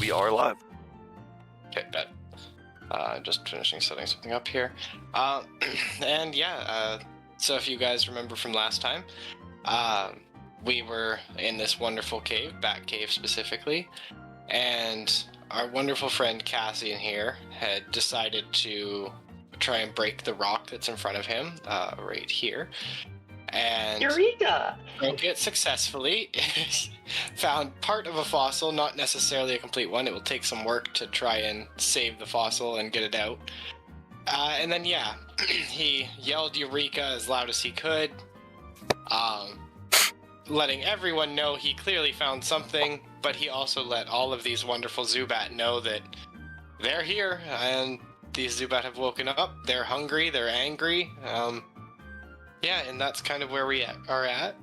we are live. Okay, bet. Just finishing setting something up here. And yeah, so if you guys remember from last time, we were in this wonderful cave, Bat Cave specifically, and our wonderful friend Cassian here had decided to try and break the rock that's in front of him, right here. And Eureka! broke it successfully. Found part of a fossil, not necessarily a complete one. It will take some work to try and save the fossil and get it out. And then, yeah, he yelled Eureka as loud as he could, letting everyone know he clearly found something, but he also let all of these wonderful Zubat know that they're here, and these Zubat have woken up. They're hungry, they're angry. Yeah, and that's kind of where we are at.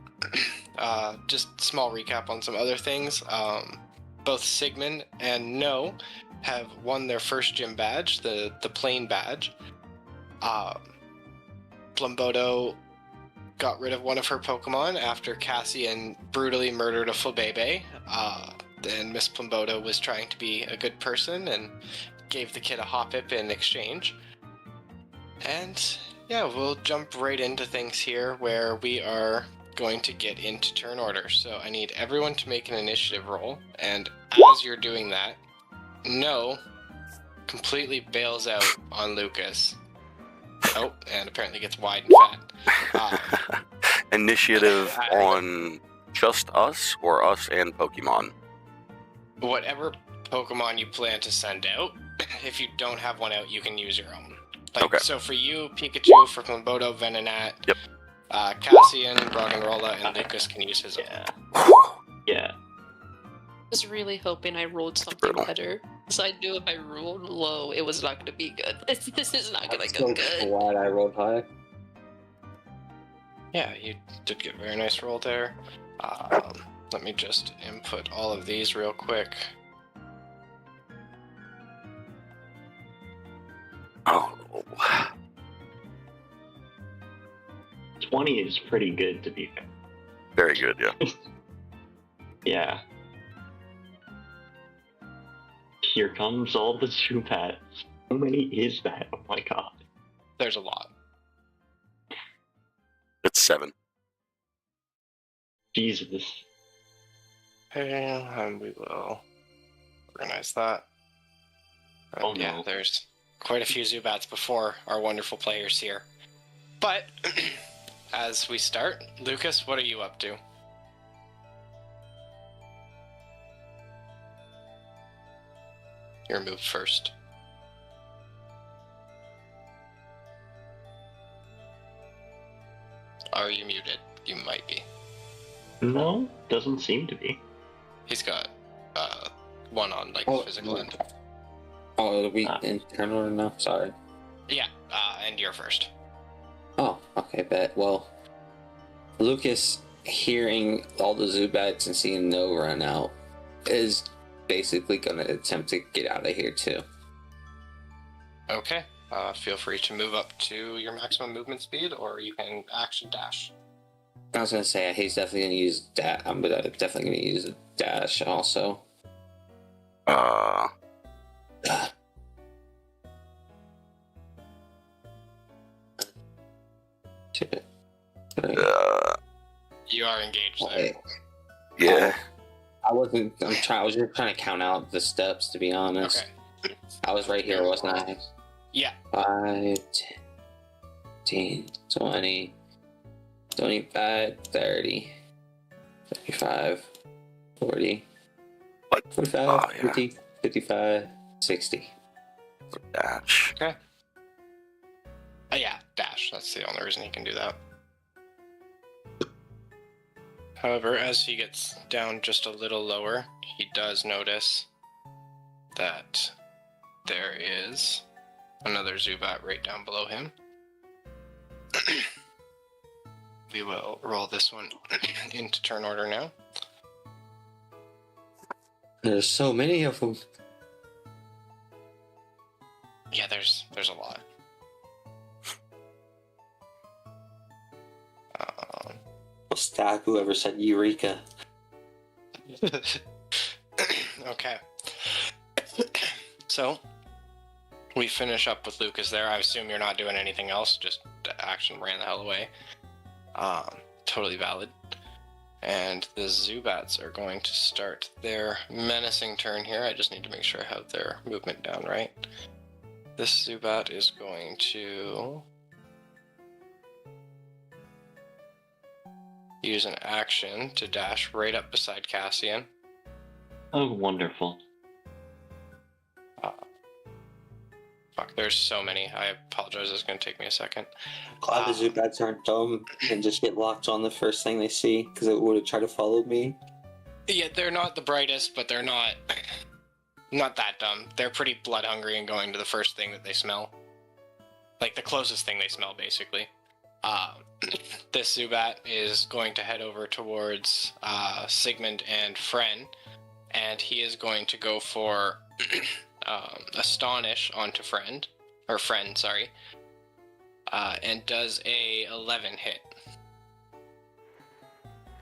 Just small recap on some other things. Both Sigmund and No have won their first gym badge, the plain badge. Plumbodo got rid of one of her Pokemon after Cassian brutally murdered a Flabebe. And Miss Plumbodo was trying to be a good person and gave the kid a Hoppip in exchange. And yeah, we'll jump right into things here where we are going to get into turn order. So I need everyone to make an initiative roll, and as you're doing that, No completely bails out on Lucas. Oh, and apparently gets wide and fat. Initiative on just us or us and Pokemon? Whatever Pokemon you plan to send out, if you don't have one out, you can use your own. Like, okay. So for you, Pikachu, for Plumbodo, Venonat, yep. Cassian, Roggenrola, and Lucas can use his own. Yeah. I was really hoping I rolled something better. Because I knew if I rolled low, it was not going to be good. This is not going to go good. Glad I rolled high. Yeah, you did get a very nice roll there. Let me just input all of these real quick. Oh. 20 is pretty good, to be fair. Very good, yeah. Yeah. Here comes all the Zubat. How many is that? Oh my god. There's a lot. It's 7. Jesus. And we will organize that. Oh, yeah, no. there's quite a few Zubats before our wonderful players here. But, as we start, Lucas, what are you up to? You're moved first. Are you muted? You might be. No, doesn't seem to be. He's got one on like physical end. Oh, are we in turn order now? Sorry. Yeah, and you're first. Oh, okay, bet. Well, Lucas, hearing all the Zubats and seeing No run out, is basically going to attempt to get out of here too. Okay. Feel free to move up to your maximum movement speed, or you can action dash. I was going to say, he's definitely going to use dash. I'm definitely going to use a dash also. You are engaged there. Yeah. I was just trying to count out the steps, to be honest. Okay. I was right here, wasn't I? Yeah. 5, 10, 20, 25, 30, 35, 40, What? 45, Oh, yeah. 50, 55, 60. Dash. Okay. Yeah, dash. That's the only reason he can do that. However, as he gets down just a little lower, he does notice that there is another Zubat right down below him. We will roll this one into turn order now. There's so many of them. Yeah, there's a lot. I'll stab whoever said Eureka. Okay. So, we finish up with Lucas there. I assume you're not doing anything else, just the action ran the hell away. Totally valid. And the Zubats are going to start their menacing turn here. I just need to make sure I have their movement down right. This Zubat is going to use an action to dash right up beside Cassian. Oh, wonderful. Fuck, there's so many. I apologize, it's going to take me a second. Glad the Zubats aren't dumb and just get locked on the first thing they see, because it would have tried to follow me. Yeah, they're not the brightest, but they're not that dumb. They're pretty blood hungry and going to the first thing that they smell. Like, the closest thing they smell, basically. This Zubat is going to head over towards Sigmund and Fren, and he is going to go for Astonish onto Fren, sorry, and does a 11 hit.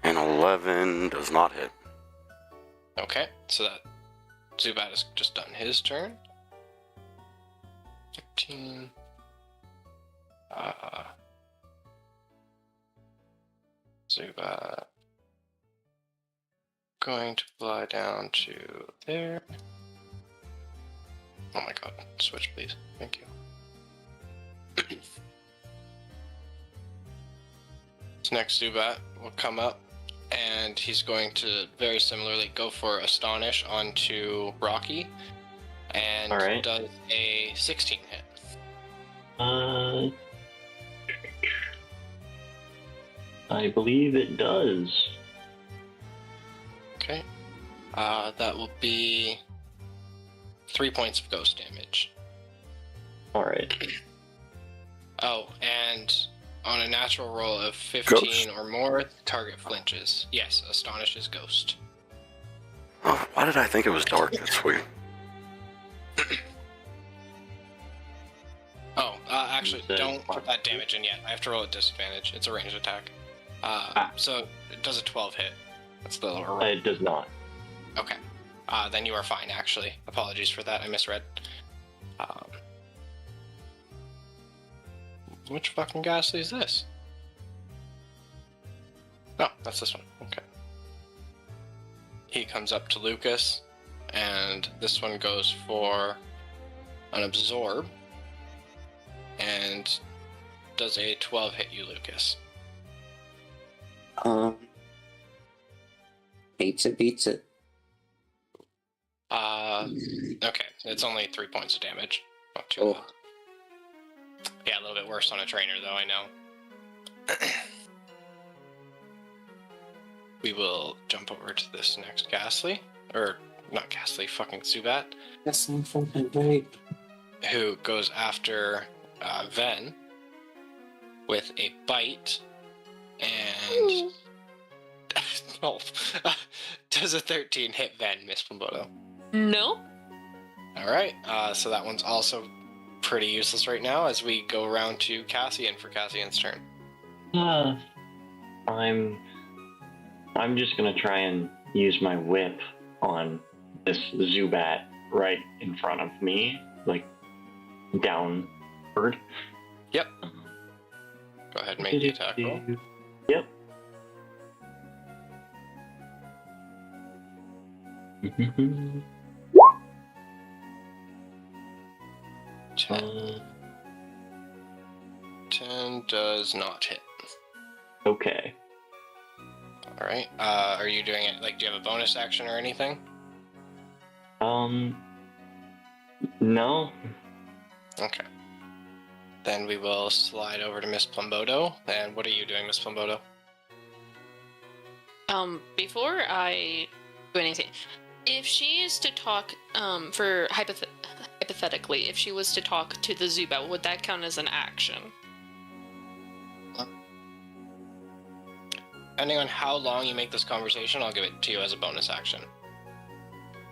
And 11 does not hit. Okay, so that Zubat has just done his turn. 15. Zubat going to fly down to there. Oh my god, switch please. Thank you. This next Zubat will come up, and he's going to very similarly go for Astonish onto Rocky, and does a 16 hit. I believe it does. Okay. That will be 3 points of ghost damage. Alright. Oh, and on a natural roll of 15 Ghost. or more, the target flinches. Yes, Astonish is ghost. Oh, why did I think it was dark? That's weird. Oh, actually, don't put that damage in yet. I have to roll at disadvantage. It's a ranged attack. So it does a 12 hit. That's the lower roll. It does not. Okay. Then you are fine, actually. Apologies for that, I misread. Which fucking ghastly is this? Oh, that's this one. Okay. He comes up to Lucas, and this one goes for an absorb, and does a 12 hit you, Lucas. Beats it. Okay, it's only 3 points of damage. Not too bad. Yeah, a little bit worse on a trainer, though, I know. We will jump over to this next Ghastly. Or, not Ghastly, fucking Zubat. That's not fucking right. Who goes after Ven with a bite and does a 13 hit Ven, Miss Plumboto? No. Alright, so that one's also pretty useless right now as we go around to Cassian for Cassian's turn. I'm just gonna try and use my whip on this Zubat right in front of me, like downward. Yep. Go ahead and make the attack roll. Yep. Ten. 10 does not hit. Okay. Alright. Are you doing it, like, do you have a bonus action or anything? No. Okay. Then we will slide over to Miss Plumboto. And what are you doing, Miss Plumboto? Before I do anything, if she is to talk, for hypothetically, if she was to talk to the Zubat, would that count as an action? Depending on how long you make this conversation, I'll give it to you as a bonus action.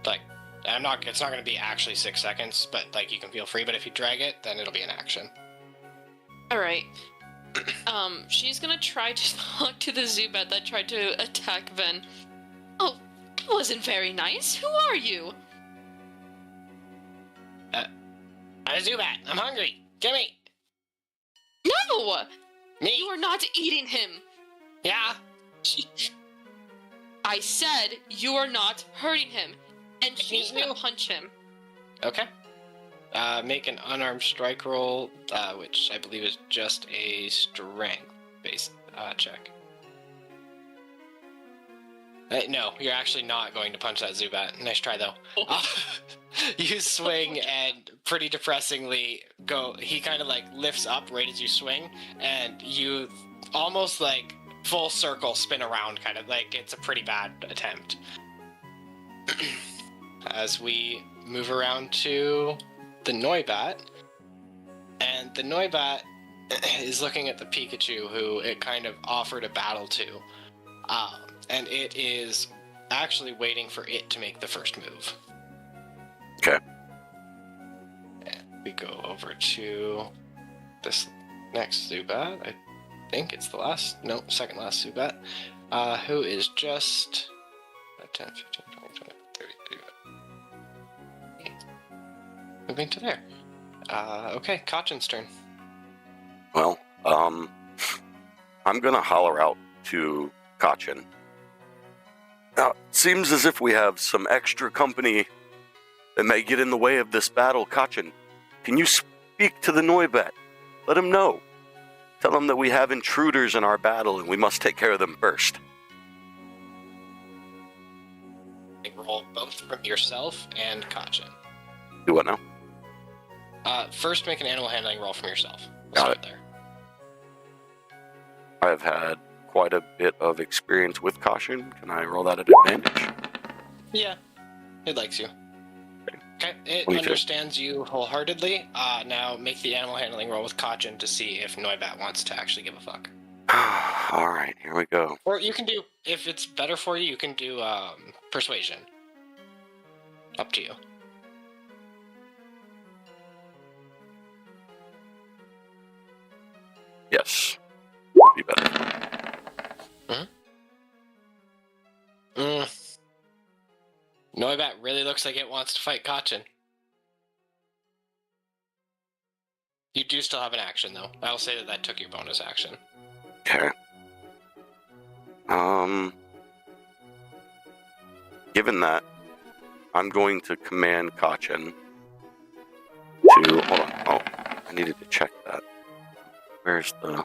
Like, it's not going to be actually 6 seconds, but, like, you can feel free, but if you drag it, then it'll be an action. Alright. She's gonna try to talk to the Zubat that tried to attack Ven. Oh, that wasn't very nice. Who are you? I'm a Zubat. I'm hungry. Gimme. No! Me. You are not eating him! Yeah. I said you are not hurting him, and she's You. gonna punch him. Okay. Make an unarmed strike roll, which I believe is just a strength-based check. No, you're actually not going to punch that Zubat. Nice try, though. You swing and pretty depressingly go. He kind of like lifts up right as you swing, and you almost like full circle spin around, kind of like it's a pretty bad attempt. As we move around to the Noibat, and the Noibat is looking at the Pikachu who it kind of offered a battle to, and it is actually waiting for it to make the first move. Okay. And we go over to this next Zubat. I think it's the second last Zubat, who is just 10, 15, 20, 20, 30, 35. Moving to there. Okay, Kachin's turn. Well, I'm gonna holler out to Kachin. Now, it seems as if we have some extra company that may get in the way of this battle. Kachin, can you speak to the Noibat? Let him know. Tell him that we have intruders in our battle and we must take care of them first. Roll both from yourself and Kachin. Do what now? First, make an animal handling roll from yourself. Got Start it. there. I've had quite a bit of experience with Kachin. Can I roll that at advantage? Yeah, it likes you. Okay, it 22. understands you wholeheartedly. Now make the animal handling roll with Kachin to see if Noibat wants to actually give a fuck. Alright, here we go. Or you can do, if it's better for you, you can do persuasion. Up to you. Yes. Be better. Noibat really looks like it wants to fight Kachin. You do still have an action, though. I'll say that took your bonus action. Okay. Given that, I'm going to command Kachin to... Hold on. Oh, I needed to check that. Where's the...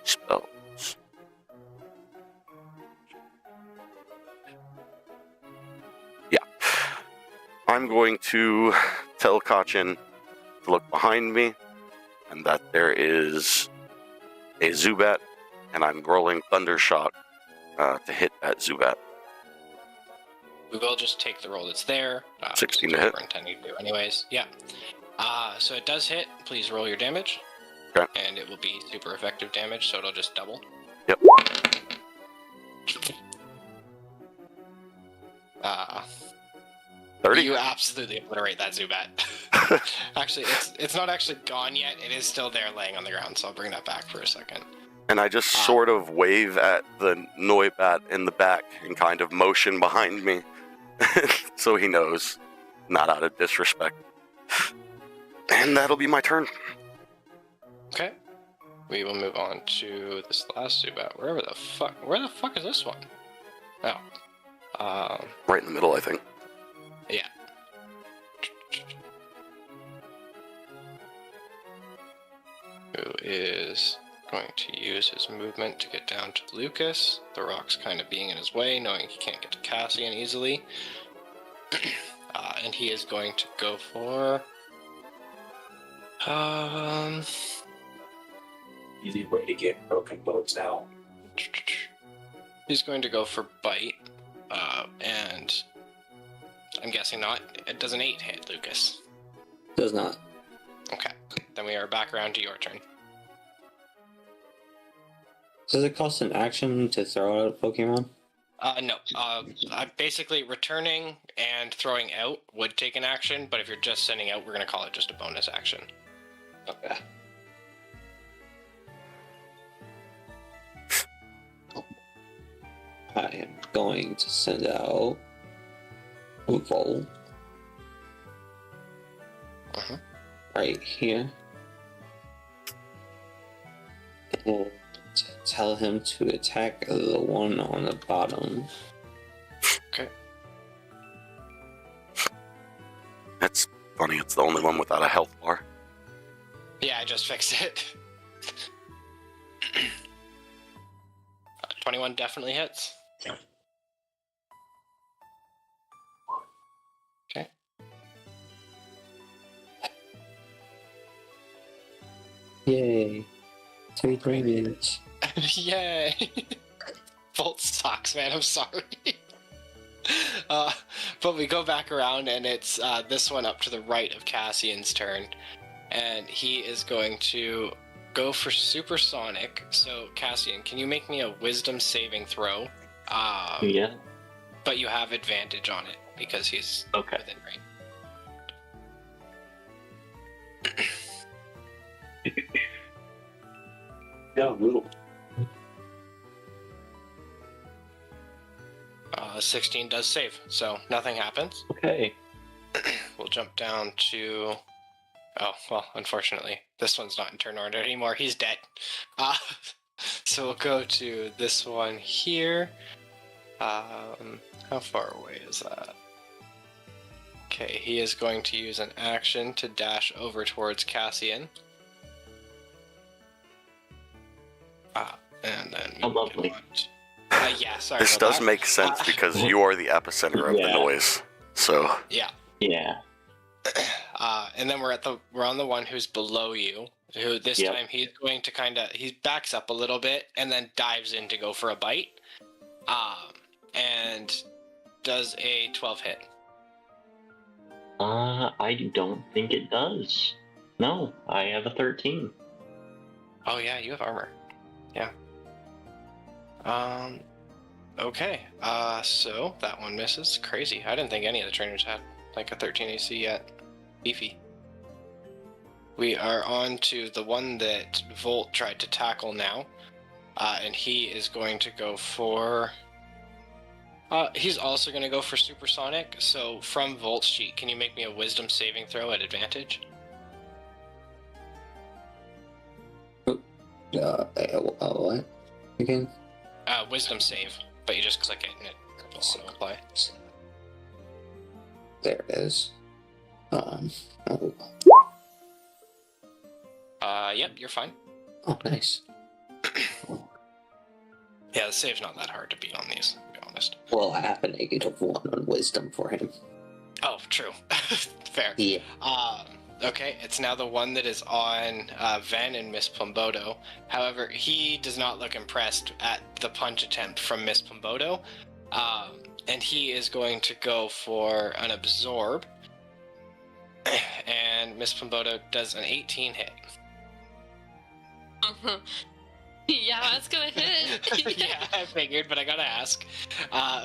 spells. Yeah. I'm going to tell Kachin to look behind me and that there is a Zubat, and I'm rolling Thunder Shock to hit that Zubat. We will just take the roll that's there. 16 to which is what hit. we're intending to do anyways. Yeah. So it does hit. Please roll your damage. Okay. And it will be super effective damage, so it'll just double. Yep. 30? You absolutely obliterate that Zubat. Actually, it's not actually gone yet. It is still there laying on the ground, so I'll bring that back for a second. And I just sort of wave at the Noibat in the back and kind of motion behind me. So he knows, not out of disrespect. And that'll be my turn. Okay. We will move on to this last Zubat. Where the fuck is this one? Oh. Right in the middle, I think. Yeah. Who is going to use his movement to get down to Lucas. The rock's kind of being in his way, knowing he can't get to Cassian easily. And he is going to go for... Easy way to get broken bones out. He's going to go for Bite. And... I'm guessing not. It does an 8 hit, Lucas. Does not. Okay. Then we are back around to your turn. Does it cost an action to throw out a Pokemon? No. Basically, returning and throwing out would take an action, but if you're just sending out, we're going to call it just a bonus action. Okay. I am going to send out Volt Uh-huh. right here. And tell him to attack the one on the bottom. Okay. That's funny, it's the only one without a health bar. Yeah, I just fixed it. 21 definitely hits. Okay. Yay. 3 damage. Yay! Volt sucks, man. I'm sorry. But we go back around, and it's this one up to the right of Cassian's turn, and he is going to go for supersonic. So, Cassian, can you make me a Wisdom saving throw? Yeah. But you have advantage on it because he's Okay. within range. Yeah, little. 16 does save, so nothing happens. Okay. We'll jump down to... Oh, well, unfortunately, this one's not in turn order anymore. He's dead. So we'll go to this one here. How far away is that? Okay, he is going to use an action to dash over towards Cassian. And then... How lovely. Yeah, sorry This about does that. make sense because you are the epicenter of the Yeah. noise. So, Yeah. Yeah. And then we're on the one who's below you, who this Yep. time he's going to he backs up a little bit and then dives in to go for a bite. And does a 12 hit. I don't think it does. No, I have a 13. Oh yeah, you have armor. Yeah. Okay. So that one misses. Crazy. I didn't think any of the trainers had like a 13 AC yet. Beefy. We are on to the one that Volt tried to tackle now. And he is going to go for... he's also going to go for supersonic. So from Volt's sheet, can you make me a wisdom saving throw at advantage? What? Again? Wisdom save. But you just click it and it will apply. There it is. Oh. Yep, you're fine. Oh, nice. Yeah, the save's not that hard to beat on these, to be honest. Well, I have a -1 on wisdom for him. Oh, true. Fair. Yeah. Okay, it's now the one that is on Ven and Miss Plumbodo. However, he does not look impressed at the punch attempt from Miss Plumbodo. And he is going to go for an absorb. And Miss Plumbodo does an 18 hit. Yeah, that's gonna hit. Yeah, I figured, but I gotta ask.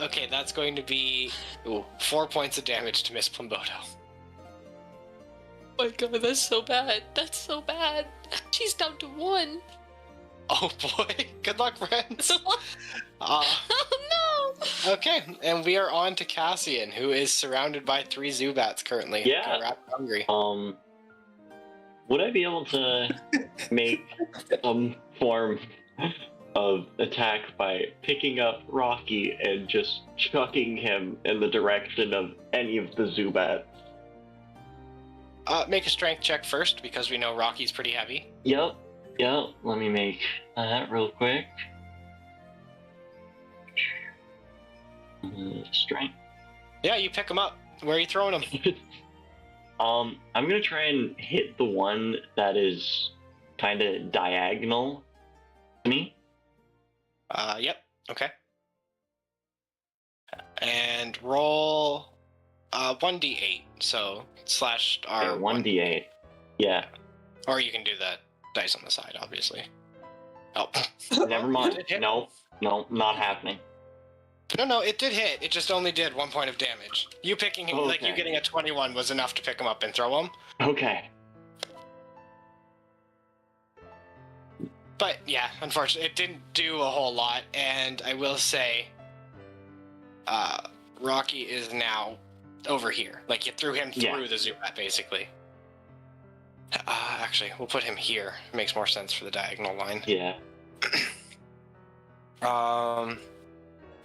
Okay, that's going to be 4 points of damage to Miss Plumbodo. Oh my god, that's so bad. That's so bad. She's down to 1. Oh boy, good luck, friends. Oh no! Okay, and we are on to Cassian, who is surrounded by 3 Zubats currently. Yeah. They're rather hungry. Would I be able to make some form of attack by picking up Rocky and just chucking him in the direction of any of the Zubats? Make a strength check first, because we know Rocky's pretty heavy. Yep. Let me make that real quick. Strength. Yeah, you pick him up. Where are you throwing him? I'm gonna try and hit the one that is kind of diagonal to me. Yep, okay. And roll 1d8, so slash R. Yeah, 1d8. Yeah. Or you can do the dice on the side, obviously. Oh. Never mind. Did it hit? No, not happening. No, it did hit. It just only did 1 point of damage. You picking him, like you Okay. getting a 21 was enough to pick him up and throw him. Okay. But yeah, unfortunately, it didn't do a whole lot. And I will say, Rocky is now over here. Like, you threw him through Yeah. the Zubat, basically. Actually, we'll put him here. Makes more sense for the diagonal line. Yeah.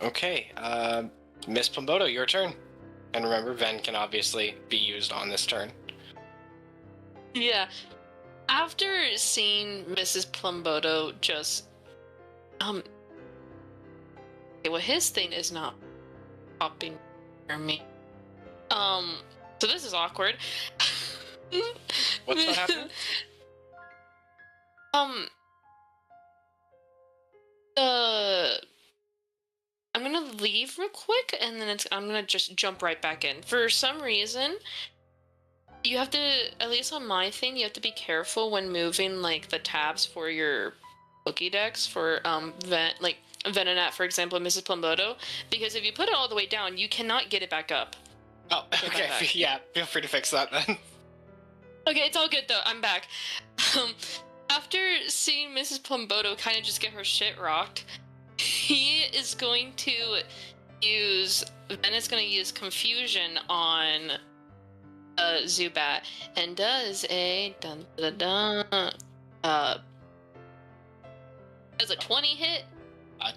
Okay. Miss Plumboto, your turn. And remember, Ven can obviously be used on this turn. Yeah. After seeing Mrs. Plumboto just okay, well, his thing is not popping for me. So this is awkward. What's what happened? I'm gonna leave real quick, and then I'm gonna just jump right back in. For some reason, you have to, at least on my thing, you have to be careful when moving, like, the tabs for your Pokédex for, Venonat, for example, and Mrs. Plumboto, because if you put it all the way down, you cannot get it back up. Oh, okay. back. Yeah, feel free to fix that then. Okay, it's all good, though. I'm back. After seeing Mrs. Plumboto kind of just get her shit rocked, he is going to use... Ben is going to use Confusion on Zubat, and does a... does a 20 hit?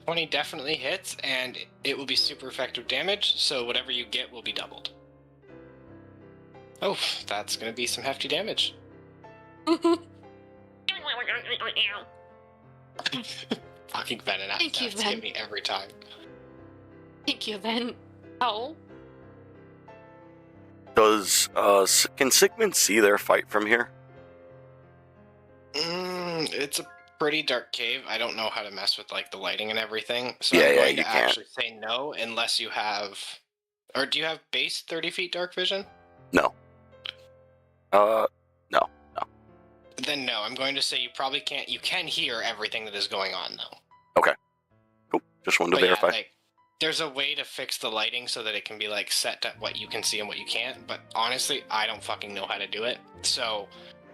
20 definitely hits, and it will be super effective damage, so whatever you get will be doubled. Oh, that's gonna be some hefty damage. Fucking Venonat Thank you, stats Ven. get me every time. Thank you, Ben. Ow. Can Sigmund see their fight from here? It's a pretty dark cave. I don't know how to mess with, like, the lighting and everything, so Yeah, I'm going you to can't. actually say no unless you have... Or do you have base 30 feet dark vision? No. No. Then no, I'm going to say you probably can't. You can hear everything that is going on, though. Cool. Just wanted to But yeah, verify. like, there's a way to fix the lighting so that it can be, like, set to what you can see and what you can't, but honestly, I don't fucking know how to do it. So,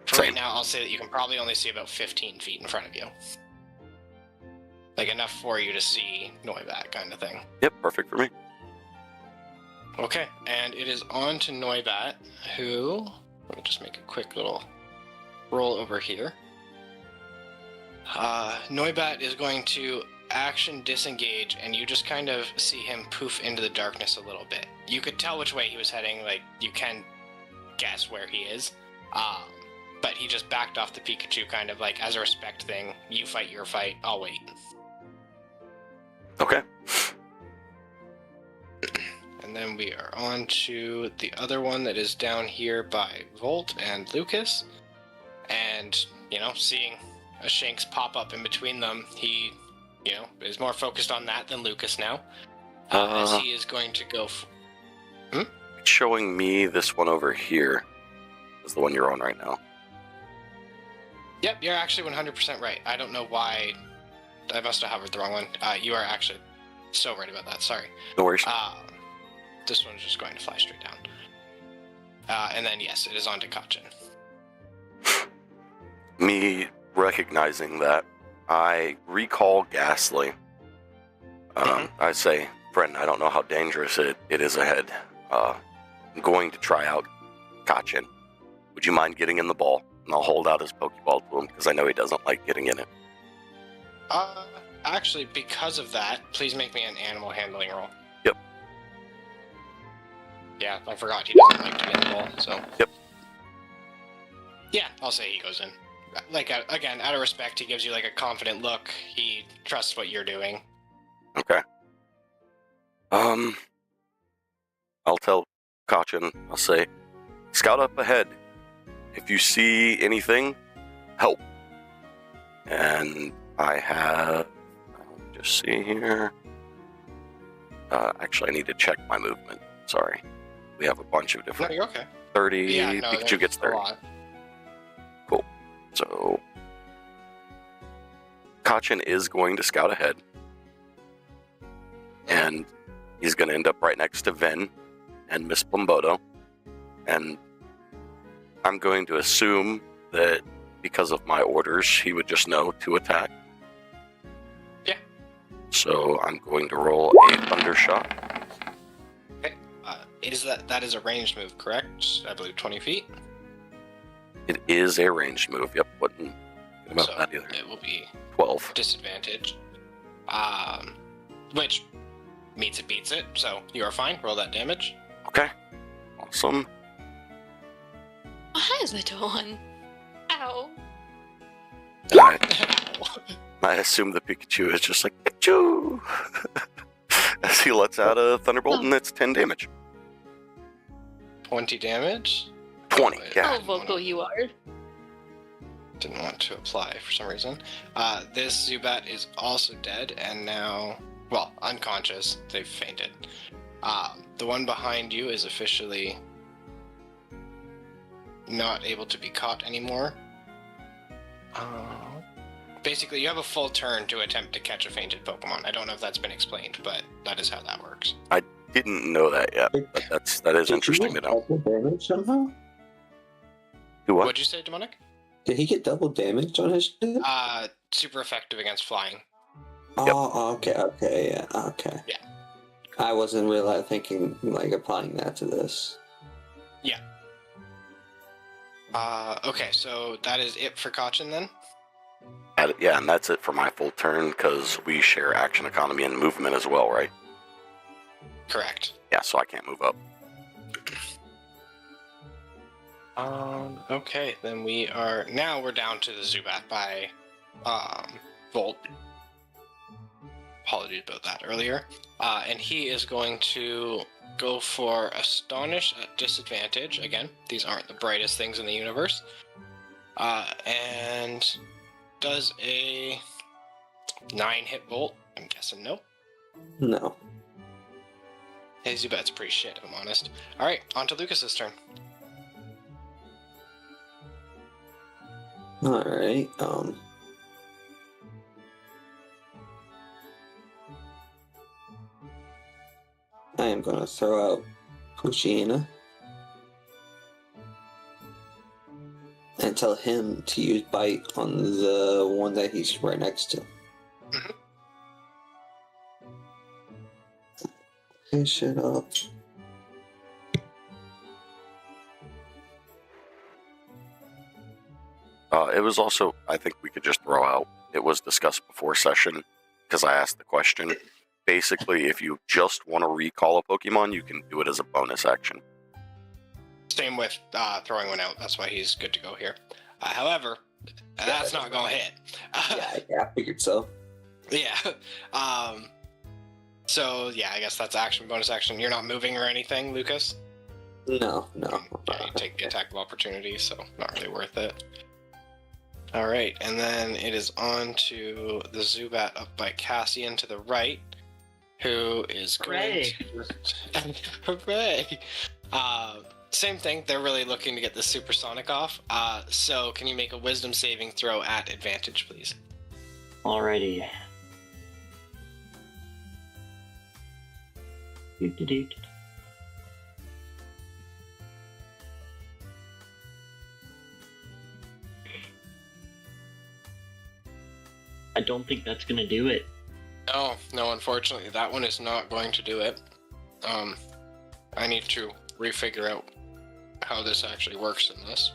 for Same. right now, I'll say that you can probably only see about 15 feet in front of you. Like, enough for you to see Noibat, kind of thing. Yep, perfect for me. Okay, and it is on to Noibat, who... Let me just make a quick little roll over here. Noibat is going to action disengage, and you just kind of see him poof into the darkness a little bit. You could tell which way he was heading, like, you can guess where he is. But he just backed off the Pikachu, kind of like, as a respect thing. You fight your fight, I'll wait. Okay. And then we are on to the other one that is down here by Volt and Lucas. And, you know, seeing a Shanks pop up in between them, he, you know, is more focused on that than Lucas now. As he is going to go... It's showing me this one over here is the one you're on right now. Yep, you're actually 100% right. I don't know why... I must have hovered the wrong one. You are actually so right about that, sorry. No worries. This one's just going to fly straight down. And then, yes, it is on to Kachin. Me recognizing that, I recall Ghastly. I say, friend, I don't know how dangerous it is ahead. I'm going to try out Kachin. Would you mind getting in the ball? And I'll hold out his Pokeball to him, because I know he doesn't like getting in it. Actually, because of that, please make me an animal handling roll. Yep. Yeah, I forgot he doesn't like to get in the ball, so... Yep. Yeah, I'll say he goes in. Like, again, out of respect, he gives you, like, a confident look. He trusts what you're doing. Okay. I'll tell Kachin, I'll say, scout up ahead. If you see anything, help. And I have... I'll just see here. Actually, I need to check my movement. Sorry. We have a bunch of No, different... you're okay. 30, Yeah, no, Pikachu there's gets a 30. lot. So, Kachin is going to scout ahead. And he's going to end up right next to Ven and Miss Plumboto. And I'm going to assume that because of my orders, he would just know to attack. Yeah. So I'm going to roll a Thunder Shot. Okay. that is a ranged move, correct? I believe 20 feet. It is a ranged move. Yep. Wouldn't think about So that either. it will be 12. disadvantage. Which meets it beats it, so you are fine. Roll that damage. Okay. Awesome. What has it done? Ow. I assume the Pikachu is just like, Pikachu! As he lets out a Thunderbolt, and it's 10 damage. 20 damage. 20, yeah. How vocal you are. Didn't want to apply for some reason. This Zubat is also dead and now, well, unconscious. They've fainted. The one behind you is officially not able to be caught anymore. Basically, you have a full turn to attempt to catch a fainted Pokemon. I don't know if that's been explained, but that is how that works. Didn't know that yet, but that is interesting to know. Double damage somehow? Do what? What'd you say, Demonic? Did he get double damage on his shit? Super effective against flying. Oh, okay, yeah, okay. Yeah. I wasn't really thinking, applying that to this. Yeah. Okay, so that is it for Kachin then? Yeah, and that's it for my full turn, because we share action economy and movement as well, right? Correct. Yeah, so I can't move up. Okay, then we're down to the Zubat by, Volt. Apologies about that earlier. And he is going to go for Astonish at disadvantage. Again, these aren't the brightest things in the universe. And does a 9-hit Volt. I'm guessing no. No. Hey, Zubat's pretty shit, if I'm honest. Alright, on to Lucas's turn. Alright, I am gonna throw out Pushina and tell him to use Bite on the one that he's right next to. Finish it up. It was also, I think we could just throw out, it was discussed before session, because I asked the question. Basically, if you just want to recall a Pokemon, you can do it as a bonus action. Same with throwing one out. That's why he's good to go here. However, that's not going to hit. Yeah, I figured so. Yeah. So, yeah, I guess that's action, bonus action. You're not moving or anything, Lucas? No. Yeah, you take the attack of opportunity, so not really worth it. Alright, and then it is on to the Zubat up by Cassian to the right, who is going to... Hooray! Same thing, they're really looking to get the Supersonic off. So can you make a Wisdom saving throw at advantage, please? Alrighty. Doot-doot-doot. I don't think that's gonna do it. No, unfortunately, that one is not going to do it. I need to refigure out how this actually works in this.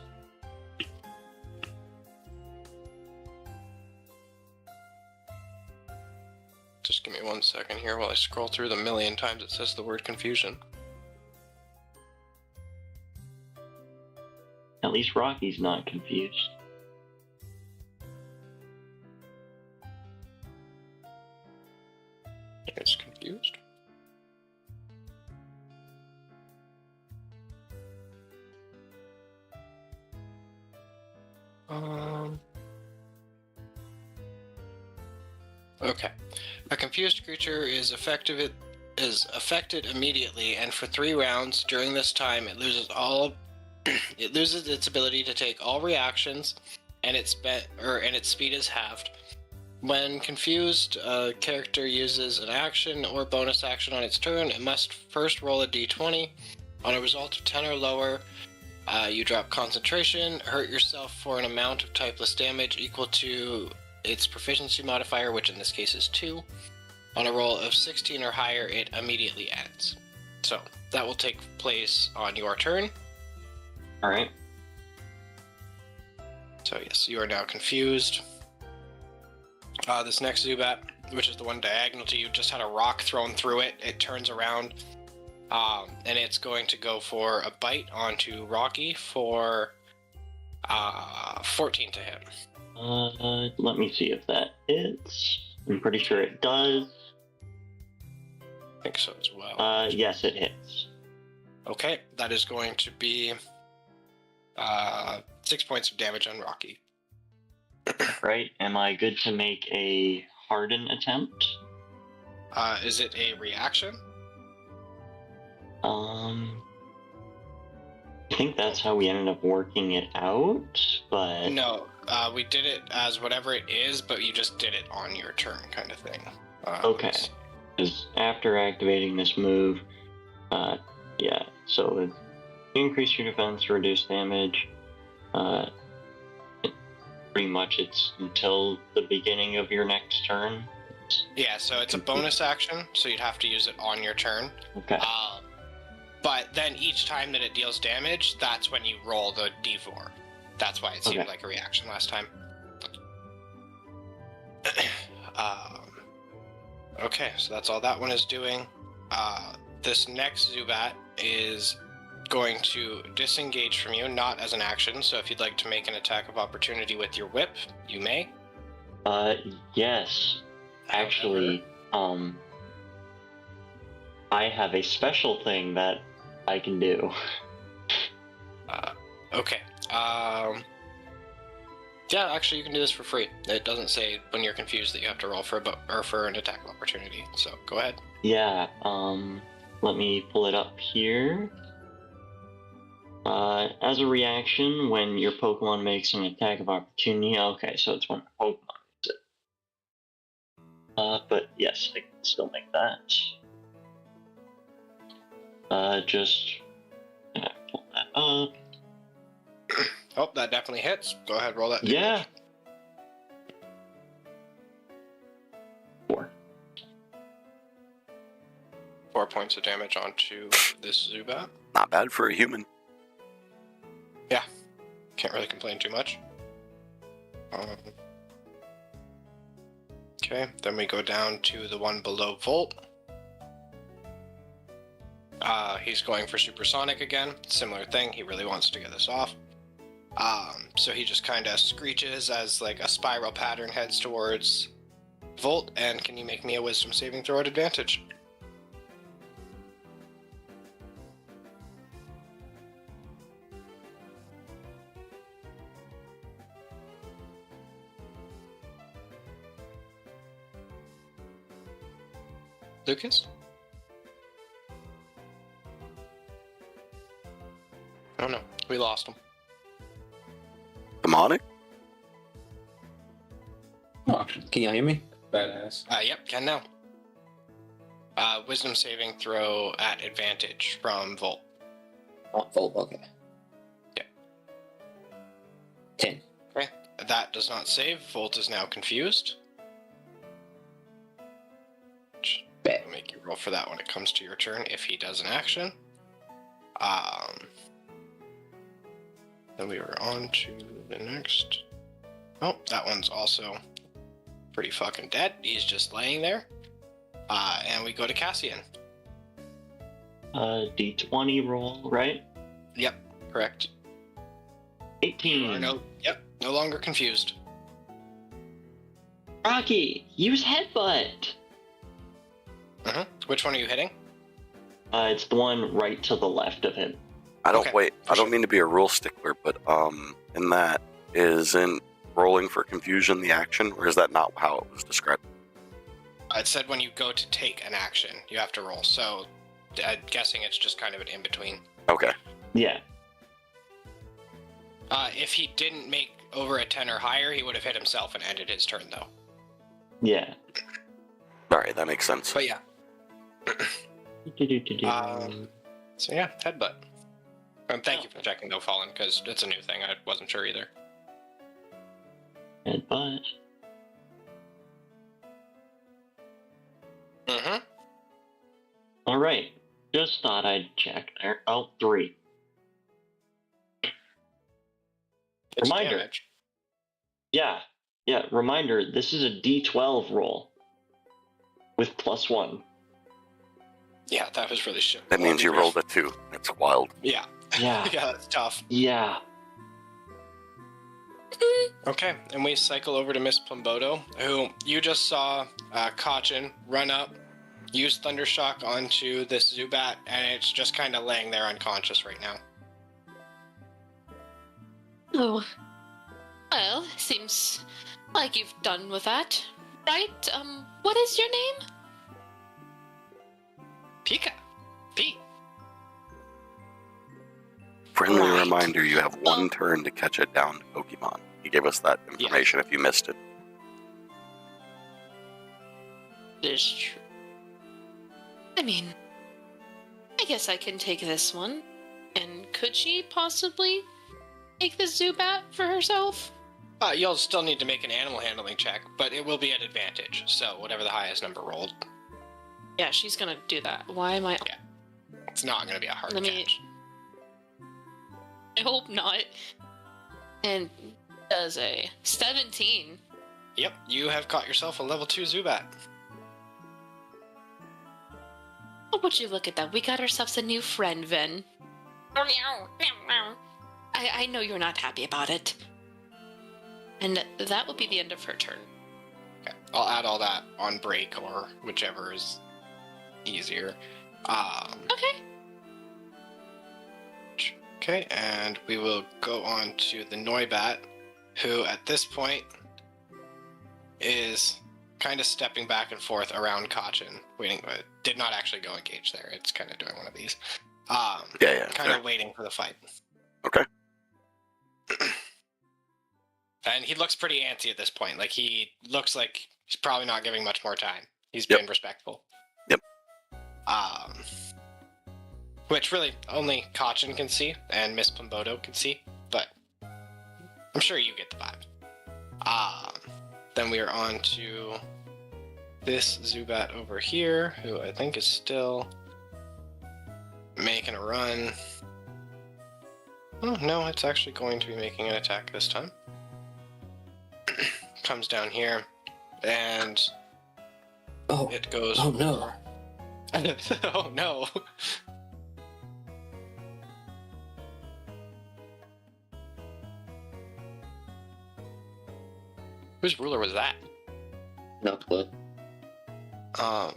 Just give me 1 second here while I scroll through the million times it says the word confusion. At least Rocky's not confused. It's confused. Okay. A confused creature is affected immediately, and for 3 rounds during this time, it loses its ability to take all reactions, and its speed is halved. When confused, a character uses an action or bonus action on its turn. It must first roll a d20. On a result of 10 or lower, you drop concentration, hurt yourself for an amount of typeless damage equal to its proficiency modifier, which in this case is 2. On a roll of 16 or higher, it immediately ends. So that will take place on your turn. All right. So yes, you are now confused. This next Zubat, which is the one diagonal to you, just had a rock thrown through it. It turns around, and it's going to go for a bite onto Rocky for 14 to hit. Let me see if that hits. I'm pretty sure it does. I think so as well. Yes, it hits. Okay, that is going to be 6 points of damage on Rocky. Right? Am I good to make a harden attempt? Is it a reaction? I think that's how we ended up working it out, but... No, we did it as whatever it is, but you just did it on your turn, kind of thing. Okay. Because after activating this move, yeah, so it increase your defense, reduce damage. Pretty much it's until the beginning of your next turn. Yeah, so it's a bonus action, so you'd have to use it on your turn. Okay. But then each time that it deals damage, that's when you roll the d4. That's why it seemed like a reaction last time. Okay, so that's all that one is doing. This next Zubat is going to disengage from you, not as an action, so if you'd like to make an attack of opportunity with your whip, you may. Yes. Actually, I have a special thing that I can do. Okay. Yeah, actually, you can do this for free. It doesn't say when you're confused that you have to roll for an attack of opportunity. So go ahead. Yeah. Let me pull it up here. As a reaction, when your Pokemon makes an attack of opportunity. Okay, so it's when Pokemon makes it. But yes, I can still make that. Just pull that up. Oh, that definitely hits. Go ahead, roll that. Yeah. 4 points of damage onto this Zubat. Not bad for a human. Yeah, can't really complain too much. Okay, then we go down to the one below Volt. He's going for Supersonic again. Similar thing, he really wants to get this off. So he just kind of screeches as like a spiral pattern heads towards Volt, and can you make me a Wisdom saving throw at advantage? Lucas? Oh no, we lost him. Demonic? Oh, can y'all hear me? Badass. Yep, can now. Wisdom saving throw at advantage from Volt. Oh, Volt, okay. Yeah. 10. Okay, that does not save. Volt is now confused. Bet. I'll make you roll for that when it comes to your turn if he does an action. Then we are on to the next. Oh, that one's also pretty fucking dead. He's just laying there. And we go to Cassian. D20 roll, right? Yep, correct. 18. No longer confused. Rocky, use headbutt. Which one are you hitting? It's the one right to the left of him. I don't Okay, wait. for I don't sure. mean to be a rule stickler, but in that isn't rolling for confusion the action, or is that not how it was described? It said when you go to take an action, you have to roll. So I'm guessing it's just kind of an in between. Okay. Yeah. If he didn't make over a 10 or higher, he would have hit himself and ended his turn, though. Yeah. All right, that makes sense. But yeah. So yeah, headbutt. Thank you for checking though, Fallen, because it's a new thing. I wasn't sure either. Headbutt. Mm-hmm. All right. Just thought I'd check there. Oh, 3. It's Reminder. damage. Yeah. Reminder, this is a D12 roll. With +1. Yeah, that was really shit. That means you rolled a 2. That's wild. Yeah. Yeah. Yeah, that's tough. Yeah. Okay, and we cycle over to Miss Plumbodo, who you just saw Kachin run up, use Thundershock onto this Zubat, and it's just kind of laying there unconscious right now. Oh. Well, seems like you've done with that. Right? What is your name? Pika! P! Friendly Right. reminder, you have one turn to catch it down to Pokemon. He gave us that information if you missed it. It is true. I mean, I guess I can take this one. And could she possibly take the Zubat for herself? You'll still need to make an animal handling check, but it will be at advantage, so whatever the highest number rolled. Yeah, she's gonna do that. Why am I... It's not going to be a hard Let me- catch. I hope not. And does a 17. Yep, you have caught yourself a level 2 Zubat. Oh, would you look at that? We got ourselves a new friend, Ven. I know you're not happy about it. And that will be the end of her turn. Okay, I'll add all that on break or whichever is easier. Okay. Okay, and we will go on to the Noibat, who at this point is kind of stepping back and forth around Kachin, waiting. Did not actually go engage there. It's kind of doing one of these. Yeah, Kind fair. of waiting for the fight. Okay. And he looks pretty antsy at this point. Like, he looks like he's probably not giving much more time. He's Yep. been respectful. Yep. Which really only Kachin can see and Miss Plumbodo can see, but I'm sure you get the vibe. Then we are on to this Zubat over here, who I think is still making a run. Oh, no, it's actually going to be making an attack this time. Comes down here, and Oh, it goes... oh no. Oh, no. Whose ruler was that? No clue. Oh,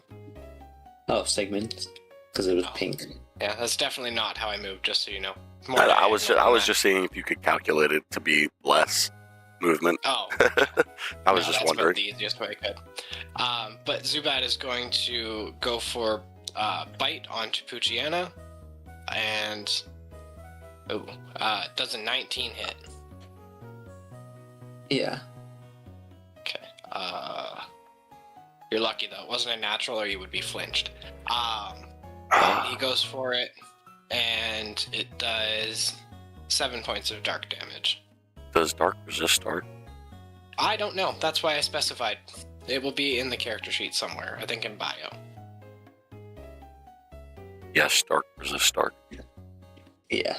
segments. Because it was Oh. pink. Yeah, that's definitely not how I moved, just so you know. I was just seeing if you could calculate it to be less movement. Oh, I was no, just that's wondering. about the easiest way I could. But Zubat is going to go for Bite onto Poochyena, and does a 19 hit. Yeah. Okay. You're lucky though. It wasn't a natural, or you would be flinched. He goes for it, and it does 7 points of dark damage. Does dark resist dark? I don't know. That's why I specified. It will be in the character sheet somewhere. I think in bio. Yes, dark resist dark. Yeah.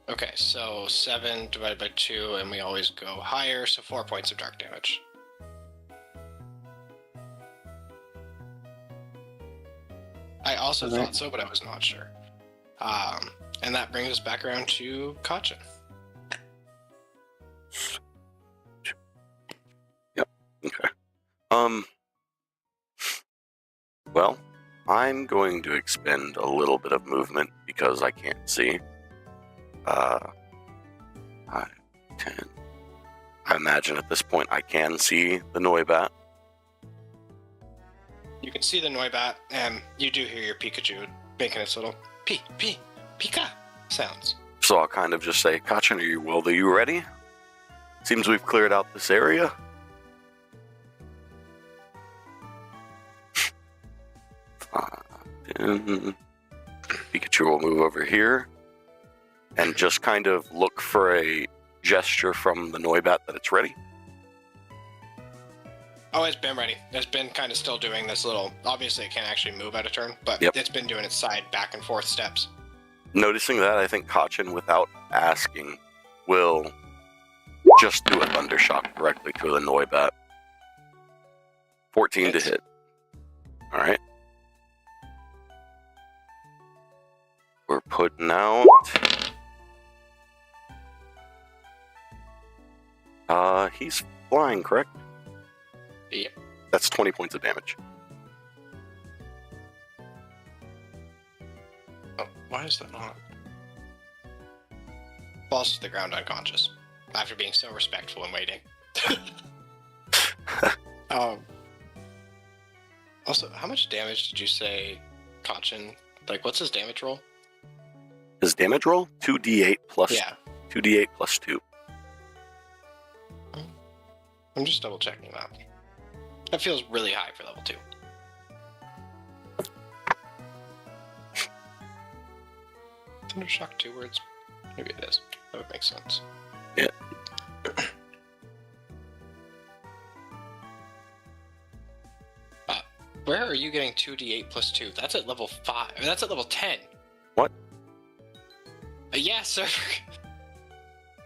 Okay, so 7 divided by 2, and we always go higher, so 4 points of dark damage. I also Okay. thought so, but I was not sure. And that brings us back around to Kachin. Okay. Well, I'm going to expend a little bit of movement because I can't see. 5, 10. I imagine at this point I can see the Noibat. You can see the Noibat, and you do hear your Pikachu making its little Pika sounds. So I'll kind of just say, Kachin, are you ready? Seems we've cleared out this area. Pikachu will move over here and just kind of look for a gesture from the Noibat that it's ready. Oh, it's been ready. It's been kind of still doing this little. Obviously, it can't actually move out of turn, but Yep. it's been doing its side back and forth steps. Noticing that, I think Kachin, without asking, will just do a Thundershock directly to the Noibat. 14 Hits. to hit. Alright. We're putting out... he's flying, correct? Yep. That's 20 points of damage. Oh, why is that not? Falls to the ground unconscious after being so respectful and waiting. Also, how much damage did you say Kachin? Like, what's his damage roll? His damage roll? 2d8 plus Yeah. 2d8 plus 2. I'm just double checking that. That feels really high for level 2. Thundershock 2 words? Maybe it is. That would make sense. Yeah. Where are you getting 2d8 plus 2? That's at level 5. I mean, that's at level 10. What? Yeah, sir.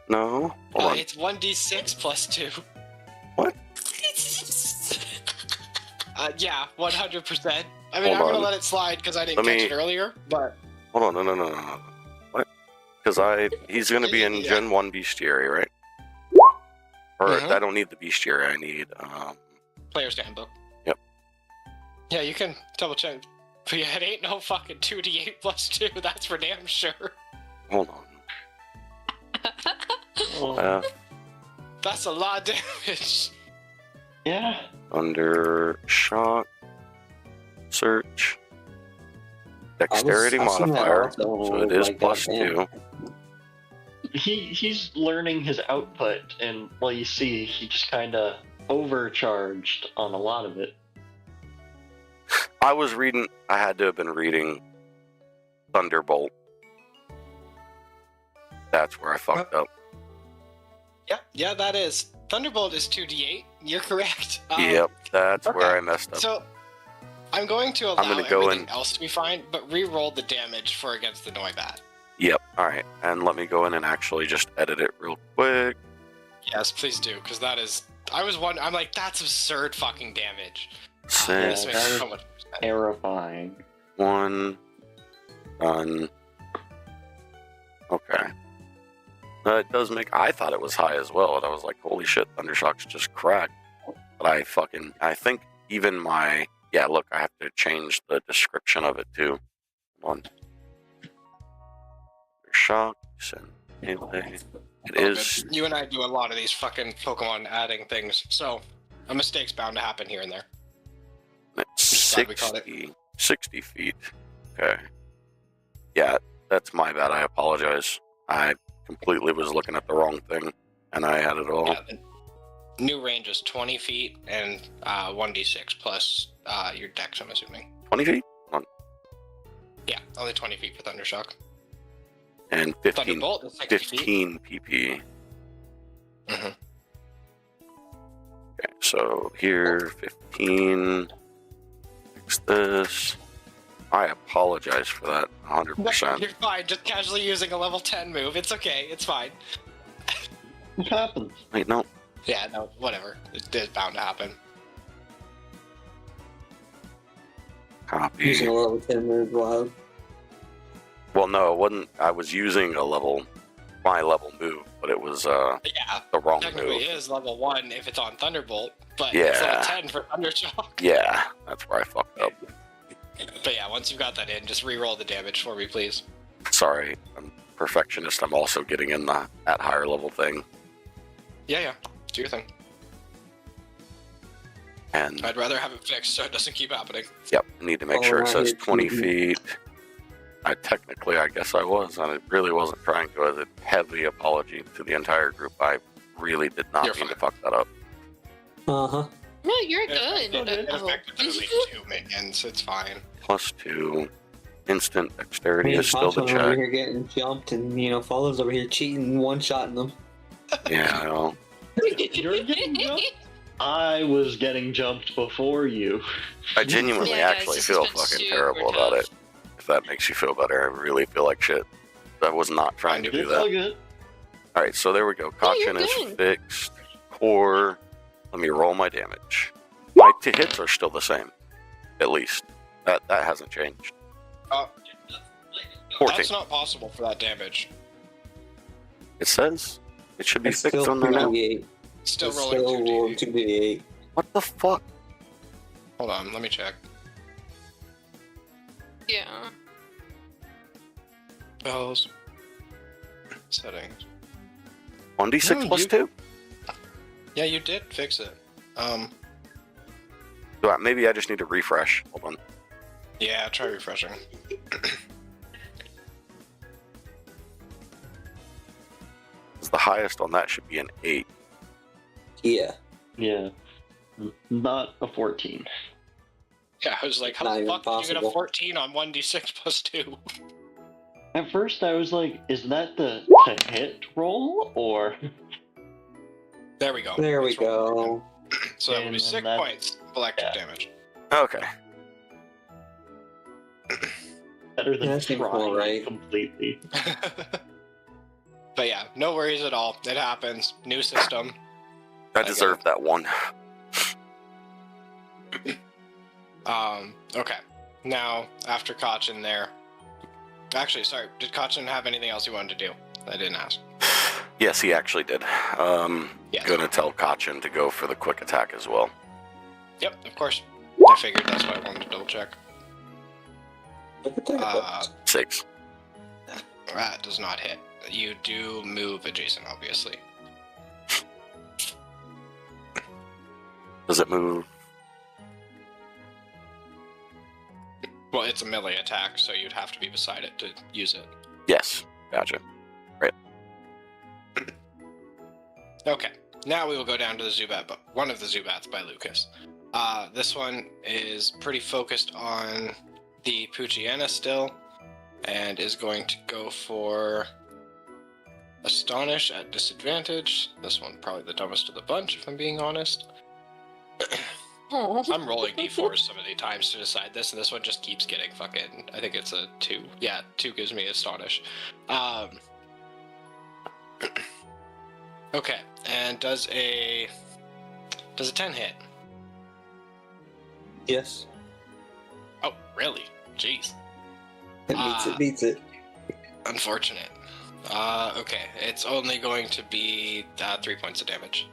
No? Hold on. It's 1d6 plus 2. What? Yeah, 100%. I mean, Hold I'm gonna on. let it slide because I didn't Let catch me- it earlier, but... Hold on, no. What? Because he's going to be in Yeah. Gen 1 Bestiary, right? Or Mhm. I don't need the Bestiary, I need, Player's handbook. Yep. Yeah, you can double check. But yeah, it ain't no fucking 2d8 plus 2, that's for damn sure. hold on. Oh, That's a lot of damage. yeah. Under shock, search, dexterity I've seen that modifier, also, so it is like, plus goddamn. 2. He's learning his output, and well, you see, he just kind of overcharged on a lot of it. I had to have been reading Thunderbolt. That's where I fucked up. Yeah, that is. Thunderbolt is 2d8. You're correct. Yep, that's okay. where I messed up. So, I'm going to allow gonna go everything in- else to be fine, but re-roll the damage for against the Noibat. Yep, alright. And let me go in and actually just edit it real quick. Yes, please do, because that is... I'm like, that's absurd fucking damage. Six, This makes that is- so much sense. Terrifying. 1, done. Okay. It does make... I thought it was high as well, and I was like, holy shit, Thundershock's just cracked. But I think even my... Yeah, look, I have to change the description of it too. Hold on. Shocks and melee. It All is... good. You and I do a lot of these fucking Pokemon adding things, so a mistake's bound to happen here and there. It's glad we caught it. 60 feet. Okay. Yeah, that's my bad. I apologize. I completely was looking at the wrong thing, and I had it all. Yeah, the new range is 20 feet and 1d6 plus your dex, I'm assuming. 20 feet? Yeah, only 20 feet for Thundershock. And 15, Thunderbolt is 60 feet. 15 pp. Mhm. Okay, so here, 15. Fix this. I apologize for that, 100%. You're fine, just casually using a level 10 move. It's okay, it's fine. What happens? Wait, no. Yeah, no, whatever. It is bound to happen. Copy. Using a level 10 move wild. Well, no, it wasn't. I was using my level move, but it was Yeah, the wrong technically move. it is level 1 if it's on Thunderbolt, but Yeah. it's level 10 for Thundershock. Yeah, that's where I fucked up. But yeah, once you've got that in, just re-roll the damage for me, please. Sorry, I'm perfectionist. I'm also getting in that higher level thing. Yeah, do your thing. And I'd rather have it fixed so it doesn't keep happening. yep, I need to make Oh, sure it right says here, 20 TV. feet. I guess I was, and I really wasn't trying to. As a heavy apology to the entire group. I really did not You're mean to fine. fuck that up. Uh-huh. No, you're It good. affected only 2 minions, it's fine. Plus 2. Instant dexterity Me and is still the Poncho over check. here getting jumped, and Follows over here cheating, one-shotting them. Yeah, I know. You're getting jumped? I was getting jumped before you. I genuinely Yeah, guys, actually this has feel been fucking super terrible about tough. it. If that makes you feel better, I really feel like shit. I was not trying to do It's all that. good. Alright, so there we go. No, you're Caution is good. fixed. Core. Let me roll my damage. My hits are still the same. At least. That hasn't changed. 14. That's not possible for that damage. It says it should be It's fixed still on there now. 2d8. Still It's rolling still 2d. rolling 2d8. What the fuck? Hold on, let me check. Yeah. Bells. Settings. 1d6 No, plus you- 2? Yeah, you did fix it. Maybe I just need to refresh. Hold on. Yeah, try refreshing. The highest on that should be an 8. Yeah. Yeah. Not a 14. Yeah, I was like, how Not the even fuck did you get a possible. 14 on 1d6 plus 2? At first, I was like, is that the to hit roll? Or. There we go. There we Let's roll. go. So that would be And 6 that- points of electric yeah. damage. Okay. Better than Yeah, that seems more trying right. completely. But yeah, no worries at all. It happens. New system. I get deserve that one. Okay. Now, after Kachin there. Actually, sorry, did Kachin have anything else he wanted to do? I didn't ask. Yes, he actually did. Yes. Gonna tell Kachin to go for the quick attack as well. Yep, of course. I figured that's why I wanted to double check. Look at that. 6. That does not hit. You do move adjacent, obviously. Does it move? Well, it's a melee attack, so you'd have to be beside it to use it. Yes. Gotcha. Okay, now we will go down to the Zubat, but one of the Zubats by Lucas. This one is pretty focused on the Poochyena still, and is going to go for Astonish at disadvantage. This one probably the dumbest of the bunch, if I'm being honest. Oh. I'm rolling d4s so many times to decide this, and this one just keeps getting fucking. I think it's a 2. Yeah, 2 gives me Astonish. Okay, and does a 10 hit? Yes. Oh, really? Jeez. It beats it. Unfortunate. Okay, it's only going to be 3 points of damage.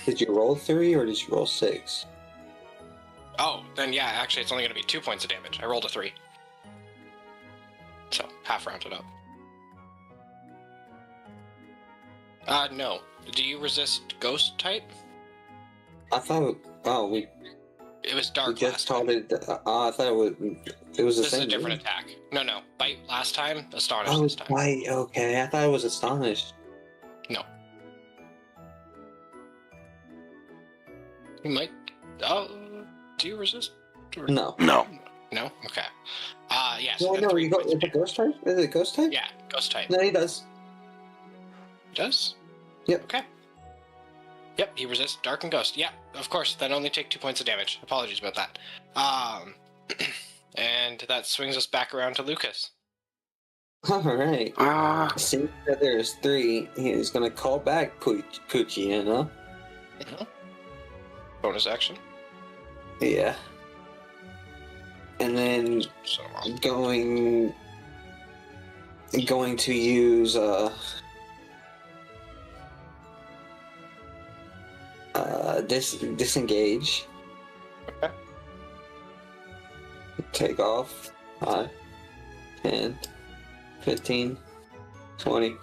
Did you roll 3 or did you roll 6? Oh, then yeah, actually it's only going to be 2 points of damage. I rolled a 3. So, half rounded up. No. Do you resist ghost type? I thought. Oh, we It was dark just last called time. it. I thought it was. It was the This same. is a different name. attack. No. Bite last time, Astonish Oh, this time. right. Okay, I thought it was astonished. No. You might. Oh, do you resist? Or- No. No. No? Okay. Yeah, No, so then no. 3 You go. points of Is it damage. ghost type? Is it ghost type? Yeah, ghost type. No, he does. Does? Yep. Okay. Yep, he resists dark and ghost. Yeah, of course. Then only take 2 points of damage. Apologies about that. And that swings us back around to Lucas. All right. Seeing that there's 3, he's gonna call back Poochyena. Bonus action. Yeah. And then So going to use disengage. Okay. Take off 5, 10, 15, 20.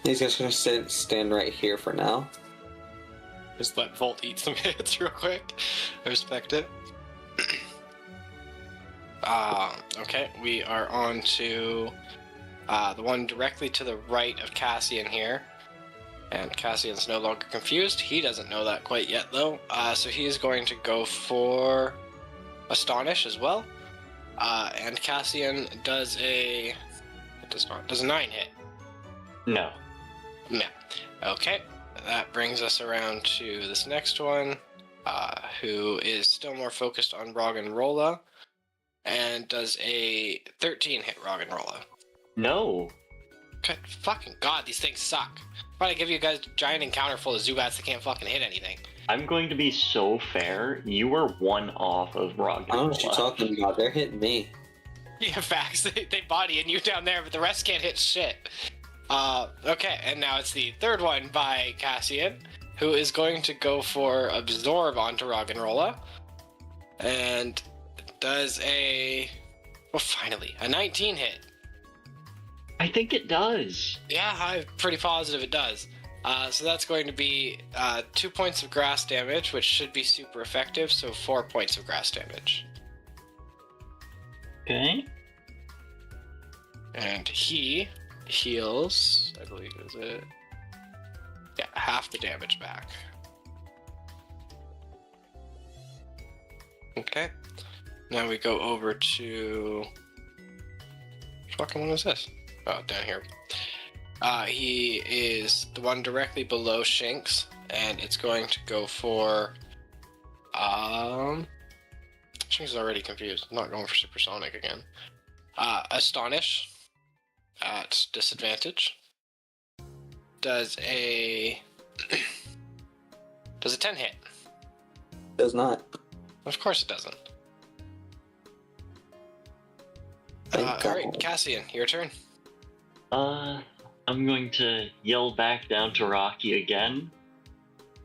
He's just gonna stand right here for now. just let Volt eat some hits real quick. I respect it. Okay, we are on to the one directly to the right of Cassian here. And Cassian's no longer confused. He doesn't know that quite yet, though. So he is going to go for Astonish as well. And Cassian does a... Does a 9 hit. No. Yeah. Okay. that brings us around to this next one, who is still more focused on Roggenrola, and does a 13 hit Roggenrola. No. Good fucking god, these things suck. Why'd I give you guys a giant encounter full of Zubats that can't fucking hit anything? I'm going to be so fair. You were one off of Rock. I don't know what you're talking about. They're hitting me. Yeah, facts. They bodying you down there, but the rest can't hit shit. Okay, and now it's the third one by Cassian, who is going to go for Absorb onto Roggenrola. And does finally, a 19 hit. I think it does. Yeah, I'm pretty positive it does. So that's going to be 2 points of grass damage, which should be super effective, so 4 points of grass damage. Okay. And he heals, I believe, is it? Yeah, half the damage back. Okay. Now we go over to... Which fucking one is this? Oh, down here. He is the one directly below Shinx, and it's going to go for... Shinx is already confused. I'm not going for Supersonic again. Astonish. At disadvantage. Does a 10 hit? Does not. Of course it doesn't. Thank Alright, God. Cassian, your turn. I'm going to yell back down to Rocky again.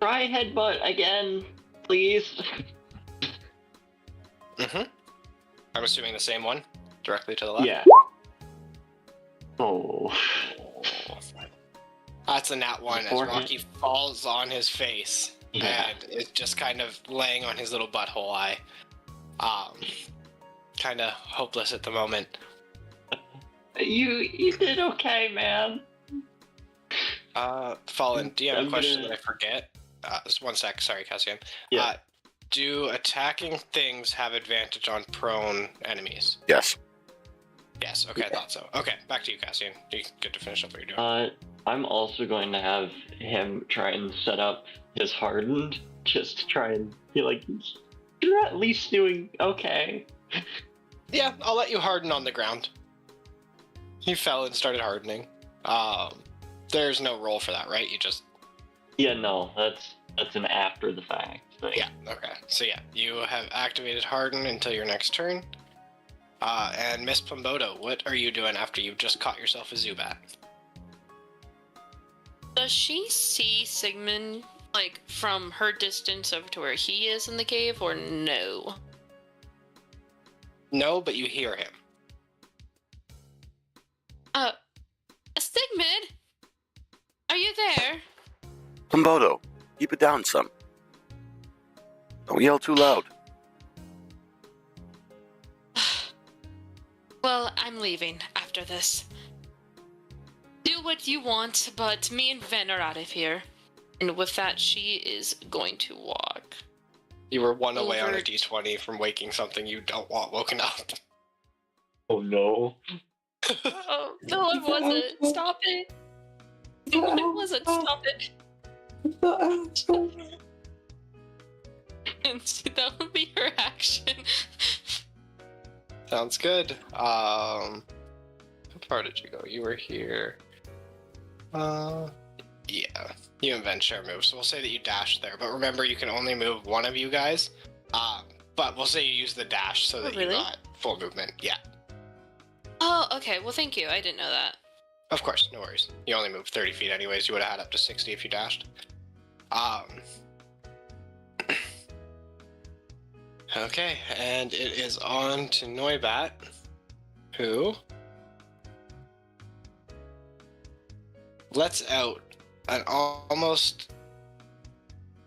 Try headbutt again, please. Mm-hmm. I'm assuming the same one? Directly to the left? Yeah. Oh. That's a nat 1 as Forehead. Rocky falls on his face. Yeah. And is just kind of laying on his little butthole eye. Kind of hopeless at the moment. You did okay, man. Fallen, do you have a I'm question gonna- that I forget? Just 1 sec, sorry, Cassian. Yeah. Do attacking things have advantage on prone enemies? Yes. Yes, okay, I thought so. Okay, back to you, Cassian. You get to finish up what you're doing. I'm also going to have him try and set up his hardened, just to try and be like, you're at least doing okay. Yeah, I'll let you harden on the ground. He fell and started hardening. There's no roll for that, right? You just... Yeah, no, that's an after the fact thing. Yeah, okay. So yeah, you have activated harden until your next turn. And Miss Plumbodo, what are you doing after you've just caught yourself a Zubat? Does she see Sigmund, like, from her distance over to where he is in the cave, or no? No, but you hear him. Sigmund? Are you there? Plumbodo, keep it down some. Don't yell too loud. Well, I'm leaving after this. Do what you want, but me and Ven are out of here. And with that, she is going to walk. You were one away on a Over. d20 from waking something you don't want woken up. Oh no. Oh, no, it wasn't. Stop it. No, it wasn't. Stop it. And that would be her action. Sounds good. How far did you go? You were here. Yeah. You and Ven share moves, so we'll say that you dashed there. But remember, you can only move one of you guys. But we'll say you use the dash so that you really? got full movement. Yeah. Oh, okay. Well, thank you. I didn't know that. Of course, no worries. You only moved 30 feet anyways. You would have had up to 60 if you dashed. Okay, and it is on to Noibat, who lets out an almost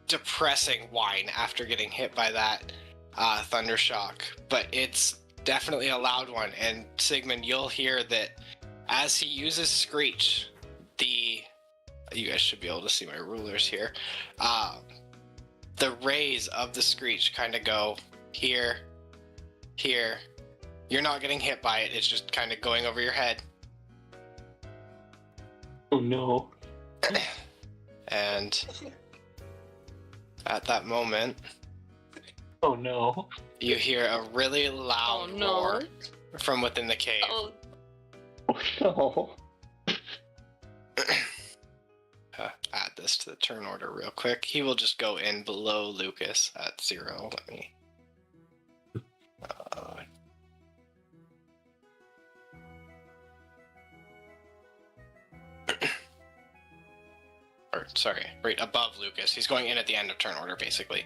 depressing whine after getting hit by that thunder shock, but it's definitely a loud one. And Sigmund, you'll hear that as he uses Screech, you guys should be able to see my rulers here. The rays of the Screech kind of go here, here. You're not getting hit by it. It's just kind of going over your head. Oh no. And at that moment, Oh no. you hear a really loud Oh, no. roar from within the cave. Oh, Oh no. Add this to the turn order real quick. He will just go in below Lucas at 0. Let me. Or sorry, right above Lucas. He's going in at the end of turn order, basically.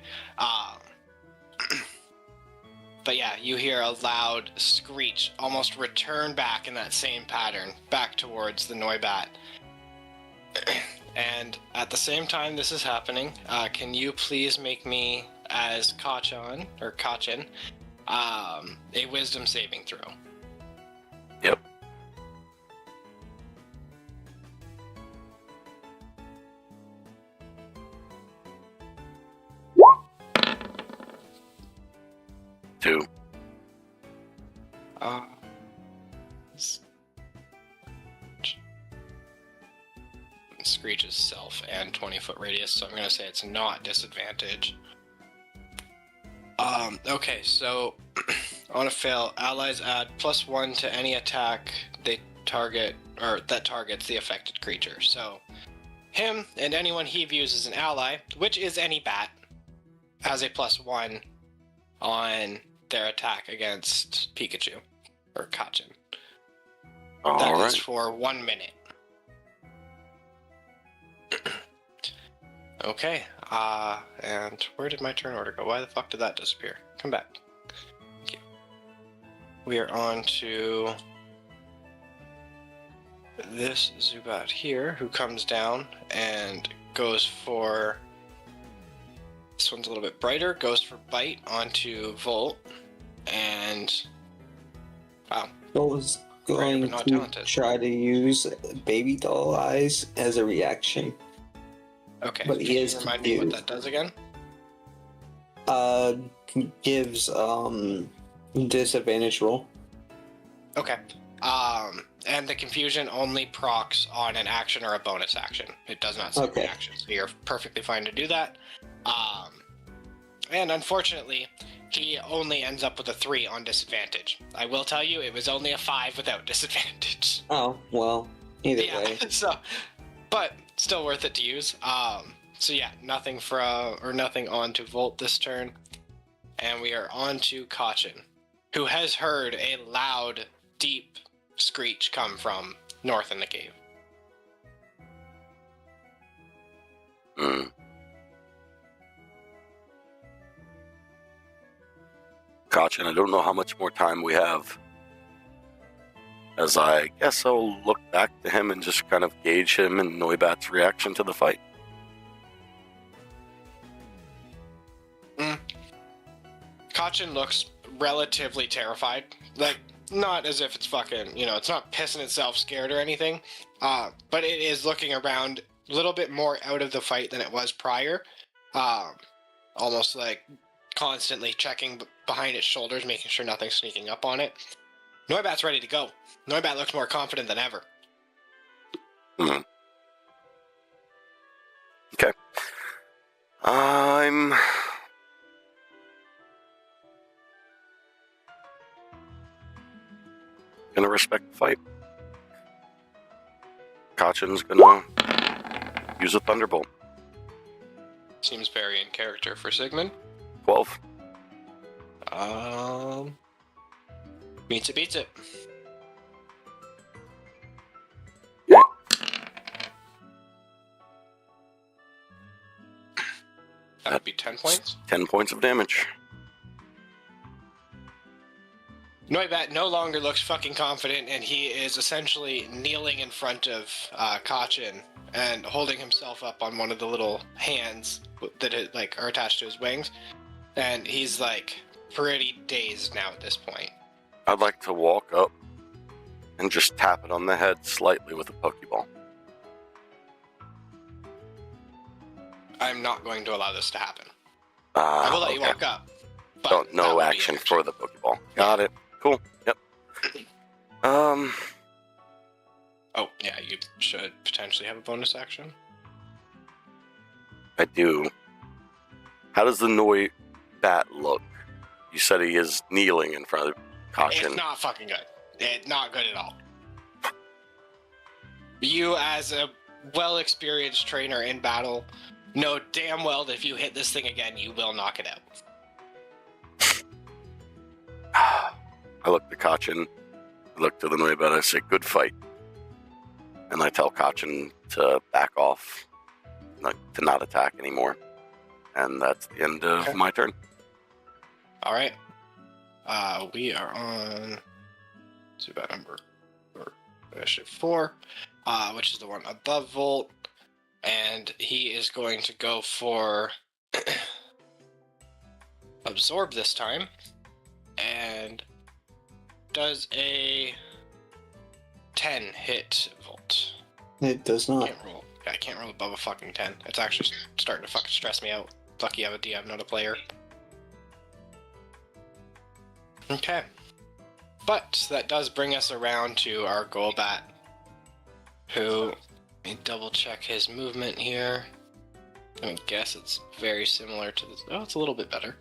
But yeah, you hear a loud screech, almost return back in that same pattern, back towards the Noibat. And at the same time this is happening, can you please make me, as Kachin, a wisdom saving throw? Yep. Two. Screech's self and 20-foot radius, so I'm going to say it's not disadvantage. Okay, so on a fail, allies add +1 to any attack they target, or that targets the affected creature. So him and anyone he views as an ally, which is any bat, has a +1 on their attack against Pikachu or Kachin. All That right. is for 1 minute. Okay, and where did my turn order go? Why the fuck did that disappear? Come back. Thank you. We are on to this Zubat here, who comes down and goes for... This one's a little bit brighter, goes for Bite onto Volt, and... Wow. I was going but not to talented. try to use baby doll eyes as a reaction. Okay, But he can you is remind me what confused. that does again? Gives disadvantage roll. Okay. And the confusion only procs on an action or a bonus action. It does not say Okay. action, so you're perfectly fine to do that. And unfortunately, he only ends up with a 3 on disadvantage. I will tell you, it was only a 5 without disadvantage. Oh well, either Yeah, way. so, but still worth it to use. So yeah, nothing nothing on to Volt this turn. And we are on to Kachin, who has heard a loud, deep screech come from north in the cave. Mm. Kachin, I don't know how much more time we have. As I guess I'll look back to him and just kind of gauge him and Noibat's reaction to the fight. Kachin looks relatively terrified. Like, not as if it's fucking, it's not pissing itself scared or anything. But it is looking around a little bit more out of the fight than it was prior. Almost like constantly checking behind its shoulders, making sure nothing's sneaking up on it. Noibat's ready to go. Noibat looks more confident than ever. Okay. I'm gonna respect the fight. Kachin's gonna use a Thunderbolt. Seems very in character for Sigmund. 12. Meets it, beats it. That would be 10 points. 10 points of damage. Noibat no longer looks fucking confident, and he is essentially kneeling in front of Kachin and holding himself up on one of the little hands that are attached to his wings. And he's pretty dazed now at this point. I'd like to walk up and just tap it on the head slightly with a Pokeball. I'm not going to allow this to happen. I will let you walk up. But that No will be action for the Pokeball. Got it. Cool. Yep. Oh, yeah, you should potentially have a bonus action. I do. How does the Noi bat look? You said he is kneeling in front of Caution. It's not fucking good. It's not good at all. You, as a well-experienced trainer in battle, know damn well that if you hit this thing again, you will knock it out. I look to Kachin, I look to the Noi bat, I say, good fight. And I tell Kachin to back off, to not attack anymore. And that's the end of my turn. Alright. We are on Zubat number 4, which is the one above Volt. And he is going to go for Absorb this time. And does a 10 hit Volt. It does not. I can't roll above a fucking 10. It's actually starting to fucking stress me out. Lucky I have a DM, not a player. Okay. But that does bring us around to our Golbat, who, let me double check his movement here. I guess it's very similar to this. Oh, it's a little bit better.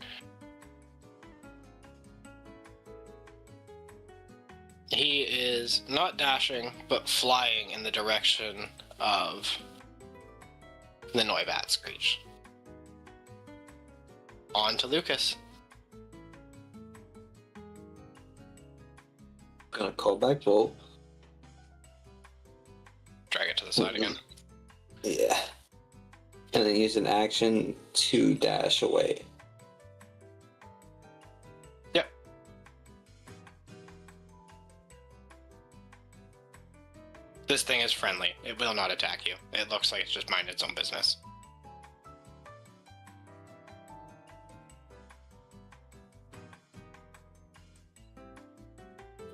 He is not dashing, but flying in the direction of the Noibat Screech. On to Lucas. Gonna call back Volt. Drag it to the side again. Yeah. And then use an action to dash away. Yep. This thing is friendly. It will not attack you. It looks like it's just minding its own business.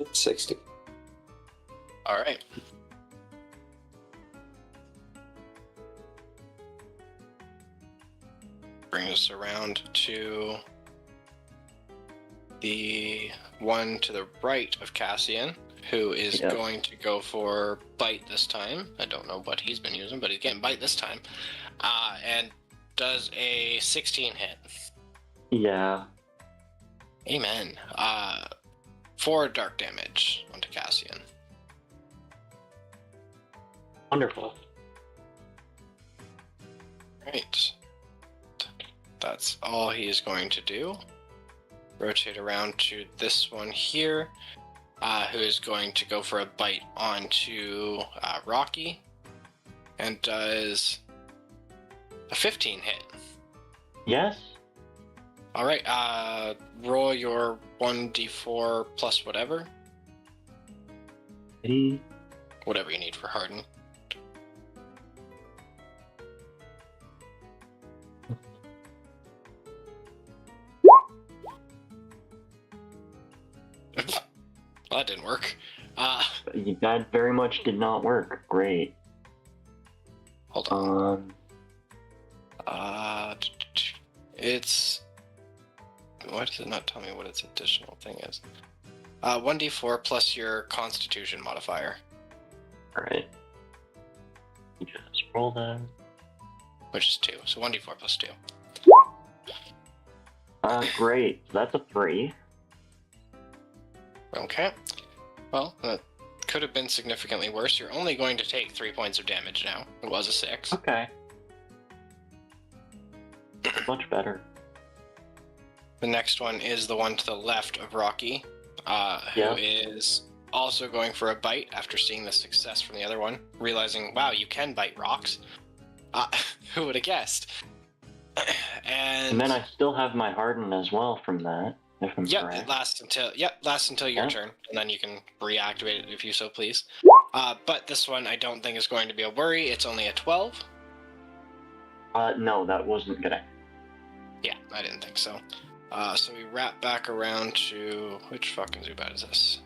Oops, 60. Alright. Bring us around to the one to the right of Cassian, who is going to go for Bite this time. I don't know what he's been using, but he's getting Bite this time. And does a 16 hit. Yeah. Amen. 4 dark damage onto Cassian. Wonderful. Right. That's all he is going to do. Rotate around to this one here, who is going to go for a bite onto Rocky, and does a 15 hit. Yes? Alright, roll your 1d4 plus whatever. Whatever you need for Harden. Well, that didn't work. That very much did not work. Great. Hold on. It's... Why does it not tell me what its additional thing is? 1d4 plus your Constitution modifier. Alright. Just roll that. Which is 2, so 1d4 plus 2. Great. That's a 3. Okay. Well, that could have been significantly worse. You're only going to take 3 points of damage now. It was a 6. Okay. Much better. The next one is the one to the left of Rocky, who is also going for a bite after seeing the success from the other one, realizing, wow, you can bite rocks. Who would have guessed? And then I still have my Harden as well from that, if I'm correct. It lasts until your turn, and then you can reactivate it if you so please. But this one I don't think is going to be a worry. It's only a 12. No, that wasn't gonna. Yeah, I didn't think so. So we wrap back around to... Which fucking Zubat is this?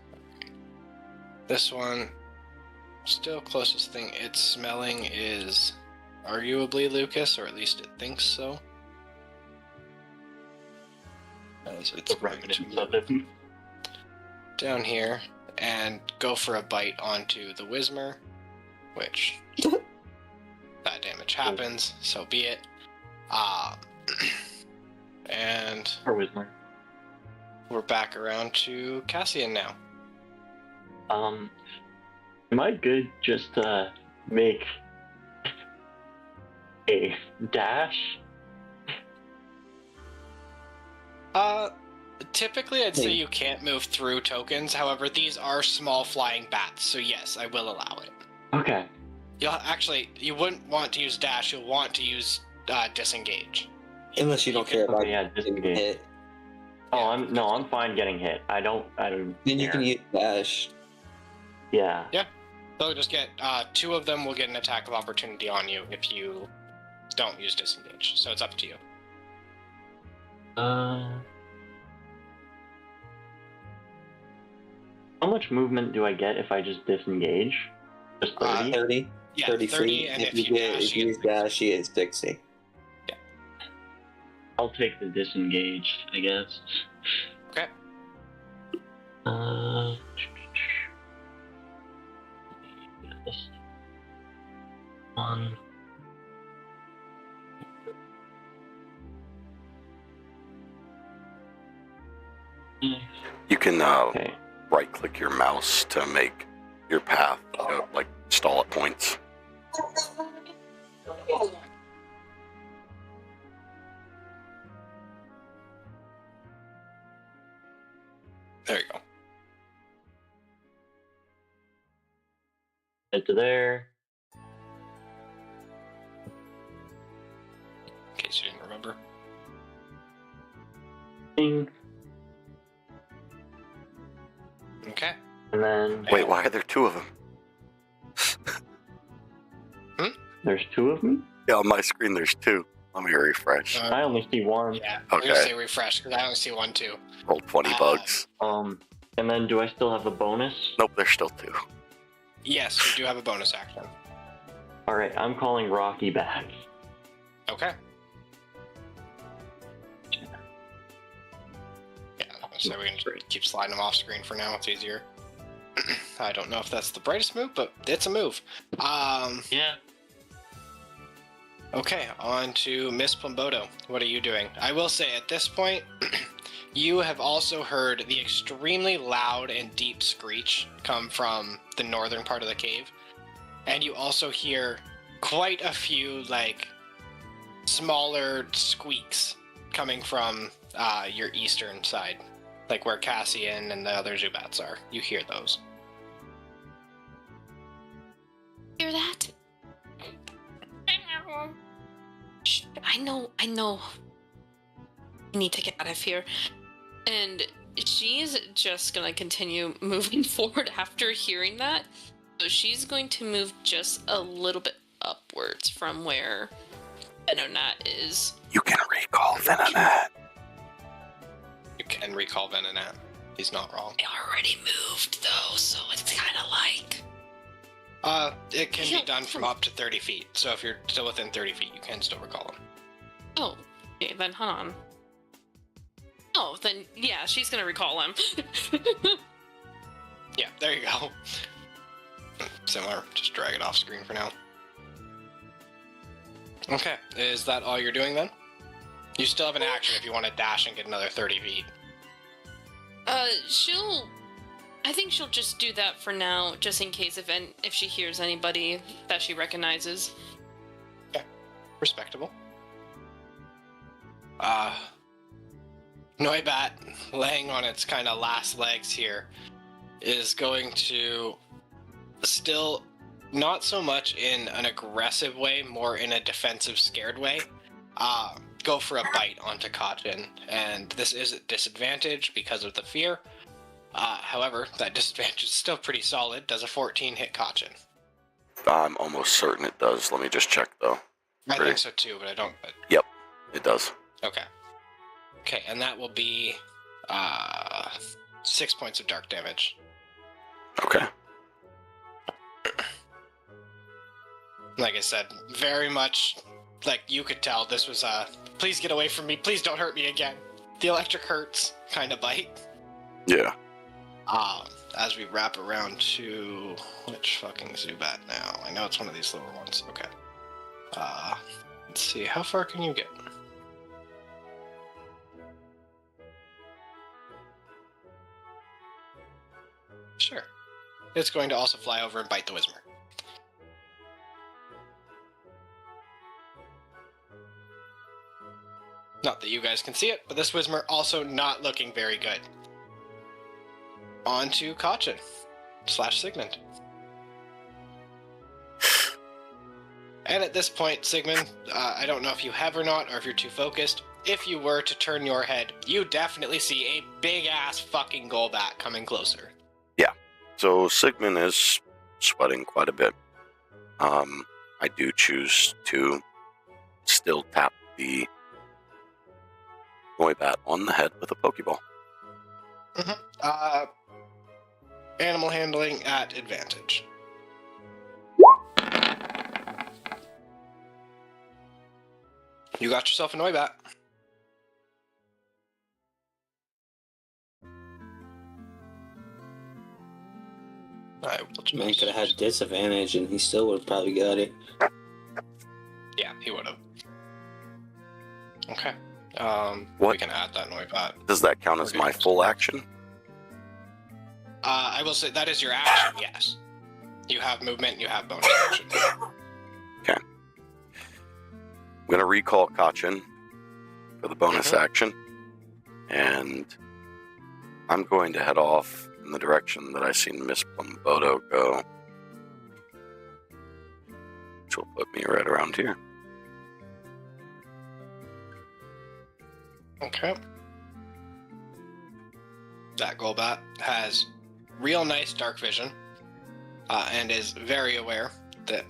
This one. Still closest thing it's smelling is arguably Lucas, or at least it thinks so. As it's going to move down here and go for a bite onto the Whismer, which... that damage happens, so be it. And Or Wismer. we're back around to Cassian now. Am I good just to make a dash? Typically I'd say you can't move through tokens. However, these are small flying bats, so yes, I will allow it. Okay. You wouldn't want to use dash. You'll want to use disengage. Unless you don't care about Okay, yeah, getting disengage. hit. Oh, I'm fine getting hit. I don't Then you care. can use dash. Yeah. They'll just get 2 of them will get an attack of opportunity on you if you don't use disengage. So it's up to you. How much movement do I get if I just disengage? Just 30? 30. Yeah, 30 30, feet. and If you use dash, you get 60. I'll take the disengaged, I guess. Okay. This one. You can Okay. right-click your mouse to make your path, like stall at points. There you go. Head to there. In case you didn't remember. Ding. Okay. And then Wait, why are there 2 of them? there's 2 of them? Yeah, on my screen there's 2. Let me refresh. I only see one. Yeah. I'm gonna Okay. say refresh because I only see 1 too. Roll 20 bugs. And then do I still have a bonus? Nope, there's still 2. Yes, you do have a bonus action. Alright, I'm calling Rocky back. Okay. Yeah, so we can just keep sliding them off screen for now. It's easier. I don't know if that's the brightest move, but it's a move. Yeah. Okay, on to Miss Plumbodo. What are you doing? I will say at this point, you have also heard the extremely loud and deep screech come from the northern part of the cave. And you also hear quite a few, like, smaller squeaks coming from your eastern side. Like where Cassian and the other Zubats are. You hear those. Hear that? Shh, I know. We need to get out of here. And she's just gonna continue moving forward after hearing that. So she's going to move just a little bit upwards from where Venonat is. You can recall Venonat. You can recall Venonat. He's not wrong. I already moved though, so it's kind of like. It can be done from up to 30 feet. So if you're still within 30 feet, you can still recall him. Oh, okay, then hold on. Oh, then yeah, she's gonna recall him. Yeah, there you go. Similar, just drag it off screen for now. Okay, is that all you're doing then? You still have an action if you want to dash and get another 30 feet. I think she'll just do that for now, just in case if she hears anybody that she recognizes. Okay, respectable. Noibat, laying on its kind of last legs here, is going to still, not so much in an aggressive way, more in a defensive, scared way, go for a bite onto Kachin. And this is at disadvantage because of the fear. However, that disadvantage is still pretty solid. Does a 14 hit Kachin? I'm almost certain it does. Let me just check though. I think so too, but I don't. But... Yep, it does. Okay. Okay, and that will be 6 points of dark damage. Okay. Like I said, very much like you could tell this was a please get away from me, please don't hurt me again. The electric hurts kind of bite. Yeah. As we wrap around to which fucking Zubat now? I know it's one of these little ones. Okay. Let's see, how far can you get? it's going to also fly over and bite the Whismer. Not that you guys can see it, but this Whismer also not looking very good. On to Kachin / Sigmund. And at this point, Sigmund, I don't know if you have or not, or if you're too focused. If you were to turn your head, you definitely see a big-ass fucking Golbat coming closer. So Sigmund is sweating quite a bit. I do choose to still tap the Noibat on the head with a Pokeball. Animal handling at advantage. You got yourself a Noibat. I will just Man could have had disadvantage and he still would have probably got it. Yeah, he would have. Okay. What? We can add that Noibat. Does that count as my full action? I will say that is your action, yes. You have movement, you have bonus action. Okay. I'm going to recall Kachin for the bonus action. And I'm going to head off in the direction that I seen Miss Plumboto go. Which will put me right around here. Okay. That Golbat has real nice dark vision and is very aware that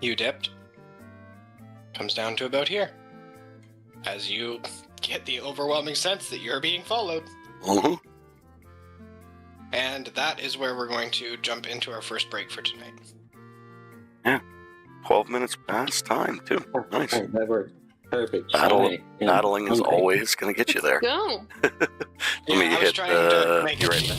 you dipped. Comes down to about here. As you get the overwhelming sense that you're being followed. Uh-huh. And that is where we're going to jump into our first break for tonight. 12 minutes past time, too. Nice. Perfect. Battling is always going to get you there. Go. Let me I was hit trying to make you it right there.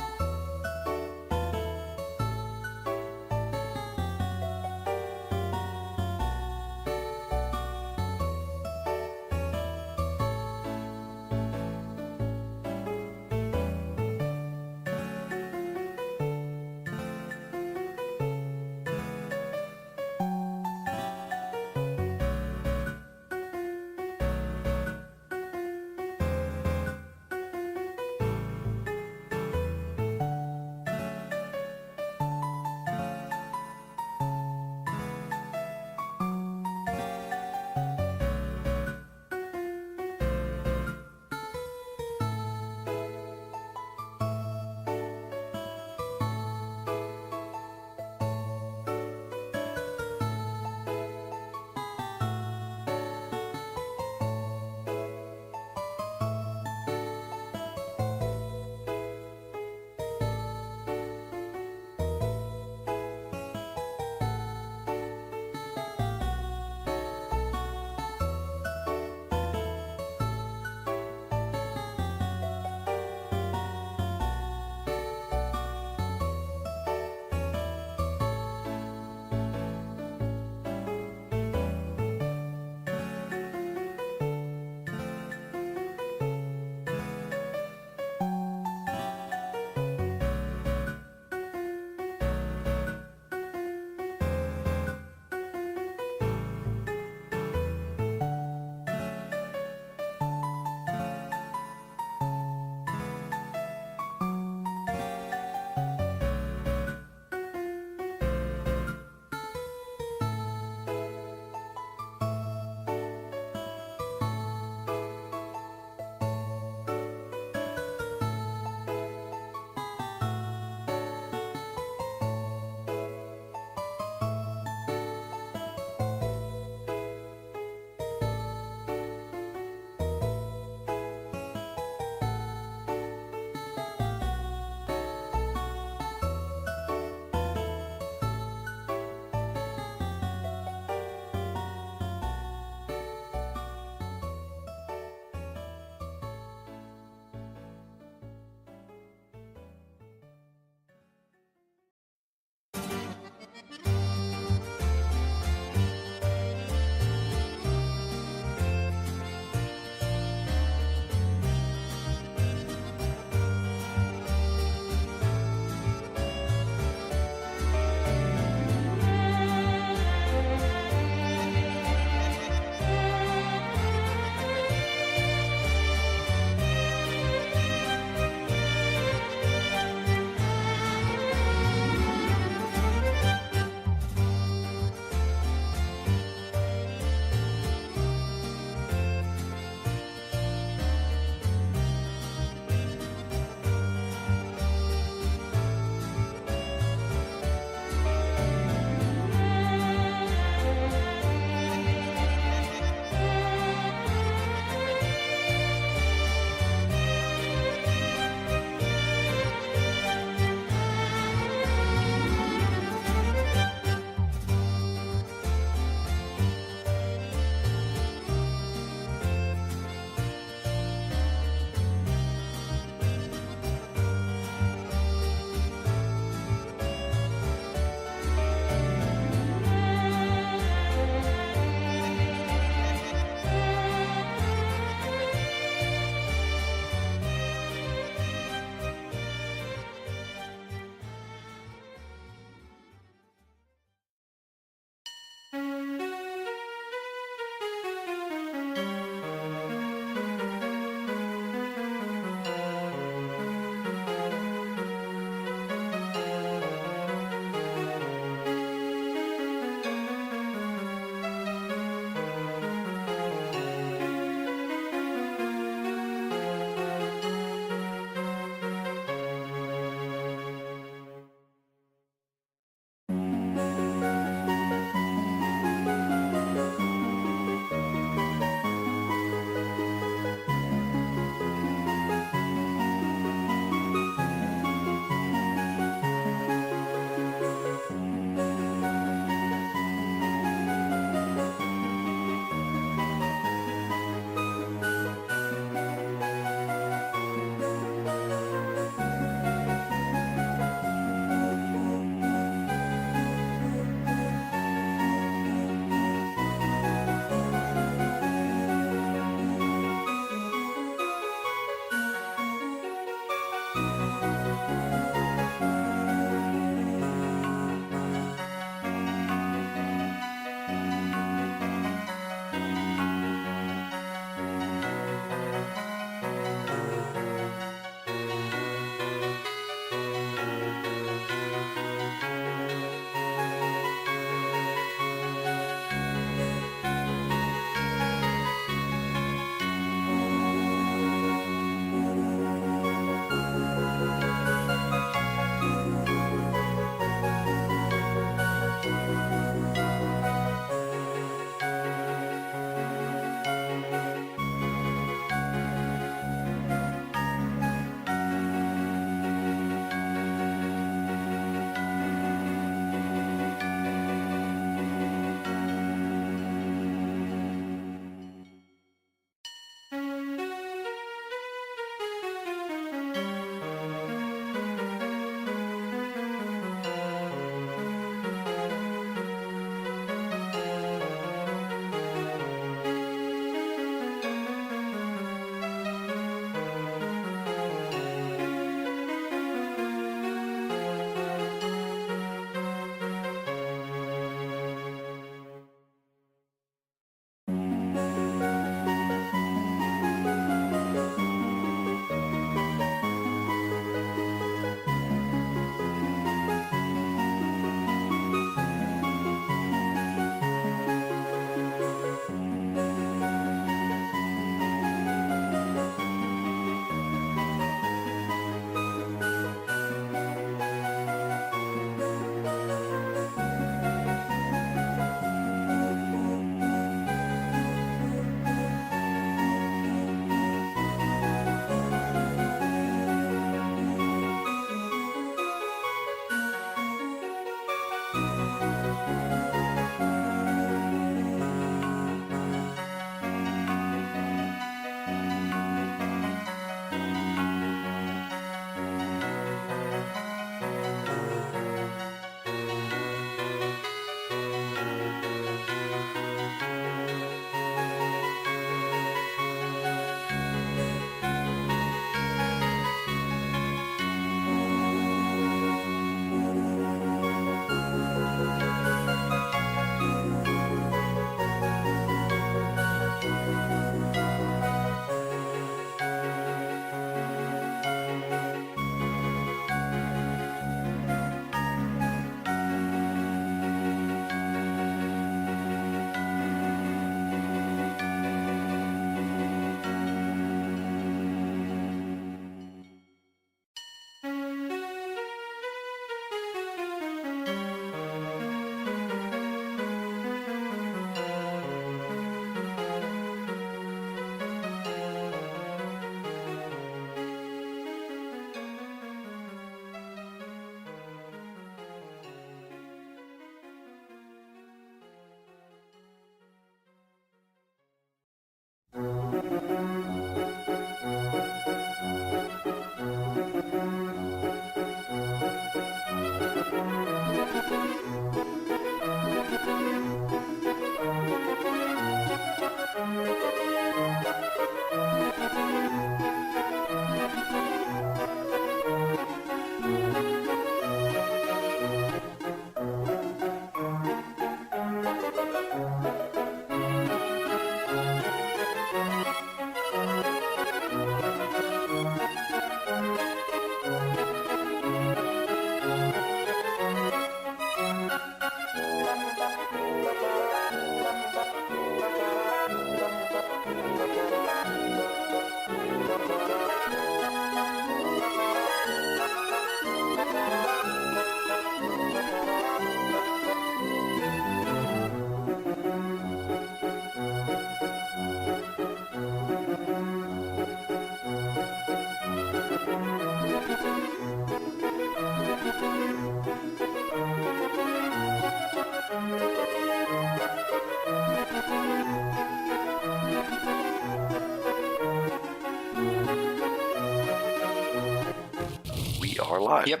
alive. Yep.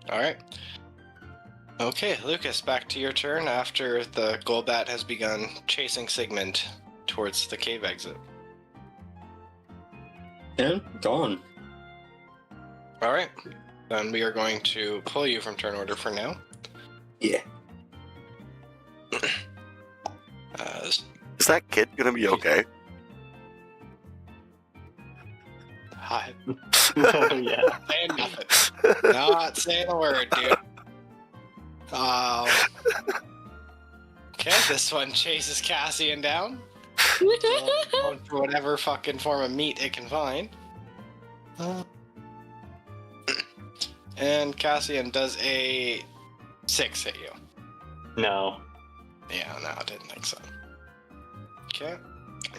All right. Okay, Lucas, back to your turn after the Golbat has begun chasing Sigmund towards the cave exit. And gone. All right. Then we are going to pull you from turn order for now. Yeah. Is that kid gonna be okay? Hi. Oh, yeah. Saying nothing. Not saying a word, dude. Okay, this one chases Cassian down. Going for whatever fucking form of meat it can find. And Cassian does a 6 hit you. No. Yeah, no, I didn't think so. Okay.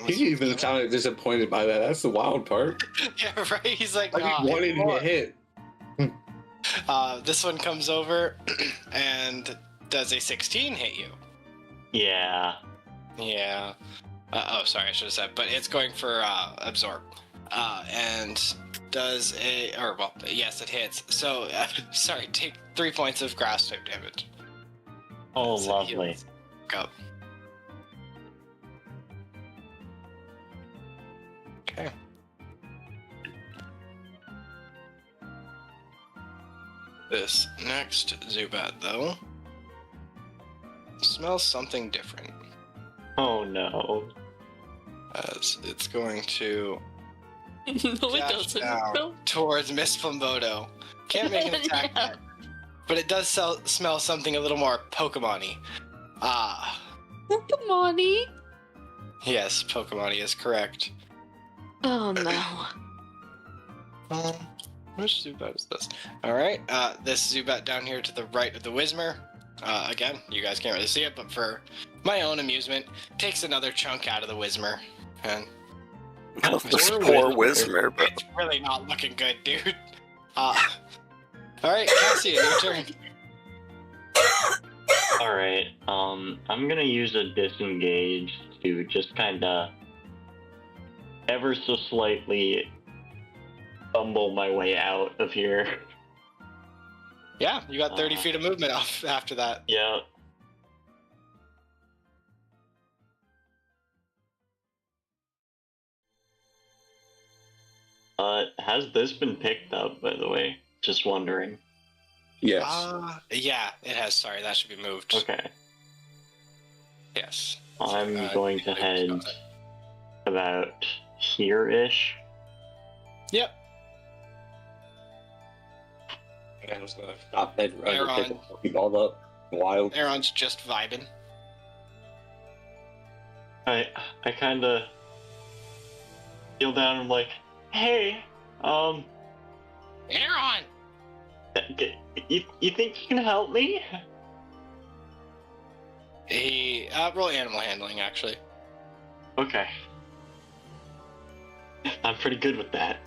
He even sounded disappointed by that. That's the wild part. Yeah, right? He's like, Like nah, he wanted to more. get hit. This one comes over and does a 16 hit you. Yeah. Yeah. Oh, sorry, I should have said, but it's going for absorb. And does yes, it hits. So, sorry, take 3 points of grass type damage. Oh, So lovely. heals. Go. Okay. This next Zubat, though, smells something different. Oh, no. As it's going to No, it dash doesn't. down No. towards Miss Plumbodo. Can't make an attack Yeah. yet, but it does smell something a little more Pokemon-y. Pokemon-y. Yes, Pokemon-y is correct. Oh no. Which Zubat is this? Alright, this Zubat down here to the right of the Whismer. Again, you guys can't really see it, but for my own amusement, takes another chunk out of the Whismer. And This poor Whismer, but it's really not looking good, dude. Alright, Cassian, your turn. Alright, I'm gonna use a disengage to just kinda ever so slightly fumble my way out of here. Yeah, you got 30 feet of movement off after that. Yeah. Has this been picked up, by the way? Just wondering. Yes. Yeah, it has. Sorry, that should be moved. Okay. Yes. I'm going to head about here-ish. Yep. I was gonna stop that run Aaron. and pick the Pokeball up. Wild. Aaron's just vibing. I kinda feel down and like, hey, Aaron! you think you can help me? He roll animal handling, actually. Okay. I'm pretty good with that.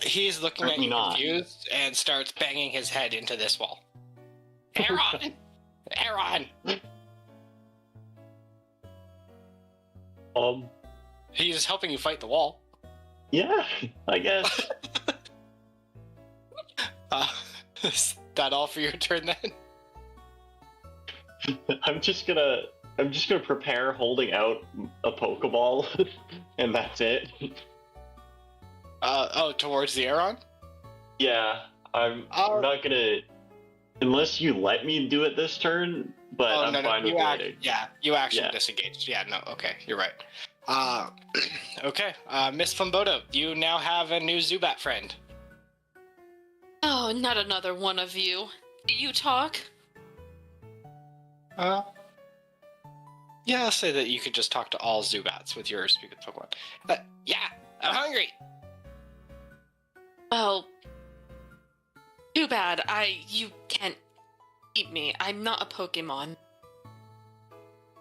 He's looking at Apparently you not. confused and starts banging his head into this wall. Aaron! Aaron! He's helping you fight the wall. Yeah, I guess. Is that all for your turn then? I'm just gonna prepare holding out a Pokeball, and that's it. Towards the Aaron? Yeah, I'm not gonna, unless you let me do it this turn. But I'm fine with waiting. You actually Yeah. disengaged. Yeah, no, okay, you're right. Okay, Miss Plumbodo, you now have a new Zubat friend. Oh, not another one of you. You talk? Yeah, I'll say that you could just talk to all Zubats with your speak with Pokemon. Yeah, I'm hungry. Well, too bad. You can't eat me. I'm not a Pokemon.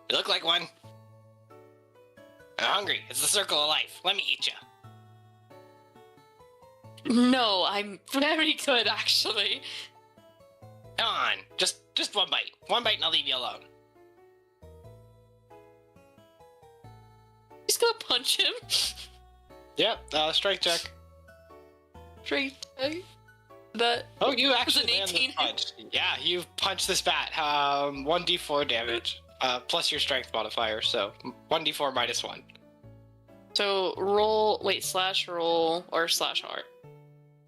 You look like one. I'm hungry. It's the circle of life. Let me eat you. No, I'm very good, actually. Come on, just one bite. One bite and I'll leave you alone. He's gonna punch him. Yep, strike check. Straight. That. Oh, you an actually land 18. the punch. Yeah, you punch this bat. 1d4 damage, plus your strength modifier, so 1d4 minus 1. So roll. Wait, slash roll or slash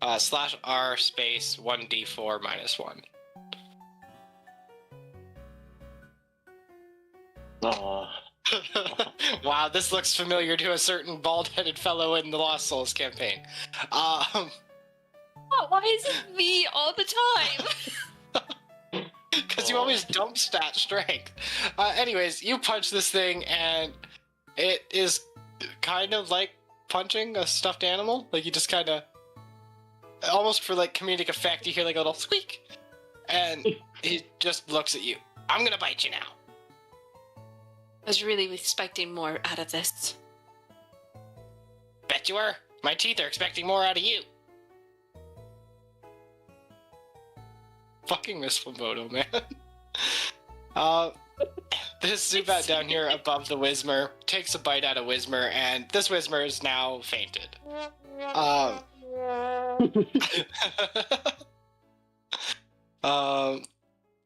R. Slash R space 1d4 minus 1. Oh, Wow, this looks familiar to a certain bald-headed fellow in the Lost Souls campaign. Oh, why is it me all the time? Because you always dump stat strength. Anyways, you punch this thing, and it is kind of like punching a stuffed animal. Like, you just kind of, almost for like comedic effect, you hear like a little squeak, and he just looks at you. I'm gonna bite you now. I was really expecting more out of this. Bet you were. My teeth are expecting more out of you. Fucking Miss Flamboto, man. This Zubat down here above the Whismer takes a bite out of Whismer, and this Whismer is now fainted.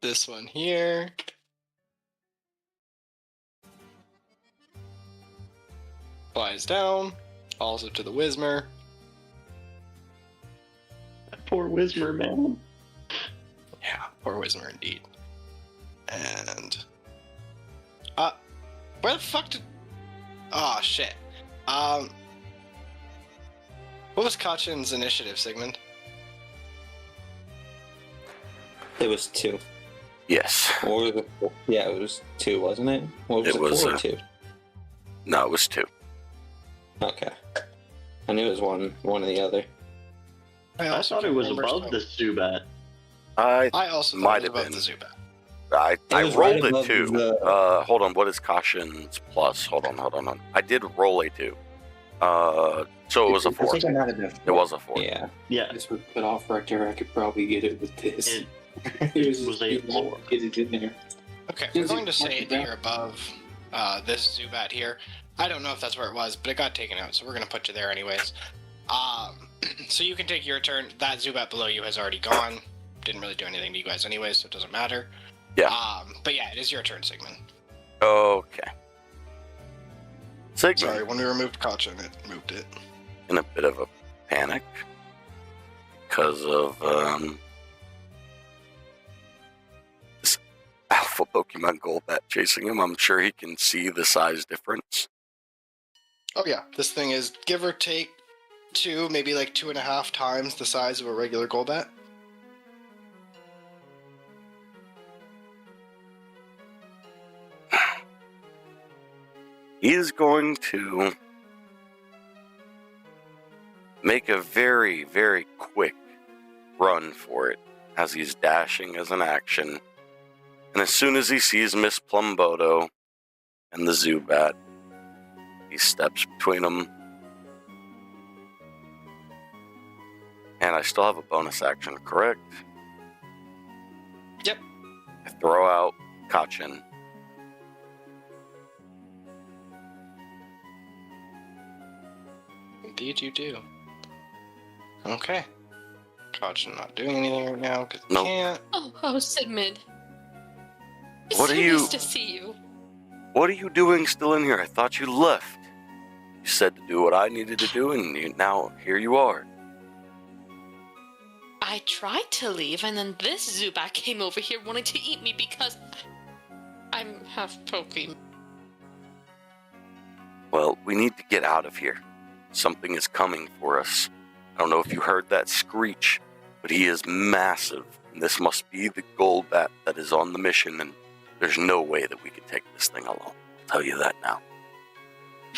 This one here. Flies down, falls up to the Whismer. poor Whismer, man. Yeah, poor Whismer indeed. And where the fuck did? Oh shit. What was Kachin's initiative, Sigmund? It was 2. Yes. Or was it? Yeah, it was 2, wasn't it? What was It it? was, 4 or 2? No, it was 2. Okay. I knew it was one or the other. I thought it was above the Zubat. I also might thought it was have above the Zubat. I was rolled right a above 2. the- Hold on, what is Caution's plus? Hold on. I did roll a 2. So it was a 4. I think I might have been. It was a 4. Yeah. Yeah, This would put off right there. I could probably get it with this. it It was a 4. Get it in there. Okay, Is we're it going to say marked that down? you're above this Zubat here. I don't know if that's where it was, but it got taken out, so we're going to put you there anyways. So you can take your turn. That Zubat below you has already gone. Didn't really do anything to you guys anyways, so it doesn't matter. Yeah. But yeah, it is your turn, Sigmund. Okay. Sigmund, Sorry, when we removed Kachin, it moved it. in a bit of a panic because of this alpha Pokemon Golbat chasing him. I'm sure he can see the size difference. Oh yeah, this thing is give or take 2, maybe like 2.5 times the size of a regular Golbat. He is going to make a very, very quick run for it as he's dashing as an action. And as soon as he sees Miss Plumboto and the Zubat, he steps between them. And I still have a bonus action, correct? Yep. I throw out Kachin. Indeed you do. Okay. Kachin not doing anything right now because he Nope. can't. Oh, Sigmund. It's What so are you- nice to see you. What are you doing still in here? I thought you left. You said to do what I needed to do, and now here you are. I tried to leave, and then this Zubat came over here wanting to eat me because I'm half Pokemon. Well, we need to get out of here. Something is coming for us. I don't know if you heard that screech, but he is massive. And this must be the Golbat that is on the mission, and there's no way that we can take this thing alone. I'll tell you that now.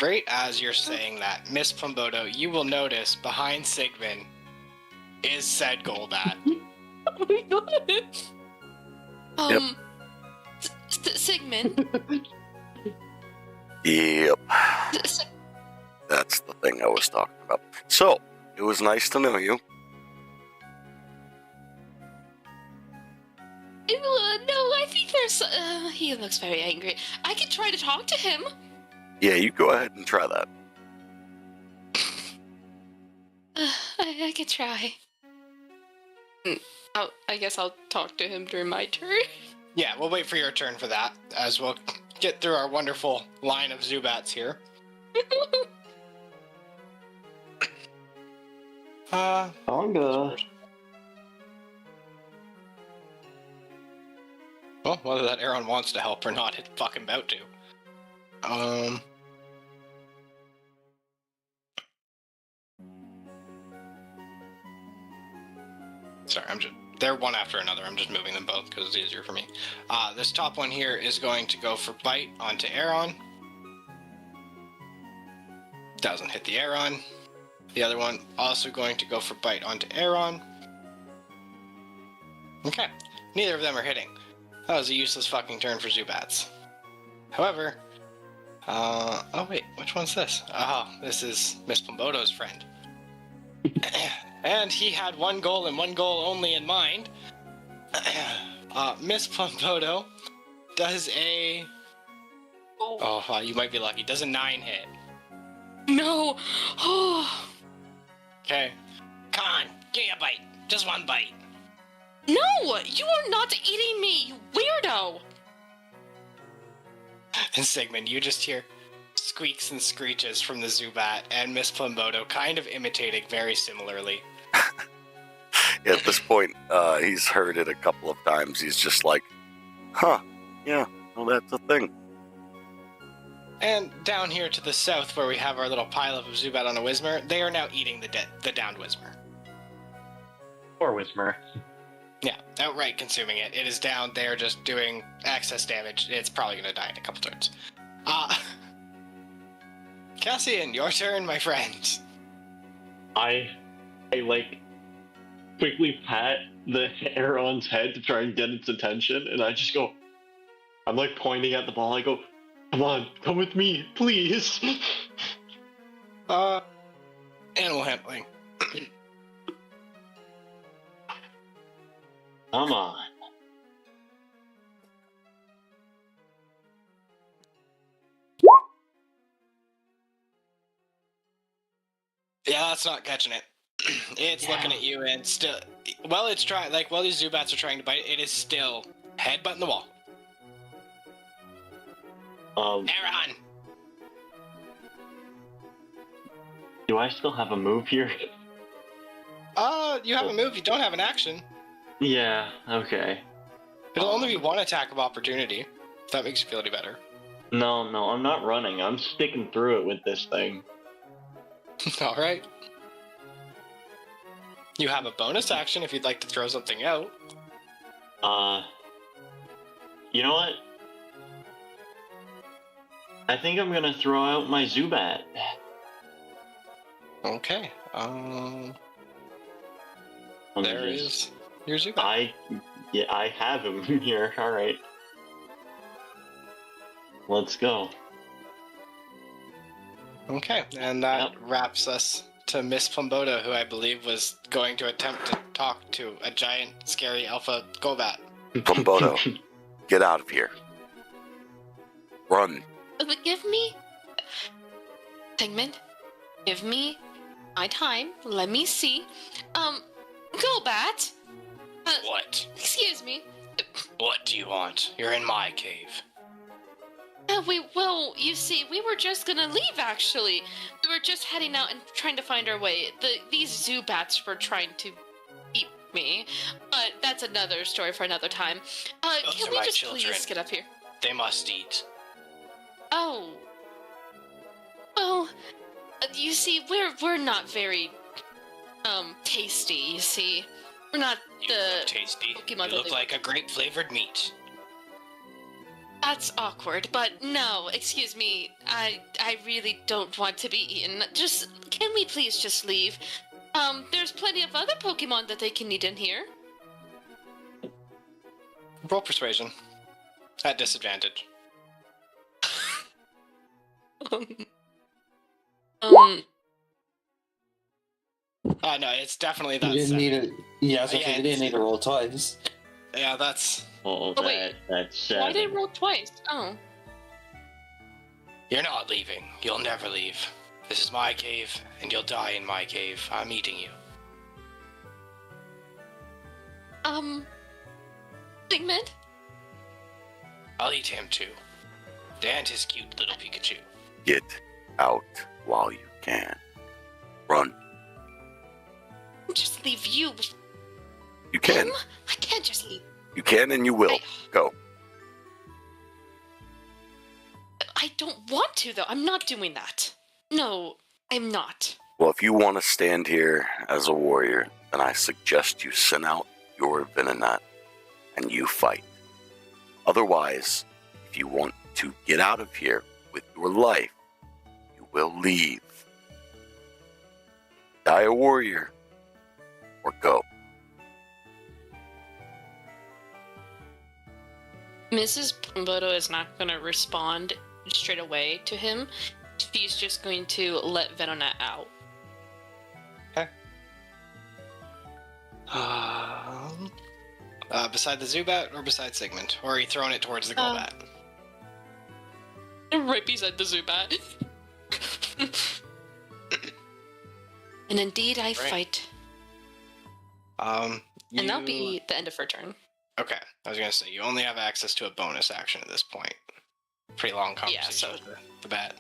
Right as you're saying that, Miss Plumboto, you will notice behind Sigmund is said Golbat. Oh my god. Sigmund. Yep, S- that's the thing I was talking about. So, it was nice to know you. No, I think there's. He looks very angry. I could try to talk to him. Yeah, you go ahead and try that. I could try. I guess I'll talk to him during my turn. Yeah, we'll wait for your turn for that, as we'll get through our wonderful line of Zubats here. Tonga. Well, whether that Aaron wants to help or not, it's fucking about to. Sorry, they're one after another. I'm just moving them both because it's easier for me. This top one here is going to go for bite onto Aaron. Doesn't hit the Aaron. The other one also going to go for bite onto Aaron. Okay, neither of them are hitting. That was a useless fucking turn for Zubats. However, oh wait, which one's this? Oh, this is Miss Plumboto's friend. And he had one goal and one goal only in mind. Miss Plumboto does a... Oh, wow, you might be lucky. Does a 9 hit. No! Oh! Okay. Come on, give me a bite. Just one bite. No! You are not eating me, you weirdo! And Sigmund, you just hear squeaks and screeches from the Zubat, and Miss Plumboto kind of imitating very similarly. At this point, he's heard it a couple of times. He's just like, huh, yeah, well, that's a thing. And down here to the south, where we have our little pileup of Zubat on a Whismer, they are now eating the downed Whismer. Poor Whismer. Yeah, outright consuming it. It is down. They are just doing excess damage. It's probably going to die in a couple turns. Cassian, your turn, my friend. I like quickly pat the Aaron's head to try and get its attention, and I just go. I'm like pointing at the ball. I go, "Come on, come with me, please." Animal handling. Come on. Yeah, that's not catching it. It's looking at you and still... Well, it's trying... Like, while these Zubats are trying to bite, it is still headbutt in the wall. Aaron! Do I still have a move here? You have a move. You don't have an action. Yeah, okay. It'll only be one attack of opportunity. If that makes you feel any better. No, I'm not running. I'm sticking through it with this thing. Alright. You have a bonus action if you'd like to throw something out. You know what? I think I'm gonna throw out my Zubat. Okay. Let me There just- is your Zubat. I have him here. All right. Let's go. Okay, and that wraps us to Miss Plumboto, who I believe was going to attempt to talk to a giant, scary alpha Golbat. Plumboto, get out of here. Run. But give me... Sigmund, give me my time. Let me see. Golbat! What? Excuse me. What do you want? You're in my cave. Well, you see, we were just gonna leave, actually. We were just heading out and trying to find our way. These Zubats were trying to eat me, but that's another story for another time. Those Can are we my just children. please get up here? They must eat. Oh. Well, you see, we're not very, tasty, you see. We're not You the... look tasty. Pokemon You look that like a grape flavored meat. That's awkward, but no, excuse me. I really don't want to be eaten. Can we please just leave? There's plenty of other Pokemon that they can eat in here. Roll persuasion. At disadvantage. No, it's definitely that. You didn't need it. Yeah, I was Yeah, okay, you didn't need to roll twice. Yeah, that's... Oh, Oh, wait. that's Why did it 7. roll twice? Oh. You're not leaving. You'll never leave. This is my cave, and you'll die in my cave. I'm eating you. Sigmund? I'll eat him too. And his cute little Pikachu. Get out while you can. Run. Just leave you. You can. Him? I can't just leave. You can and you will. Go. I don't want to, though. I'm not doing that. No, I'm not. Well, if you want to stand here as a warrior, then I suggest you send out your Venonat and you fight. Otherwise, if you want to get out of here with your life, you will leave. Die a warrior or go. Mrs. Plumboto is not going to respond straight away to him. She's just going to let Venonat out. Beside the Zubat or beside Sigmund? Or are you throwing it towards the Golbat? Right beside the Zubat. And indeed, I fight. And that'll be the end of her turn. Okay, I was gonna say, you only have access to a bonus action at this point. Pretty long conversation with the bat.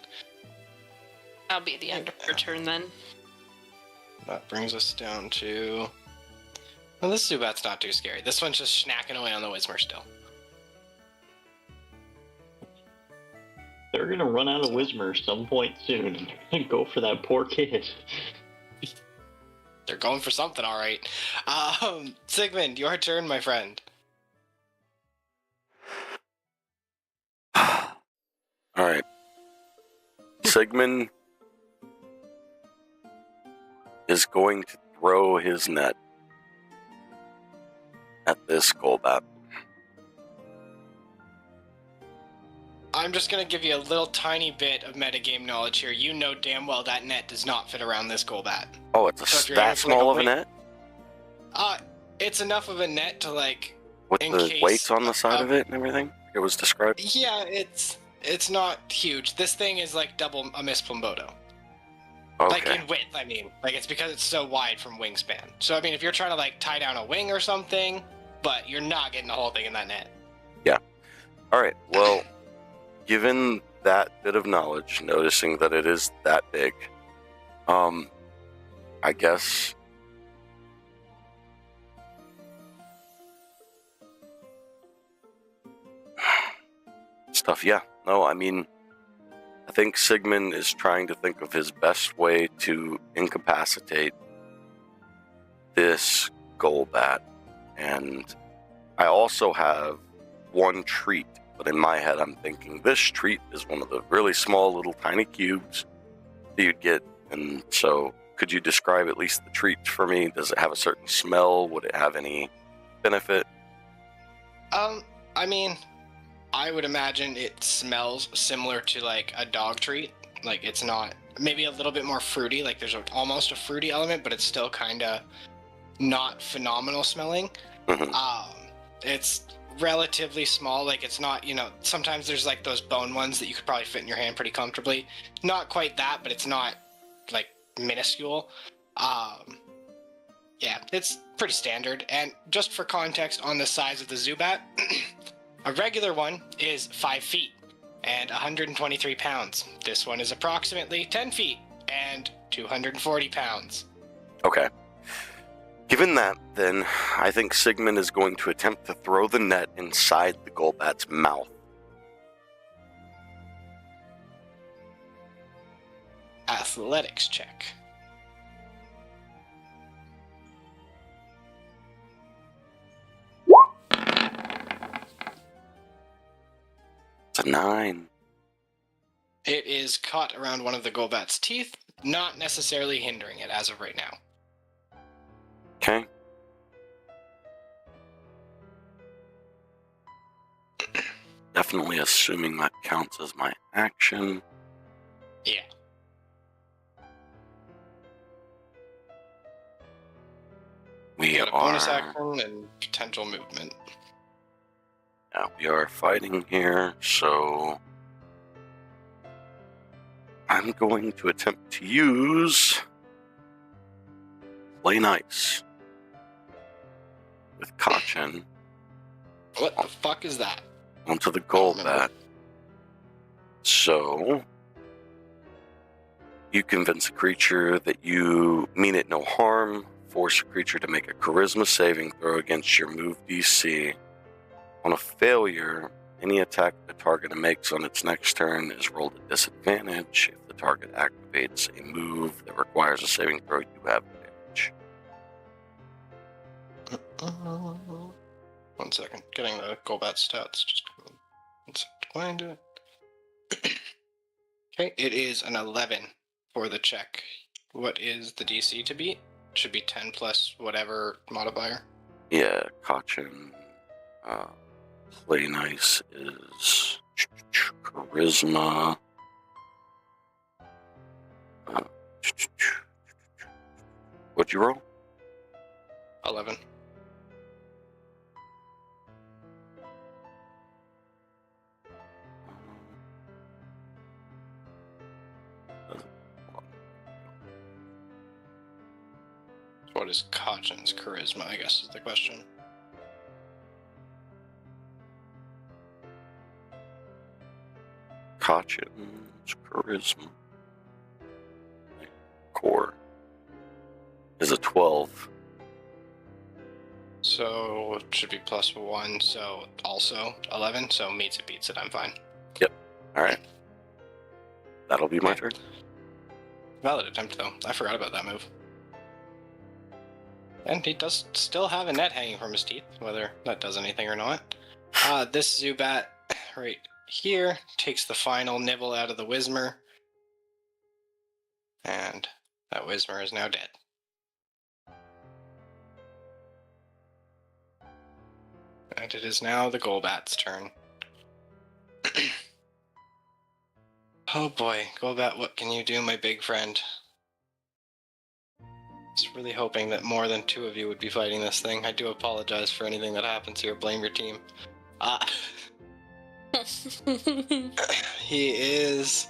That'll be the end of her turn then. That brings us down to... Well, this Zubat's not too scary. This one's just snacking away on the Whismur still. They're gonna run out of Whismur some point soon and go for that poor kid. They're going for something, alright. Sigmund, your turn, my friend. Alright. Sigmund is going to throw his net at this Golbat. I'm just gonna give you a little tiny bit of metagame knowledge here. You know damn well that net does not fit around this Golbat. Oh, it's So if you're that aiming for, like, small a of a weight- net? It's enough of a net to, like... With in the case weights on the side of- of it and everything? It was described? Yeah, it's not huge. This thing is like double a Miss Plumboto. Like Okay. in width, I mean. Like it's because it's so wide from wingspan. So I mean, if you're trying to like tie down a wing or something, but you're not getting the whole thing in that net. Alright, well, given that bit of knowledge, noticing that it is that big, I guess... Stuff, yeah. No, I mean, I think Sigmund is trying to think of his best way to incapacitate this Golbat. And I also have one treat, but in my head I'm thinking this treat is one of the really small little tiny cubes that you'd get. And so could you describe at least the treat for me? Does it have a certain smell? Would it have any benefit? I mean, I would imagine it smells similar to like a dog treat. Like it's not, maybe a little bit more fruity. Like there's almost a fruity element, but it's still kind of not phenomenal smelling. Mhm. It's relatively small. Like it's not, you know, sometimes there's like those bone ones that you could probably fit in your hand pretty comfortably. Not quite that, but it's not like minuscule. Yeah, it's pretty standard. And just for context on the size of the Zubat, a regular one is 5 feet and 123 pounds. This one is approximately 10 feet and 240 pounds. Okay. Given that, then, I think Sigmund is going to attempt to throw the net inside the Golbat's mouth. Athletics check. It's a 9. It is caught around one of the Golbat's teeth, not necessarily hindering it as of right now. Okay. Definitely assuming that counts as my action. Yeah. We You got a are... bonus action and potential movement. Yeah, we are fighting here, so... I'm going to attempt to use Play Nice with Kachin What the fuck is that? onto the Oh, no. Golbat. So, you convince a creature that you mean it no harm, force a creature to make a charisma saving throw against your move DC. On a failure, any attack the target makes on its next turn is rolled at disadvantage. If the target activates a move that requires a saving throw, you have advantage. 1 second. Getting the Golbat stats. Just 1 second to find it. Okay, it is an 11 for the check. What is the DC to beat? Should be 10 plus whatever modifier. Yeah, Kachin. Play Nice is charisma. What'd you roll? 11. What is Kachin's charisma, I guess is the question. Kachin's charisma core is a 12. So it should be plus 1, so also 11, so meets it, beats it, I'm fine. Alright. That'll be my Okay. turn. Valid attempt, though. I forgot about that move. And he does still have a net hanging from his teeth, whether that does anything or not. This Zubat right here takes the final nibble out of the Whismer. And that Whismer is now dead. And it is now the Golbat's turn. Oh boy, Golbat, what can you do, my big friend? I was really hoping that more than 2 of you would be fighting this thing. I do apologize for anything that happens here. Blame your team. He is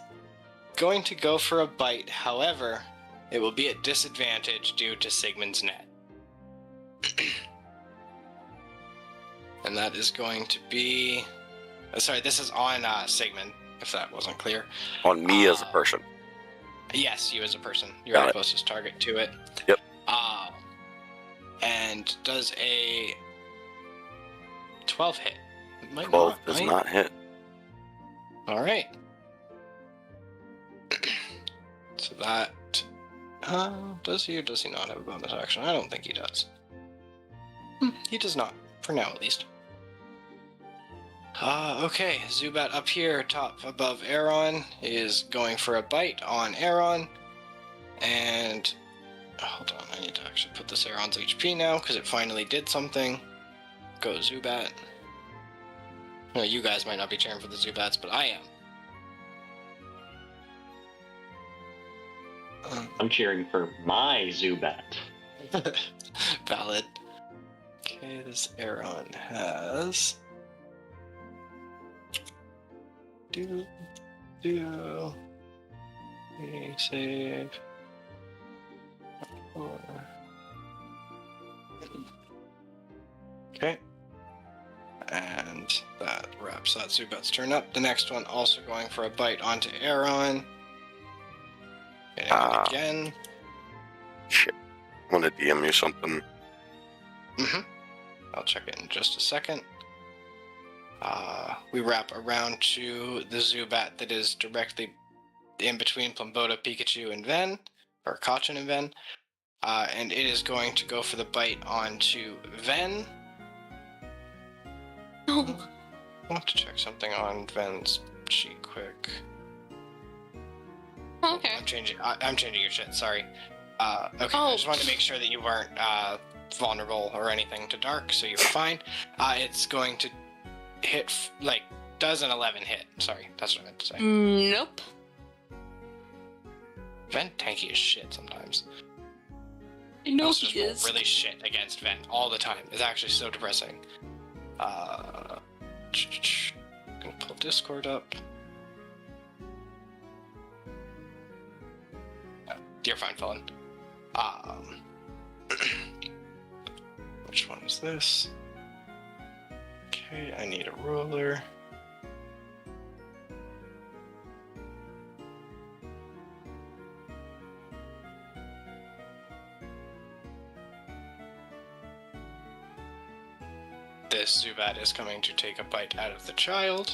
going to go for a bite. However, it will be at disadvantage due to Sigmund's net. And that is going to be... sorry, this is on Sigmund, if that wasn't clear. On me as a person. Yes, you as a person. You're Got the it. closest target to it. Yep. And does a 12 hit? It might 12 not, does right? not hit. All right. So that does he or does he not have a bonus action? I don't think he does. He does not, for now at least. Okay, Zubat up here, top above Aeron, is going for a bite on Aeron. And hold on, I need to actually put this Aeron's HP now because it finally did something. Go Zubat. No, you guys might not be cheering for the Zubats, but I am. I'm cheering for my Zubat. Valid. Okay, this Aeron has... Save. Okay. And that wraps that Zubat's turn up. The next one also going for a bite onto Aeron. Hitting it again. Shit. I'm gonna DM you something. I'll check it in just a second. We wrap around to the Zubat that is directly in between Plumbota, Pikachu, and Ven, or Kachin and Ven. And it is going to go for the bite onto Ven. No. I'll have to check something on Ven's sheet quick. Okay. I'm changing your shit, sorry. Okay, Oh. I just wanted to make sure that you weren't vulnerable or anything to dark, so you're fine. It's going to hit, does an 11 hit. Sorry, that's what I meant to say. Nope. Ven tanky as shit sometimes. I know Also he just roll is. really shit against Ven all the time. It's actually so depressing. Gonna pull Discord up. fine, Fallen. Which one is this? Okay, I need a ruler. This Zubat is coming to take a bite out of the child.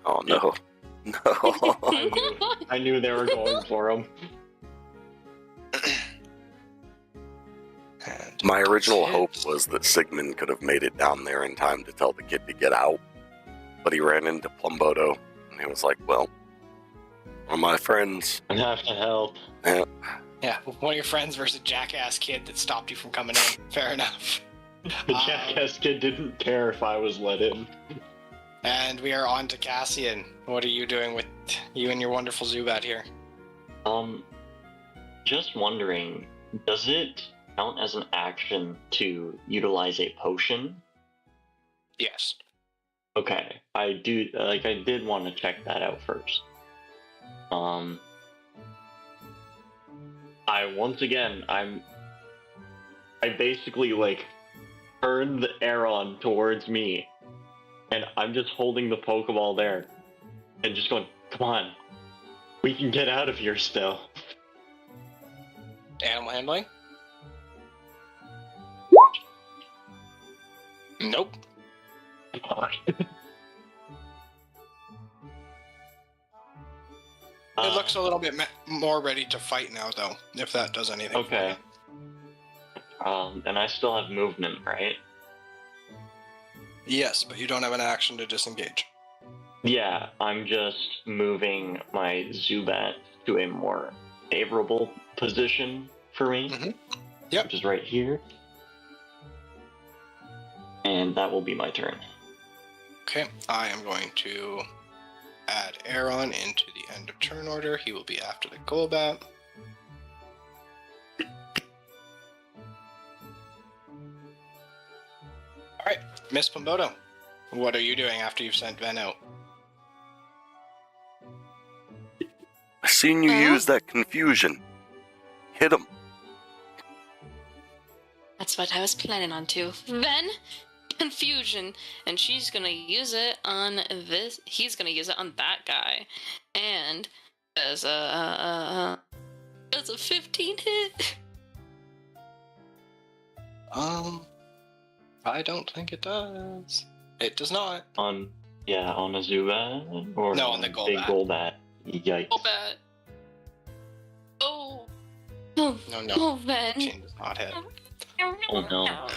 Oh no. No. I knew they were going for him. And My original hit. hope was that Sigmund could have made it down there in time to tell the kid to get out. But he ran into Plumboto, and he was like, well, one of my friends. I have to help. Yeah, one of your friends versus a jackass kid that stopped you from coming in. Fair enough. The jackass kid didn't care if I was let in. And we are on to Cassian. What are you doing with you and your wonderful Zubat here? Just wondering, does it count as an action to utilize a potion? Yes. Okay, I did want to check that out first. I basically, turned the Aeron towards me, and I'm just holding the Pokeball there, and just going, come on, we can get out of here still. Animal handling? Nope. It looks a little bit more ready to fight now, though, if that does anything. Okay. And I still have movement, right? Yes, but you don't have an action to disengage. Yeah, I'm just moving my Zubat to a more favorable position for me. Mhm. Yep. Which is right here. And that will be my turn. Okay, I am going to add Aeron into the end of turn order. He will be after the Golbat. Alright, Miss Plumboto, what are you doing after you've sent Ven out? I seen you use that confusion. Hit him. That's what I was planning on too. Then, confusion, and she's gonna use it on this. He's gonna use it on that guy, and as a 15 hit. I don't think it does. It does not. On a Zubat? Or No, on the Big Golbat. Golbat. Yikes. Oh, bad. Oh. Oh. No, Oh, Ven. 15 does not hit. Oh no.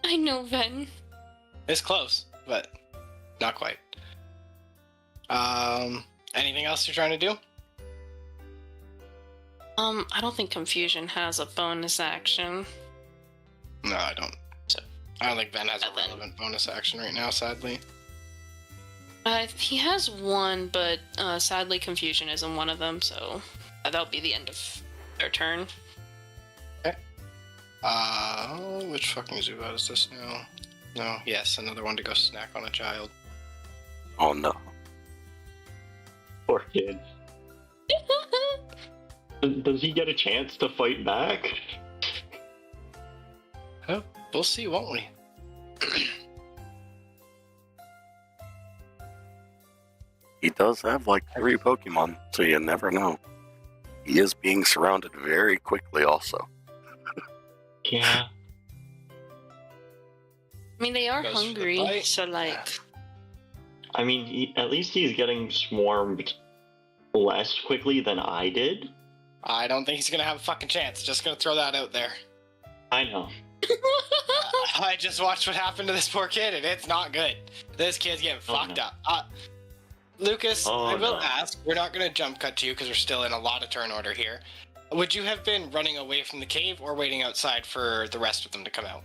I know, Ven. It's close, but not quite. Anything else you're trying to do? I don't think confusion has a bonus action. No, I don't. I don't think Ven has a Then. relevant bonus action right now, sadly. He has one, but sadly confusion isn't one of them, so that'll be the end of their turn. Which fucking Zubat is this now? No, yes, another one to go snack on a child. Oh no. Poor kid. Does he get a chance to fight back? Oh, we'll see, won't we? He does have like 3 Pokemon, so you never know. He is being surrounded very quickly also. Yeah. I mean, they are Goes for the hungry, bite. so like, I mean, at least he's getting swarmed less quickly than I did. I don't think he's gonna have a fucking chance. Just gonna throw that out there. I know. I just watched what happened to this poor kid, and it's not good. This kid's getting Oh, fucked no. up. Lucas, Oh, I will no. ask. We're not gonna jump cut to you because we're still in a lot of turn order here. Would you have been running away from the cave or waiting outside for the rest of them to come out?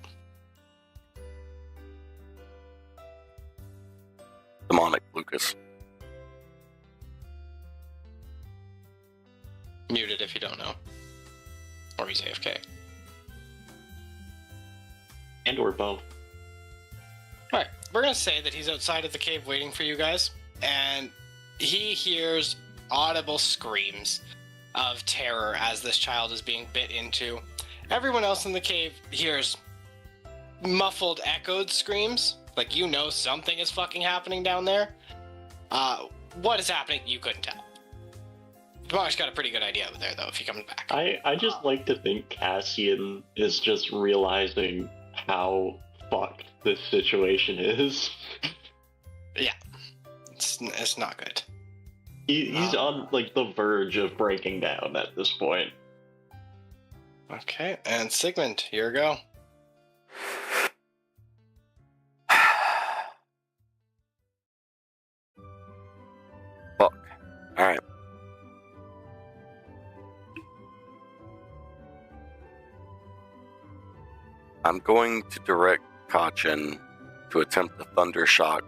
Demonic Lucas. Muted if you don't know. Or he's AFK. And or both. Alright, we're gonna say that he's outside of the cave waiting for you guys, and he hears audible screams of terror as this child is being bit into. Everyone else in the cave hears muffled, echoed screams. Like, you know something is fucking happening down there. What is happening? You couldn't tell. Demar's got a pretty good idea over there, though, if he comes back. I just like to think Cassian is just realizing how fucked this situation is. Yeah. It's not good. He's on, like, the verge of breaking down at this point. Okay, and Sigmund, here we go. Fuck. Alright. I'm going to direct Kachin to attempt a thunder shock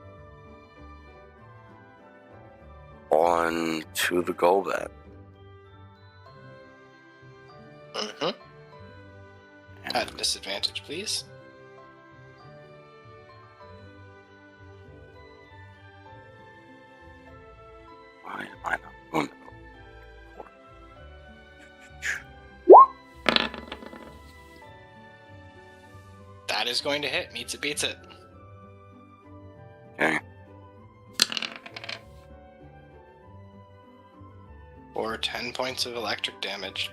on to the Golbat. Mm-hmm. At a disadvantage, please. Why am I not going to That is going to hit. Meets it, beats it. Okay. Or 10 points of electric damage.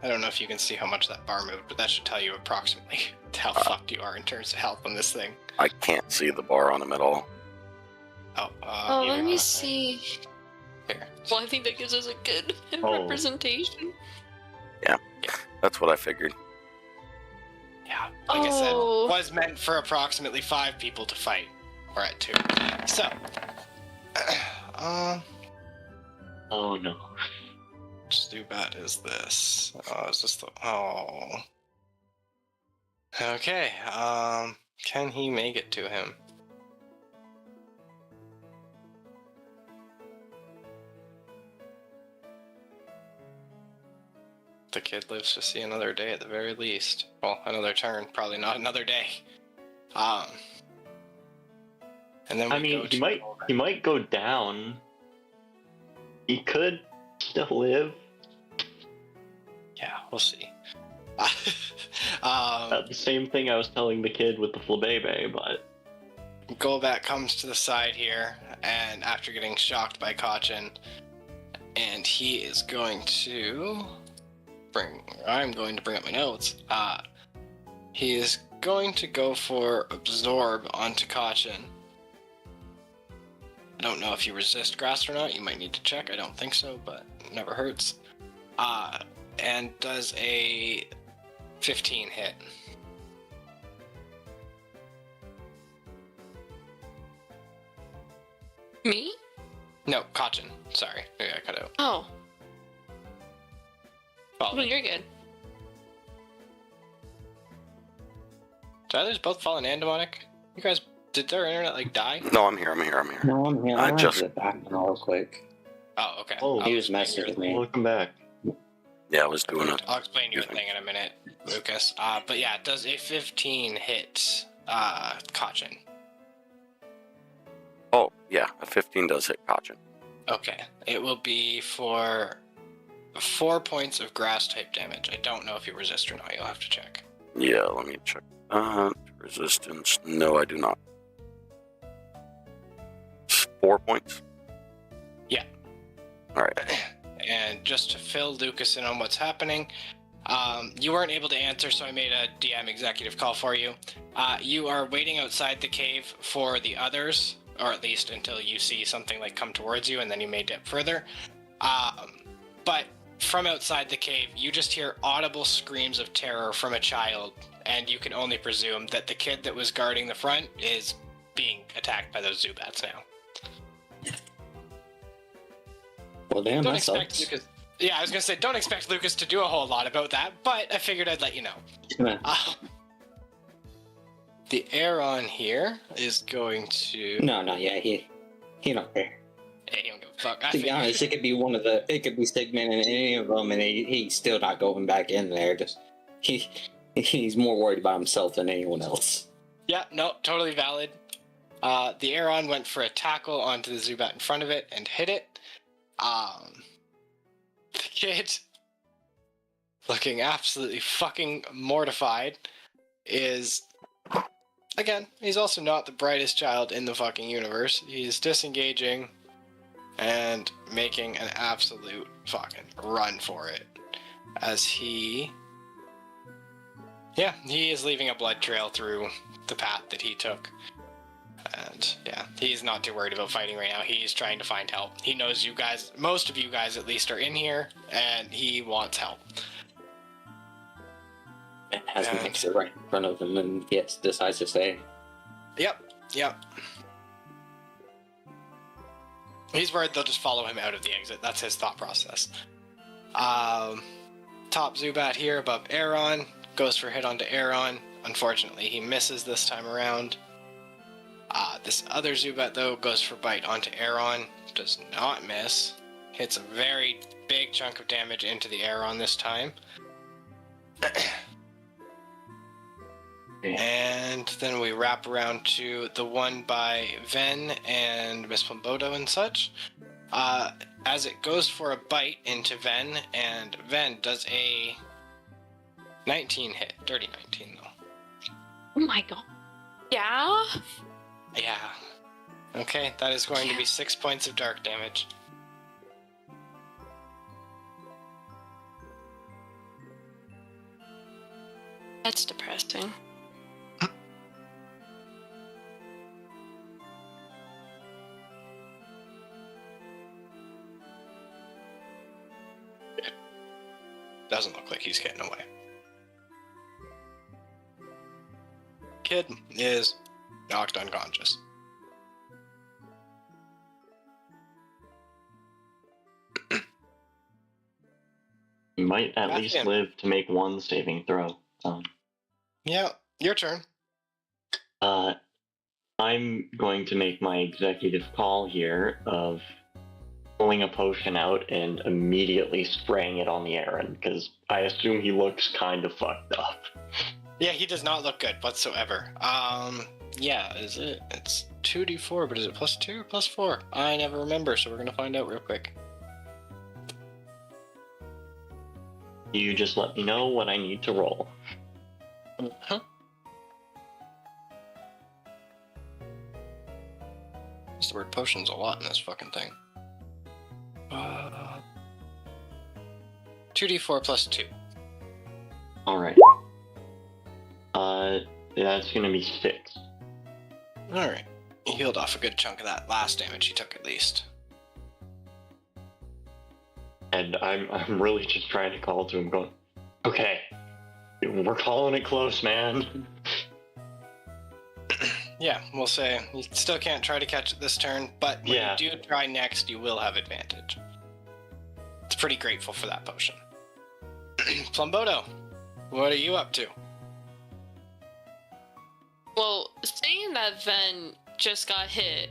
I don't know if you can see how much that bar moved, but that should tell you approximately how fucked you are in terms of health on this thing. I can't see the bar on him at all. Oh, Let me see. Here. Well, I think that gives us a good representation. That's what I figured. Yeah, like I said, was meant for approximately 5 people to fight. We're at 2. So, Oh no. Zubat is this. Oh, is this the... Oh. Okay, can he make it to him? The kid lives to see another day at the very least. Well, another turn, probably not another day. And then I mean, he might go down. He could still live. Yeah, we'll see. The same thing I was telling the kid with the flabebe, but Golbat comes to the side here, and after getting shocked by Kachin, and he is going to I'm going to bring up my notes. He is going to go for Absorb onto Kachin. I don't know if you resist grass or not. You might need to check. I don't think so, but it never hurts. And does a 15 hit. Me? No, Kachin. Sorry. Maybe I cut out. Oh. Follow Well, me. you're good. Did others both fallen and demonic? You guys, did their internet like die? No, I'm here. No, I'm here. I I just- just back real quick. Oh, okay. Oh, I'll he was explain messing your with thing. me. welcome back. Yeah, I was doing it. I'll explain your thing in a minute, Lucas. But yeah, it does a 15 hit Kachin. Oh, yeah, a 15 does hit Kachin. Okay. It will be for 4 points of grass type damage. I don't know if you resist or not. You'll have to check. Yeah, let me check. Resistance. No, I do not. 4 points? Yeah. Alright. And just to fill Lucas in on what's happening, you weren't able to answer, so I made a DM executive call for you. You are waiting outside the cave for the others, or at least until you see something like come towards you, and then you may dip further. But from outside the cave, you just hear audible screams of terror from a child, and you can only presume that the kid that was guarding the front is being attacked by those Zubats now. Well, damn, Don't that expect sucks. Lucas. Yeah, I was gonna say don't expect Lucas to do a whole lot about that, but I figured I'd let you know. The Aeron here is going to. No, yeah, he don't care. Hey, he don't give a fuck. I To be figured- honest, it could be it could be Sigmund and any of them, and he's still not going back in there. Just he's more worried about himself than anyone else. Yeah, no, totally valid. The Aeron went for a tackle onto the Zubat in front of it and hit it. The kid, looking absolutely fucking mortified, is... Again, he's also not the brightest child in the fucking universe. He's disengaging and making an absolute fucking run for it. As he... Yeah, he is leaving a blood trail through the path that he took. And yeah, he's not too worried about fighting right now. He's trying to find help. He knows you guys, most of you guys at least, are in here, and he wants help. Has an exit right in front of him and decides to stay. Yep. He's worried they'll just follow him out of the exit. That's his thought process. Top Zubat here above Aeron. Goes for a hit onto Aeron. Unfortunately, he misses this time around. This other Zubat, though, goes for bite onto Aeron. Does not miss. Hits a very big chunk of damage into the Aeron this time. And then we wrap around to the one by Ven and Miss Plumbodo and such. As it goes for a bite into Ven, and Ven does a 19 hit. Dirty 19, though. Oh my god. Yeah? Yeah. Okay, that is going to be 6 points of dark damage. That's depressing. Doesn't look like he's getting away. Kid is knocked unconscious. You might at Back least in. live to make one saving throw. Yeah, your turn. I'm going to make my executive call here of pulling a potion out and immediately spraying it on the Aaron, because I assume he looks kind of fucked up. Yeah, he does not look good whatsoever. Yeah, is it? It's 2d4, but is it plus 2 or plus 4? I never remember, so we're gonna find out real quick. You just let me know what I need to roll. Huh? Use the word potions a lot in this fucking thing. 2d4 plus 2. Alright. That's gonna be 6. Alright. He healed off a good chunk of that last damage he took, at least. And I'm really just trying to call to him going, okay, we're calling it close, man. Yeah, we'll say you still can't try to catch it this turn, but when Yeah. you do try next, you will have advantage. It's pretty grateful for that potion. Plumbodo, what are you up to? Well, saying that Ven just got hit,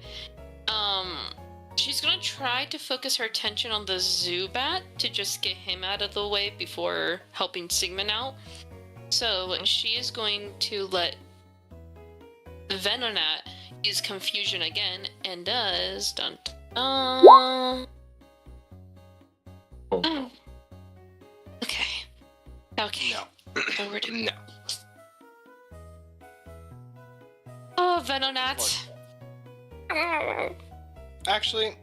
she's gonna try to focus her attention on the Zubat to just get him out of the way before helping Sigmund out. So she is going to let Venonat use confusion again and does dun dun. Oh. Okay. Okay. No. Over to No. Oh, Venonat. Actually,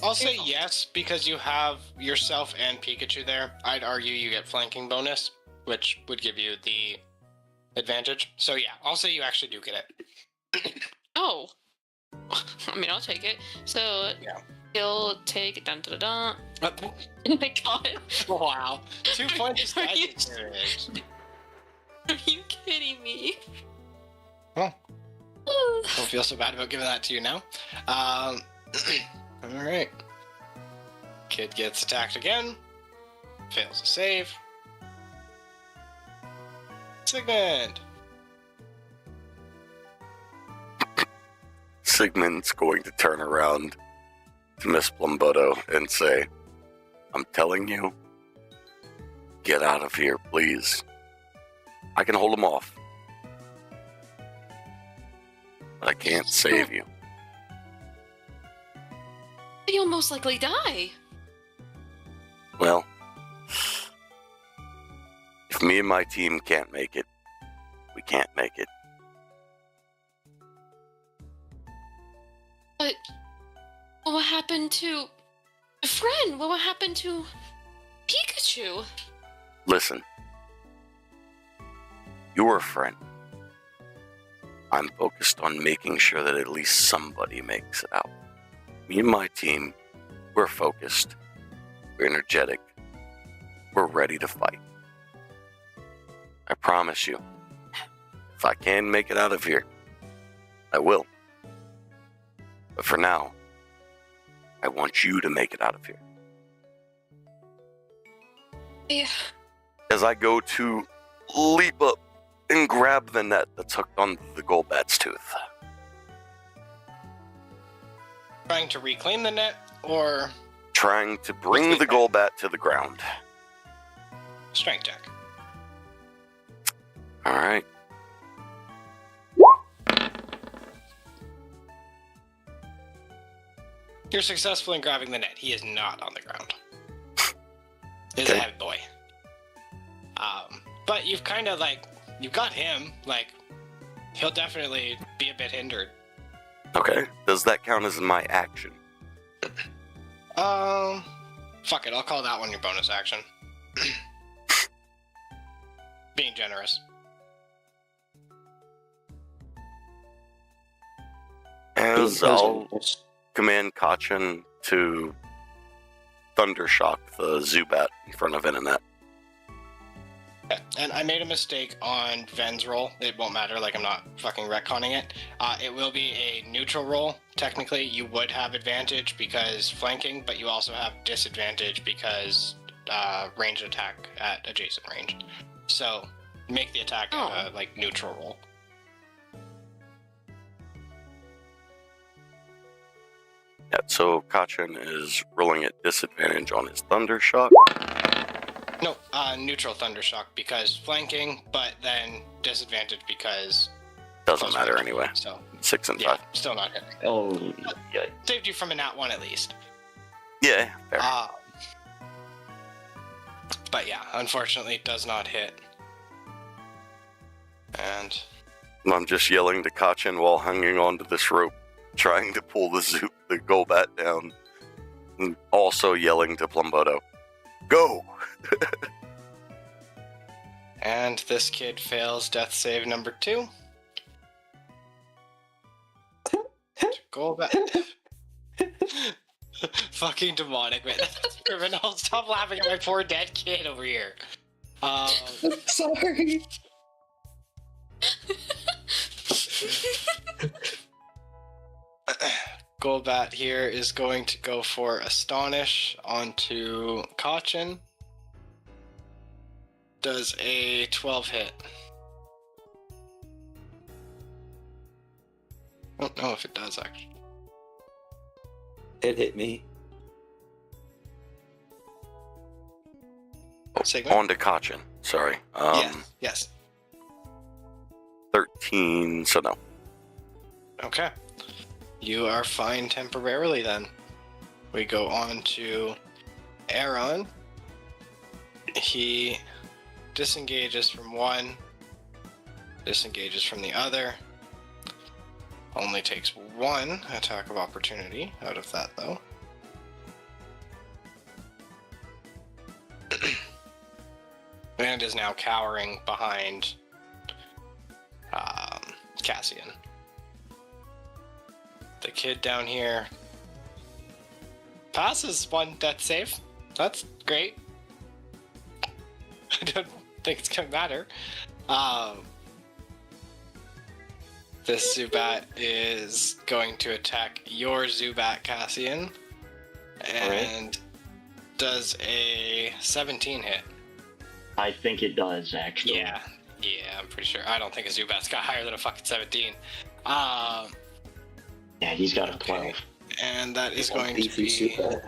I'll say yes because you have yourself and Pikachu there. I'd argue you get flanking bonus, which would give you the advantage. So yeah, I'll say you actually do get it. Oh. I mean, I'll take it. So Yeah. he'll take dun dun dun. Uh, Oh my god. wow. 2 points of Are you- status damage. Are you kidding me? Well, don't feel so bad about giving that to you now. Alright. Kid gets attacked again. Fails to save. Sigmund! Sigmund's going to turn around to Miss Plumbodo and say, I'm telling you, get out of here, please. I can hold him off, but I can't save you. you'll most likely die. Well, if me and my team can't make it, we can't make it. But what happened to a friend? What happened to Pikachu? Listen, you're a friend. I'm focused on making sure that at least somebody makes it out. Me and my team, we're focused, we're energetic, we're ready to fight. I promise you, if I can make it out of here, I will. But for now, I want you to make it out of here. Yeah. As I go to leap up and grab the net that's hooked onto the Golbat's tooth. Trying to reclaim the net, or Trying to bring the Golbat to the ground. strength check? Alright. You're successful in grabbing the net. He is not on the ground. He's a Okay. heavy boy. But you've kind of you've got him. He'll definitely be a bit hindered. Okay. Does that count as my action? Fuck it. I'll call that one your bonus action. Being generous. As I'll command Kachin to Thundershock the Zubat in front of Internet. Yeah, and I made a mistake on Ven's roll. It won't matter, I'm not fucking retconning it. It will be a neutral roll. Technically, you would have advantage because flanking, but you also have disadvantage because ranged attack at adjacent range. So, make the attack neutral roll. Yeah, so Kachin is rolling at disadvantage on his Thundershock. No, neutral Thundershock because flanking, but then disadvantage because... Doesn't matter anyway. So, 6 and yeah, 5. still not hitting. Oh, yeah. Saved you from a nat 1 at least. Yeah, fair. But yeah, unfortunately, it does not hit. And I'm just yelling to Kachin while hanging onto this rope, trying to pull the Golbat down, and also yelling to Plumboto, "Go!" And this kid fails death save number 2. Go back. Fucking demonic, man. That's criminal. Stop laughing at my poor dead kid over here. Sorry. Golbat here is going to go for Astonish onto Kachin. Does a 12 hit. I don't know if it does, actually. It hit me. Sigma? On to Kachin. Sorry. Yes. 13, so no. Okay. You are fine temporarily then. We go on to Aaron. He disengages from one, disengages from the other. Only takes one attack of opportunity out of that, though. And is now cowering behind Cassian. The kid down here passes one death save. That's great. I don't think it's gonna matter. This Zubat is going to attack your Zubat, Cassian, and does a 17 hit. I think it does, actually. Yeah, I'm pretty sure. I don't think a Zubat's got higher than a fucking 17. Yeah, he's got a 12. Okay. And that is going to Beefy be... Zubat.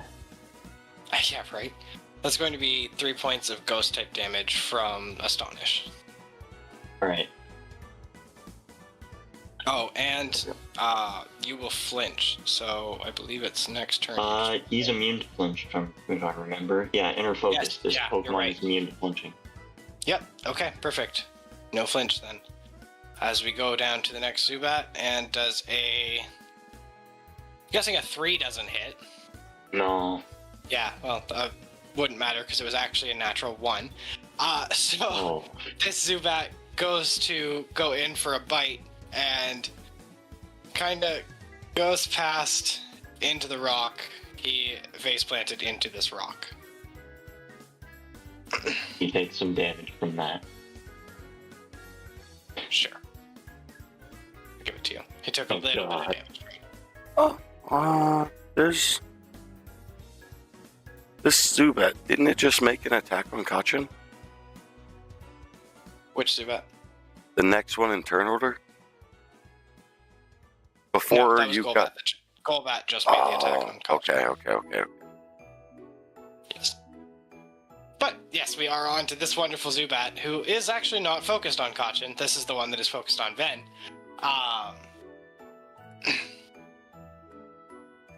Yeah, right. That's going to be 3 points of ghost type damage from Astonish. Alright. Oh, and you will flinch. So I believe it's next turn. He's immune to flinch, if I remember. Yeah, inner focus. Yes, This yeah, you're Pokemon right. is immune to flinching. Yep. Okay. Perfect. No flinch then. As we go down to the next Zubat, and does a. I'm guessing a 3 doesn't hit. No. Yeah. Well, wouldn't matter because it was actually a natural 1. So Oh. this Zubat goes to go in for a bite and kind of goes past into the rock. He face planted into this rock. He takes some damage from that. Sure. I'll give it to you. He took a Thank little bit God. of damage. There's this Zubat. Didn't it just make an attack on Kachin? Which Zubat? The next one in turn order? No, Before that was you Golbat. got. Golbat just made the attack on Kachin. Okay. Yes. But yes, we are on to this wonderful Zubat, who is actually not focused on Kachin. This is the one that is focused on Ven.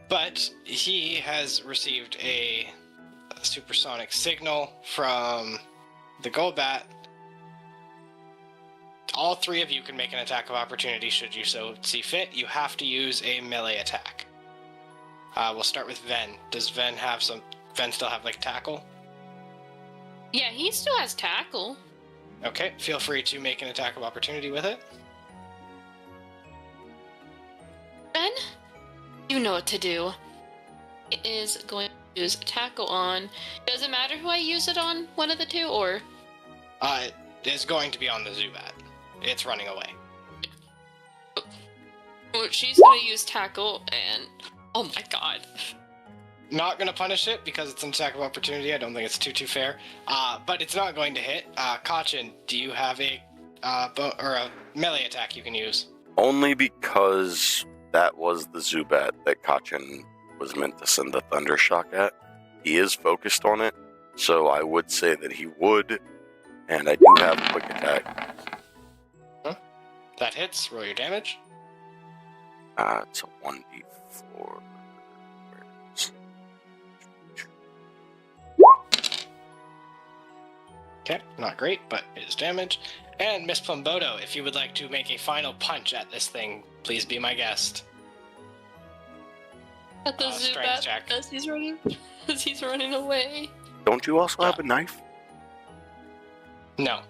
But he has received a supersonic signal from the Golbat. All 3 of you can make an attack of opportunity should you so see fit. You have to use a melee attack. We'll start with Ven. Does Ven still have like tackle? Yeah, he still has tackle. Okay, feel free to make an attack of opportunity with it. Ben, you know what to do. It is going to use tackle on. Does it matter who I use it on? One of the 2, or? It is going to be on the Zubat. It's running away. Well, she's gonna use tackle, and oh my god. Not gonna punish it because it's an attack of opportunity. I don't think it's too fair. But it's not going to hit. Kachin, do you have a a melee attack you can use? Only because that was the Zubat that Kachin was meant to send the Thunder Shock at. He is focused on it, so I would say that he would, and I do have a quick attack. That hits. Roll your damage. It's a 1d4. Okay, not great, but it is damage. And Miss Plumbodo, if you would like to make a final punch at this thing, please be my guest. At the Strength Zubat check. as he's running away. Don't you also have a knife? No.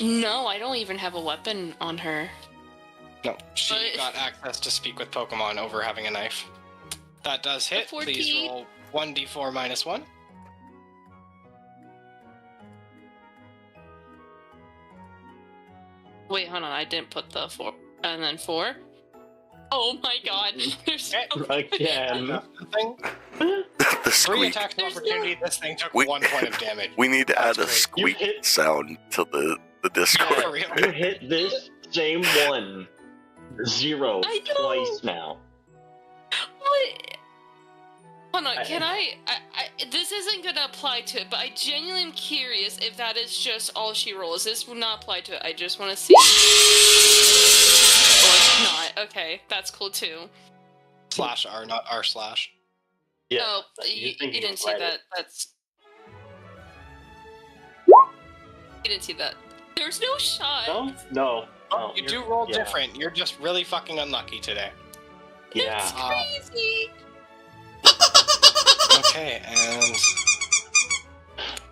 No, I don't even have a weapon on her. No, she But- got access to speak with Pokemon over having a knife. That does hit. 14. Please roll 1d4 minus 1. Wait, hold on, I didn't put the 4. And then 4? Oh my god, there's no... Again. Thing. The 3 squeak. attacks of There's opportunity. This thing took We- 1 point of damage. We need to That's add a great. squeak You hit- sound to the Discord. For real. You hit this same one 0 I know. twice now. What? Hold on, can I this isn't gonna apply to it, but I genuinely am curious if that is just all she rolls. This will not apply to it. I just want to see. Or it's not. Okay, that's cool too. Slash R, not R slash. Yeah. Oh, you're you thinking didn't of see Reddit. that. That's. You didn't see that. There's no shot. No. You do roll different. You're just really fucking unlucky today. Yeah. It's crazy. Okay, and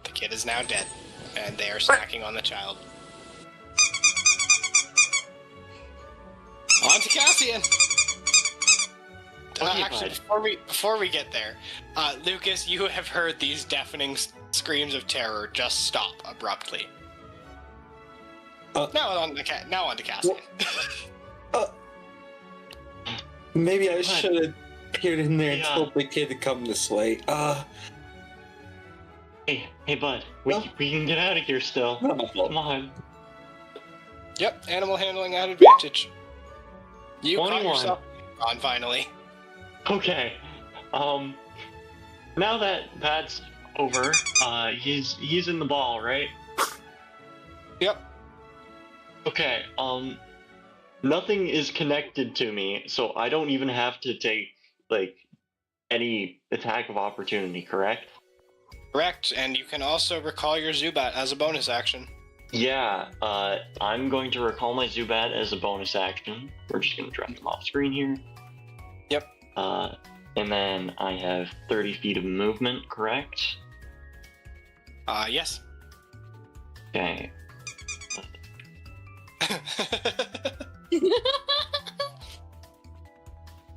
the kid is now dead, and they are snacking on the child. On to Cassian. Okay, Actually, bud. before we get there, Lucas, you have heard these deafening screams of terror just stop abruptly. Now on to Cassian. Maybe I What? should have peered in there and Yeah. told the kid to come this way. Hey, bud. We can get out of here still. Come on. Yep, animal handling at advantage. You caught 21. yourself on finally. Okay. Now that that's over, he's in the ball, right? Yep. Okay. nothing is connected to me, so I don't even have to take like any attack of opportunity, correct? Correct, and you can also recall your Zubat as a bonus action. Yeah, I'm going to recall my Zubat as a bonus action. We're just going to drop them off screen here. Yep. And then I have 30 feet of movement, correct? Yes. Okay.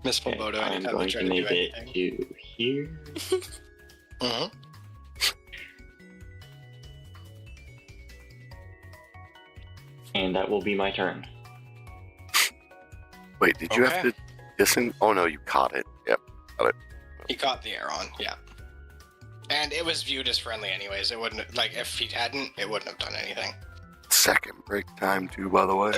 Miss Okay, Plumbodo, I'm anytime going you try to to do make it anything. to here. Mhm. And that will be my turn. Wait, did you have Okay. to Oh no, you caught it. Yep. He caught the Aeron, yeah. And it was viewed as friendly anyways. It wouldn't, like, if he hadn't, it wouldn't have done anything. Second break time too, by the way.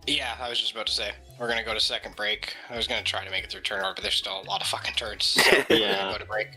Yeah, I was just about to say. We're gonna go to second break. I was gonna try to make it through turn order, but there's still a lot of fucking turns. So we're Yeah. gonna go to break.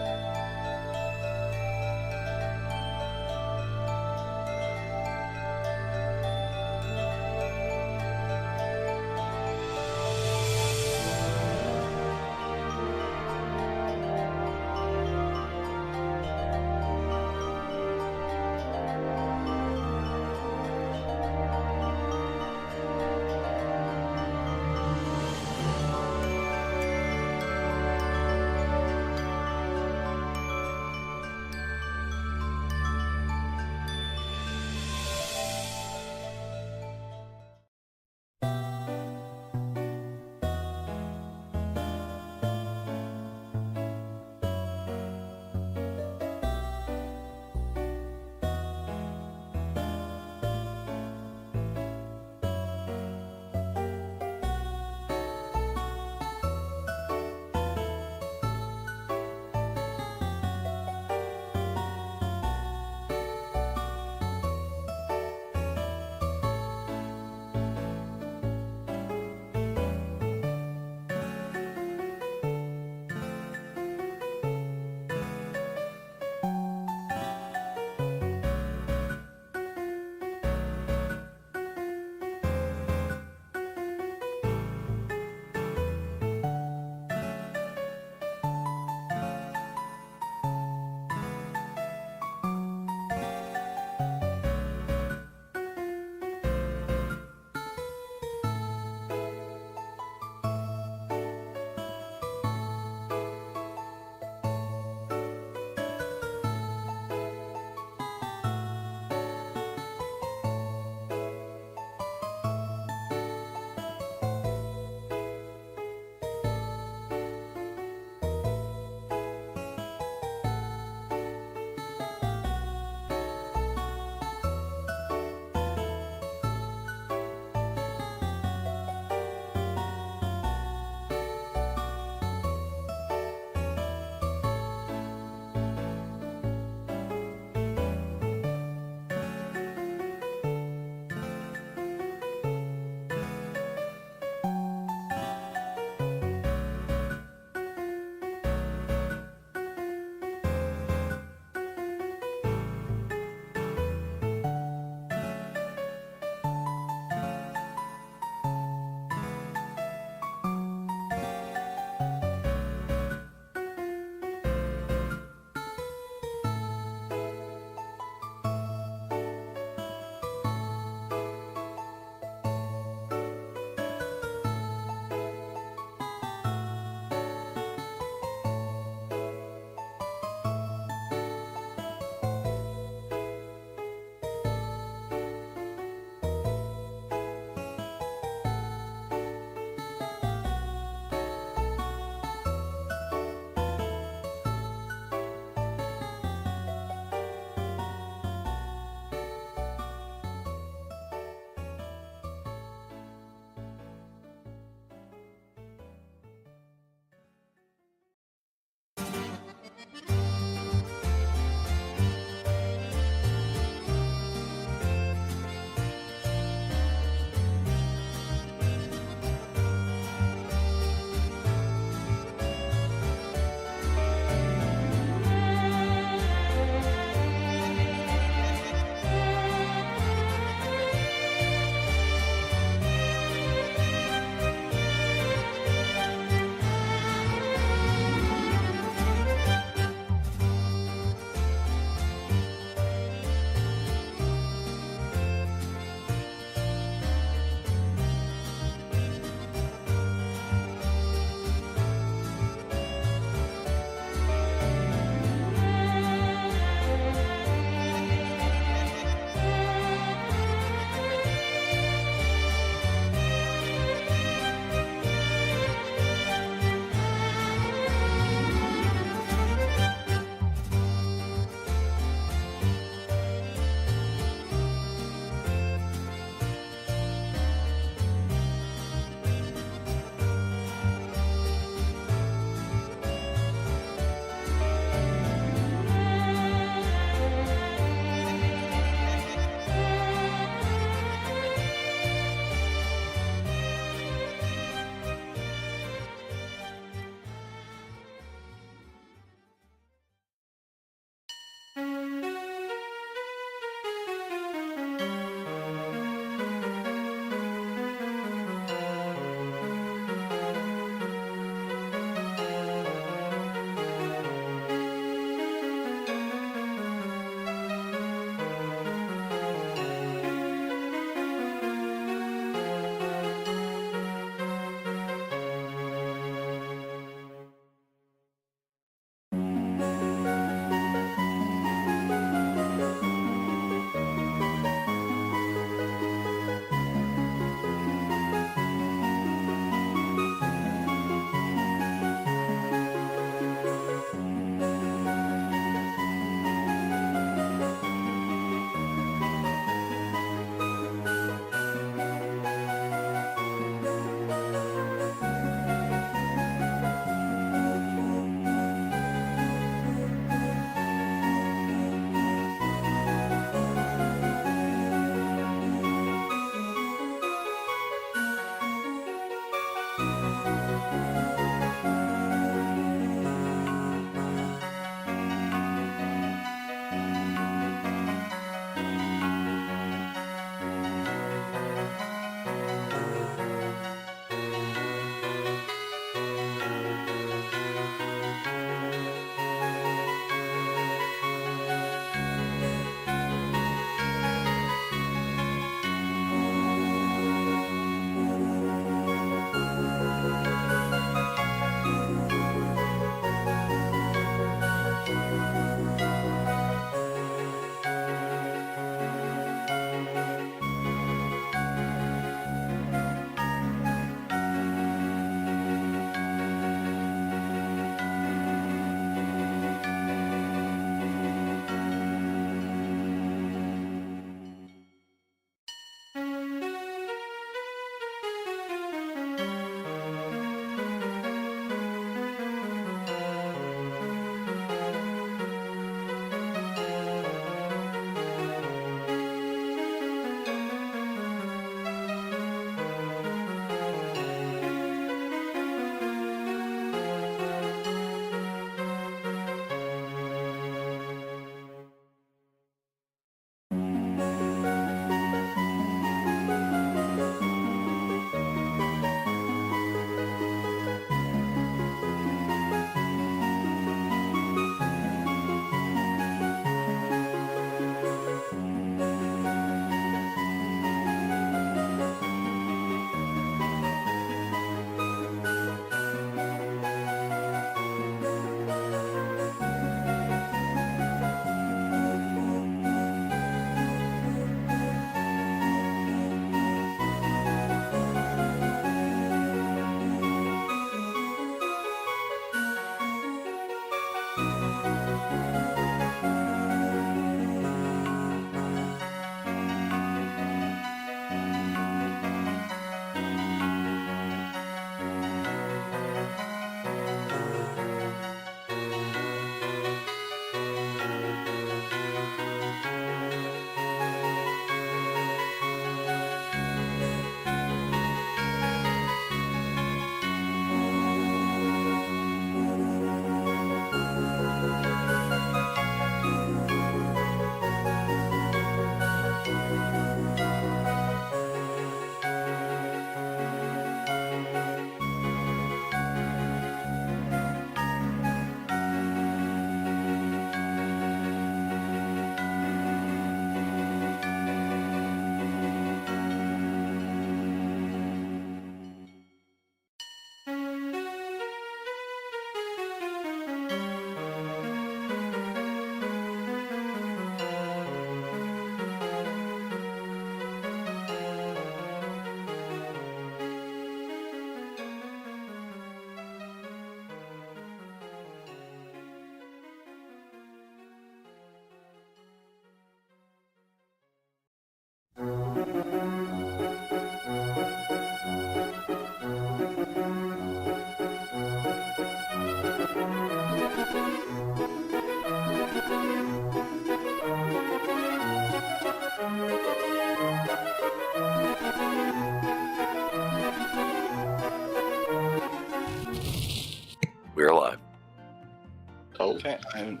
Okay, I'm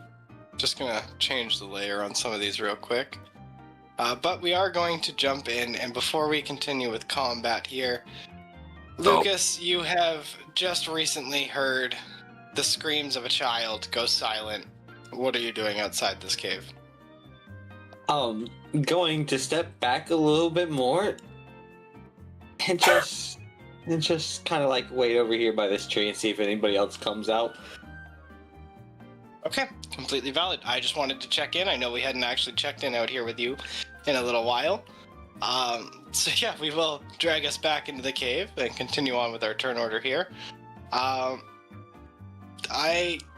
just gonna change the layer on some of these real quick. But we are going to jump in, and before we continue with combat here, Lucas, you have just recently heard the screams of a child go silent. What are you doing outside this cave? Going to step back a little bit more and just kind of like wait over here by this tree and see if anybody else comes out. Okay, completely valid. I just wanted to check in. I know we hadn't actually checked in out here with you in a little while. So yeah, we will drag us back into the cave and continue on with our turn order here. I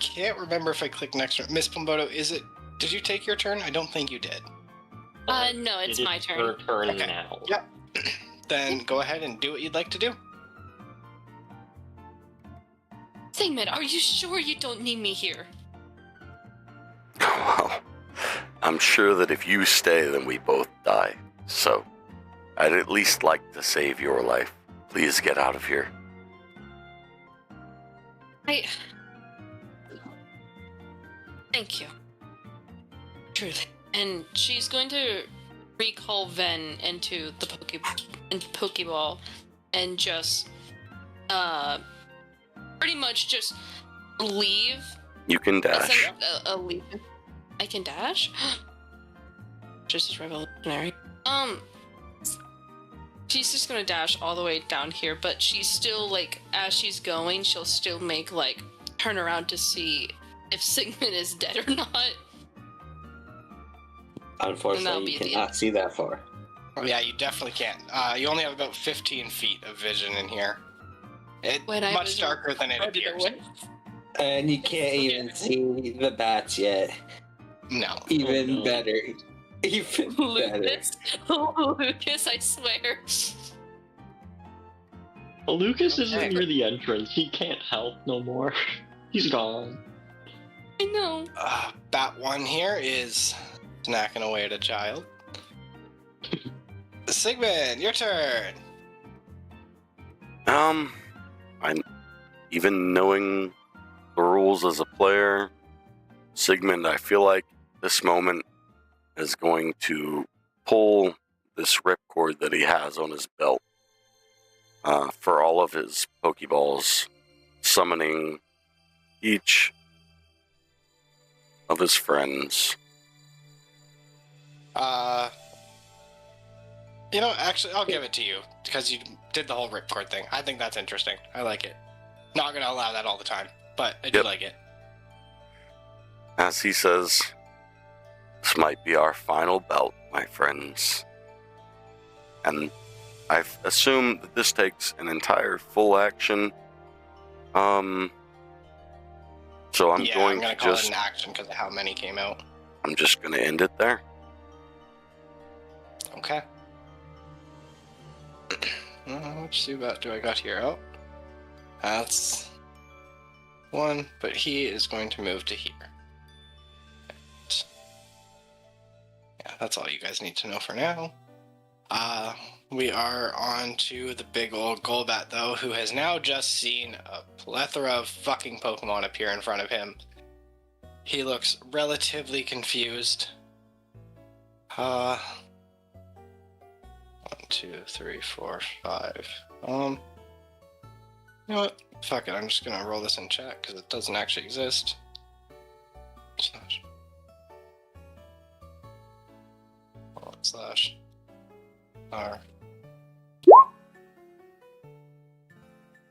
can't remember if I clicked next turn. Miss Plumboto, did you take your turn? I don't think you did. No, it's my turn. Her turn Okay. now. Yep. Then go ahead and do what you'd like to do. Sigmund, are you sure you don't need me here? Well, I'm sure that if you stay, then we both die. So, I'd at least like to save your life. Please get out of here. Thank you. Truly. And she's going to recall Ven into the Pokeball and just pretty much just leave. You can dash. Leave. I can dash? Just as revolutionary. She's just gonna dash all the way down here, but she's still, like, as she's going, she'll still make, like, turn around to see if Sigmund is dead or not. Unfortunately, you cannot see that far. Oh, yeah, you definitely can't. You only have about 15 feet of vision in here. It's much darker than it appears. And you can't even see the bats yet. No. Even better. Even better. Lucas, I swear. Well, Lucas Okay. isn't near the entrance. He can't help no more. He's gone. I know. Bat 1 here is snacking away at a child. Sigmund, your turn. I'm even knowing the rules as a player, Sigmund, I feel like this moment is going to pull this ripcord that he has on his belt for all of his Pokeballs, summoning each of his friends. Actually, I'll give it to you because you did the whole ripcord thing. I think that's interesting. I like it. Not gonna allow that all the time, but I do Yep. like it. As he says, this might be our final bout, my friends. And I assume that this takes an entire full action. So I'm I'm going gonna to call just, it an action because of how many came out. I'm just going to end it there. Okay. Which Zubat do I got here? Oh, that's one, but he is going to move to here. Yeah, that's all you guys need to know for now. We are on to the big old Golbat, though, who has now just seen a plethora of fucking Pokemon appear in front of him. He looks relatively confused. 1, 2, 3, 4, 5. You know what? Fuck it, I'm just gonna roll this in chat because it doesn't actually exist. /R.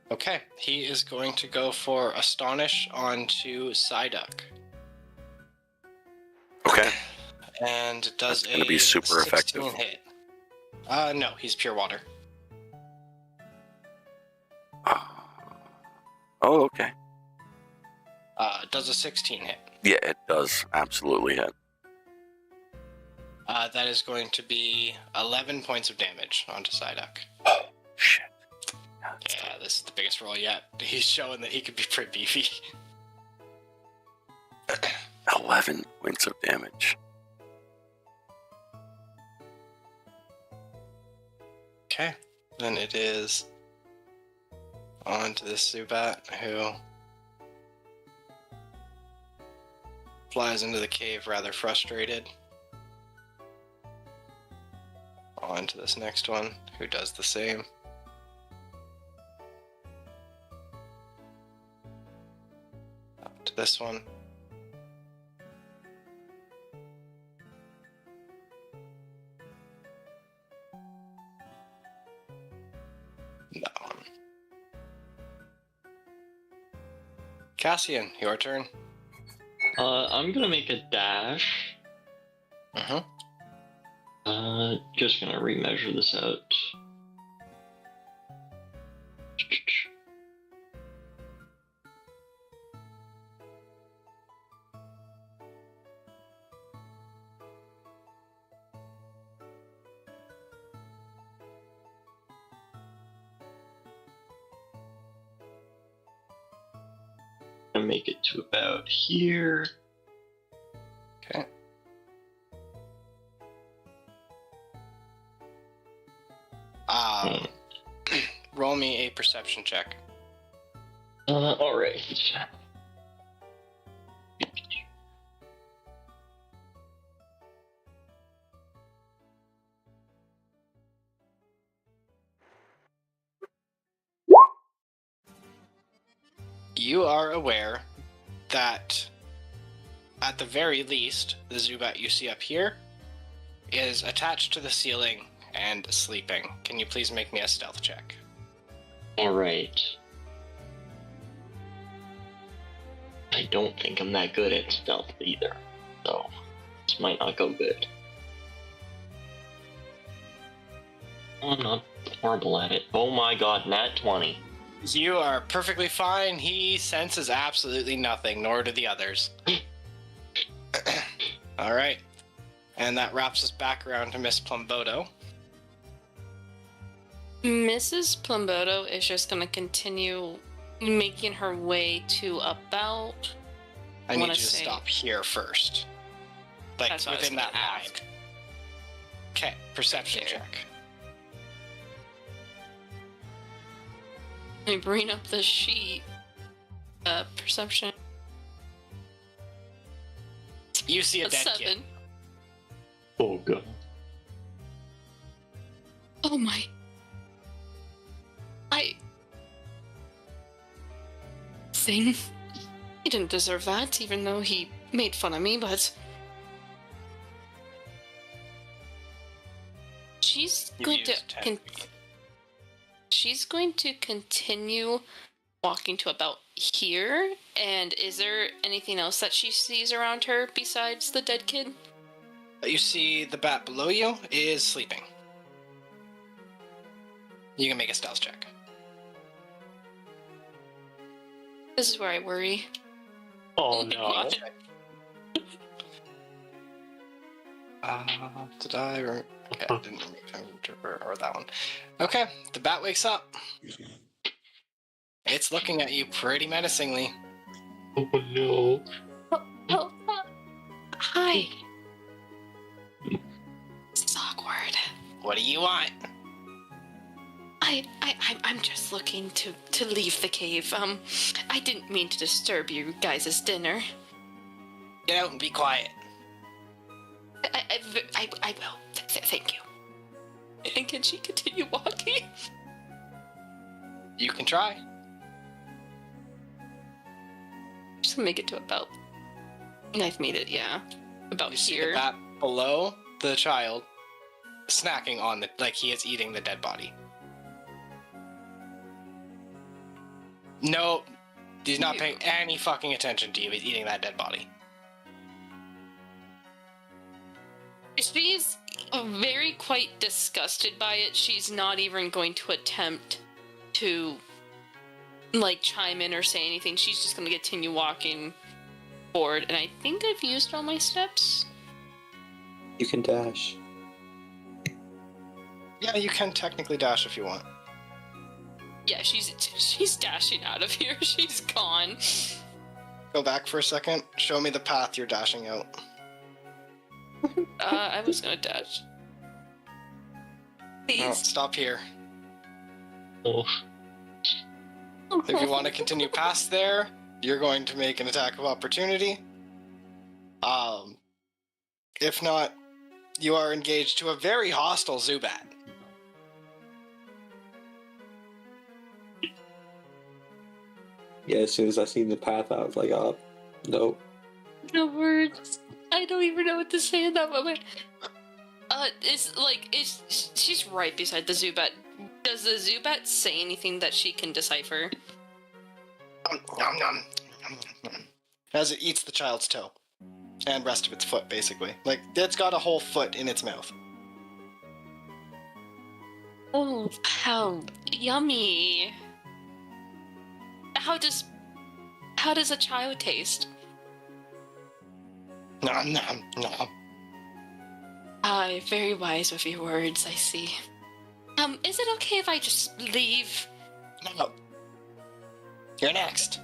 Okay, he is going to go for Astonish onto Psyduck. Okay. And it does That's gonna be super 16 effective. hit. No, he's pure water. Oh, okay. Does a 16 hit. Yeah, it does absolutely hit. That is going to be 11 points of damage onto Psyduck. Shit. Yeah, this is the biggest roll yet. He's showing that he could be pretty beefy. 11 points of damage. Okay, then it is on to this Zubat, who flies into the cave rather frustrated. On to this next one, who does the same. Up to this one. That one. Cassian, your turn. I'm gonna make a dash. Uh-huh. Just gonna remeasure this out. Gonna make it to about here. Okay. Roll me a perception check. Alright. You are aware that, at the very least, the Zubat you see up here is attached to the ceiling and sleeping. Can you please make me a stealth check? Alright. I don't think I'm that good at stealth either, so this might not go good. I'm not horrible at it. Oh my god, nat 20. You are perfectly fine. He senses absolutely nothing, nor do the others. Alright. And that wraps us back around to Miss Plumbodo. Mrs. Plumbodo is just going to continue making her way to about... I need you wanna to say- stop here first. Like, That's what I was within that gonna line. ask. Okay, perception Right there. check. Let me bring up the sheet. Perception. You see a A dead 7. kid. Oh god. Oh my. Thing. He didn't deserve that, even though he made fun of me, but... She's You going to... used 10 feet. She's going to continue walking to about here, and is there anything else that she sees around her besides the dead kid? You see the bat below you is sleeping. You can make a stealth check. This is where I worry. Oh my no. God. Did I? Okay, I didn't remember or that one. Okay, the bat wakes up. It's looking at you pretty menacingly. Oh no. Oh, hi. This is awkward. What do you want? I'm just looking to leave the cave. I didn't mean to disturb you guys' dinner. Get out and be quiet. I will. Thank you. And can she continue walking? You can try. Just gonna make it to about... I've made it, yeah. About You see here. the bat below the child, snacking on like he is eating the dead body. No, he's not paying any fucking attention to you. He's eating that dead body. She's very quite disgusted by it. She's not even going to attempt to, like, chime in or say anything. She's just going to continue walking forward. And I think I've used all my steps. You can dash. Yeah, you can technically dash if you want. Yeah, she's dashing out of here. She's gone. Go back for a second. Show me the path you're dashing out. I was going to dash. Please. No, stop here. Oh. If you want to continue past there, you're going to make an attack of opportunity. If not, you are engaged to a very hostile Zubat. Yeah, as soon as I seen the path, I was like, oh, no. No words. I don't even know what to say in that moment. She's right beside the Zubat. Does the Zubat say anything that she can decipher? Nom, nom, nom. As it eats the child's toe. And rest of its foot, basically. Like, it's got a whole foot in its mouth. Oh, how yummy. How does a child taste? Nom, nom, nom. Very wise with your words, I see. Is it okay if I just leave? No. You're next.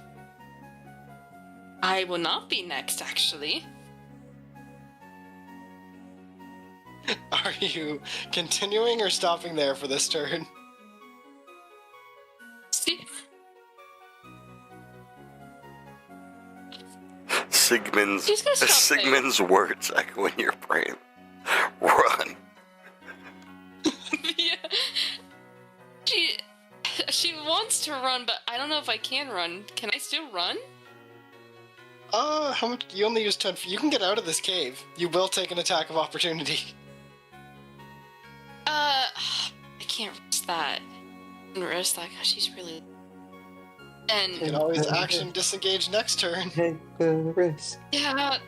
I will not be next, actually. Are you continuing or stopping there for this turn? See? She's gonna stop Sigmund's words echo in your brain. Run. Yeah. She wants to run, but I don't know if I can run. Can I still run? How much? You only use 10. You can get out of this cave. You will take an attack of opportunity. I can't risk that. I can't risk that because she's really. And You can always action disengage next turn. Take the risk. yeah,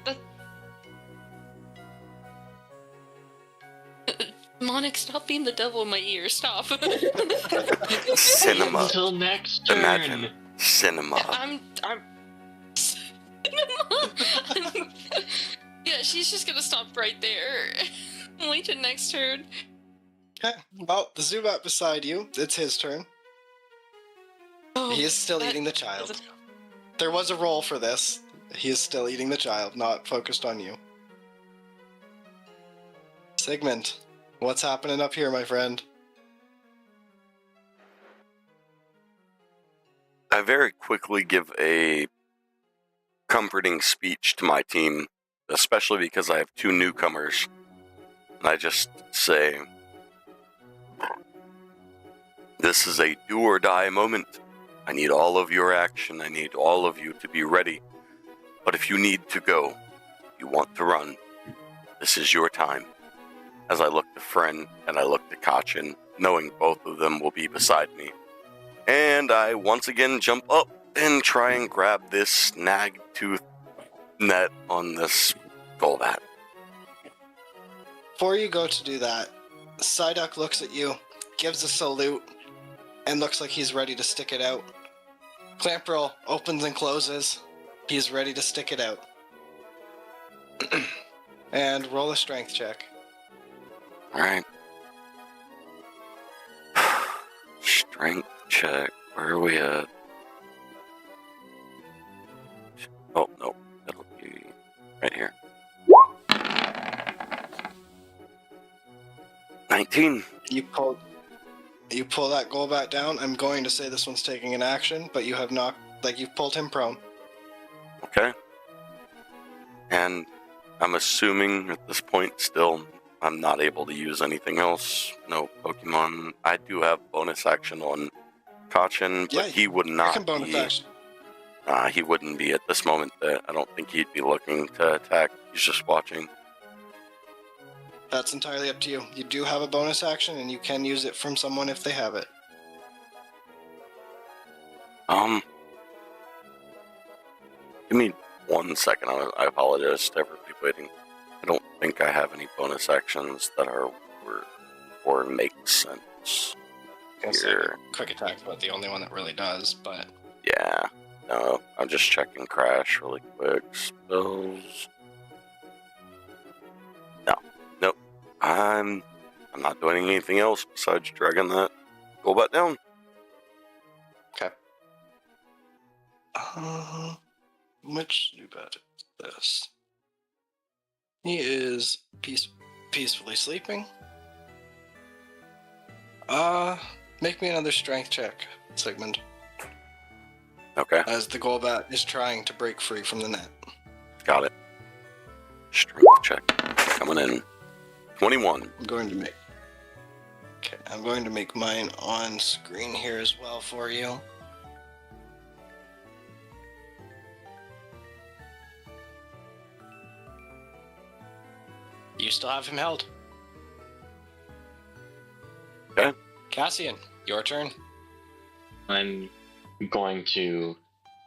Monic, stop being the devil in my ear. Stop. Cinema. Until next turn. Imagine. Cinema. I'm. Yeah, she's just gonna stop right there. Wait till next turn. Okay. Well, the Zubat beside you, it's his turn. Oh, He is still that- eating the child. There was a roll for this. He is still eating the child, not focused on you. Sigmund, what's happening up here, my friend? I very quickly give a comforting speech to my team, especially because I have two newcomers. And I just say, this is a do or die moment. I need all of your action. I need all of you to be ready. But if you need to go, you want to run, this is your time. As I look to Friend and I look to Kachin, knowing both of them will be beside me. And I once again jump up and try and grab this snag tooth net on this Golbat. Before you go to do that, Psyduck looks at you, gives a salute, and looks like he's ready to stick it out. Clamperl opens and closes. He's ready to stick it out. And roll a strength check. Alright. Strength check. Where are we at? Oh, no. That'll be right here. 19. You pull that Golbat down. I'm going to say this one's taking an action, but you have not, you've pulled him prone. Okay. And I'm assuming at this point still I'm not able to use anything else. No Pokemon. I do have bonus action on Kachin, but Yeah, he would You not can bonus be. action. He wouldn't be at this moment. I don't think he'd be looking to attack. He's just watching. That's entirely up to you. You do have a bonus action, and you can use it from someone if they have it. Give me 1 second. I apologize to everybody waiting. I don't think I have any bonus actions that are or make sense. Here. Quick attack's about the only one that really does, but Yeah. No, I'm just checking Crash really quick. Spells. No. Nope. I'm not doing anything else besides dragging that Golbat down. which Zubat is this? He is peacefully sleeping. Make me another strength check, Sigmund, Okay, as the Golbat is trying to break free from the net. got it. coming in. 21. I'm going to make. Okay, I'm going to make mine on screen here as well for you. You still have him held. Okay. Cassian, your turn. I'm going to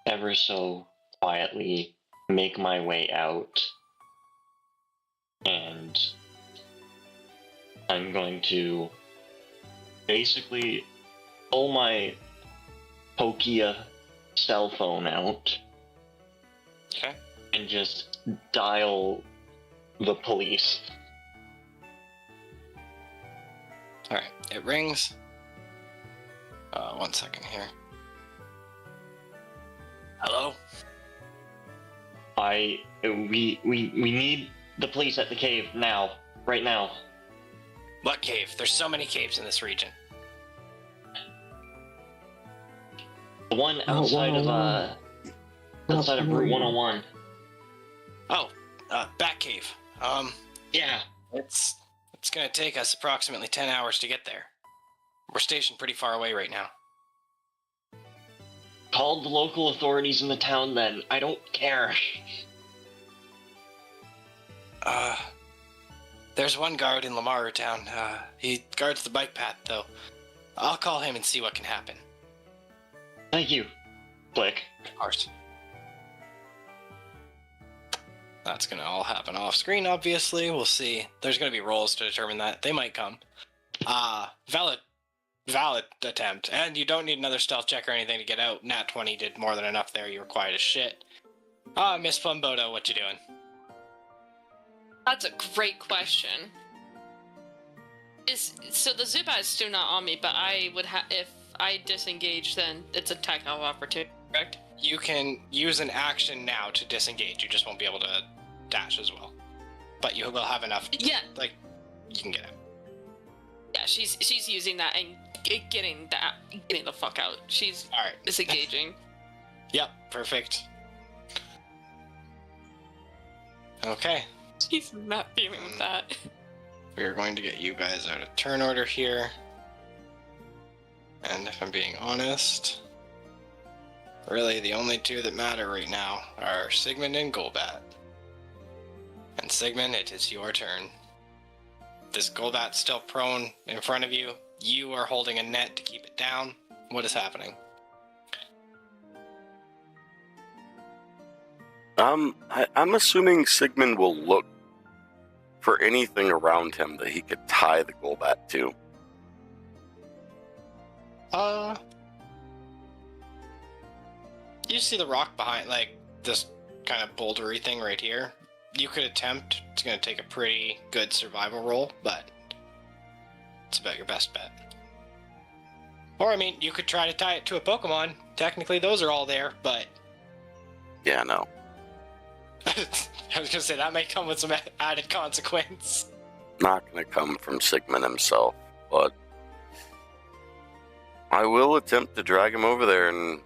ever so quietly make my way out, and I'm going to basically pull my Nokia cell phone out Okay. and just dial the police. Alright, it rings. 1 second here. Hello? We need the police at the cave now, right now. What cave? There's so many caves in this region. The one outside of Route 101. Oh, Bat Cave. Yeah. It's gonna take us approximately 10 hours to get there. We're stationed pretty far away right now. Call the local authorities in the town then. I don't care. There's one guard in Amoura Town. He guards the bike path, though. I'll call him and see what can happen. Thank you. Click. Of course. That's gonna all happen off screen, obviously. We'll see. There's gonna be rolls to determine that. They might come. Valid attempt. And you don't need another stealth check or anything to get out. Nat 20 did more than enough there. You were quiet as shit. Miss Plumbodo, what you doing? That's a great question. So the Zubat is still not on me, but I would if I disengage, then it's a technical opportunity, correct? You can use an action now to disengage. You just won't be able to dash as well. But you will have enough. Yeah. Like, you can get out. Yeah, she's using that and getting the fuck out. She's All right. disengaging. Yep. Perfect. Okay. She's not dealing with that. We are going to get you guys out of turn order here. And if I'm being honest, really the only two that matter right now are Sigmund and Golbat. And Sigmund, it is your turn. This Golbat's still prone in front of you. You are holding a net to keep it down. What is happening? I'm assuming Sigmund will look for anything around him that he could tie the Golbat to. You see the rock behind, like, this kind of bouldery thing right here. You could attempt. It's going to take a pretty good survival roll, but it's about your best bet. Or, I mean, you could try to tie it to a Pokemon. Technically, those are all there, but... Yeah, no. I was going to say, that may come with some added consequence. Not going to come from Sigmund himself, but I will attempt to drag him over there and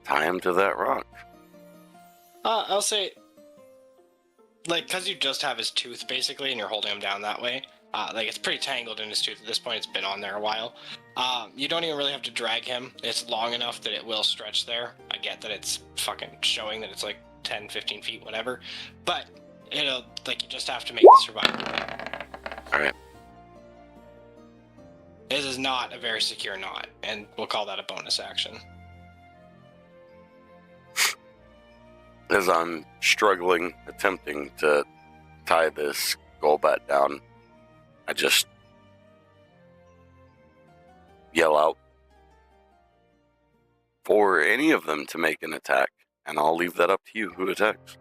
tie him to that rock. I'll say, like, because you just have his tooth, basically, and you're holding him down that way, like, it's pretty tangled in his tooth at this point. It's been on there a while. You don't even really have to drag him. It's long enough that it will stretch there. I get that it's fucking showing that it's, like, 10, 15 feet, whatever. But it'll, like, you just have to make the survival roll. Alright. This is not a very secure knot, and we'll call that a bonus action. As I'm struggling, attempting to tie this Golbat down, I just yell out for any of them to make an attack, and I'll leave that up to you who attacks.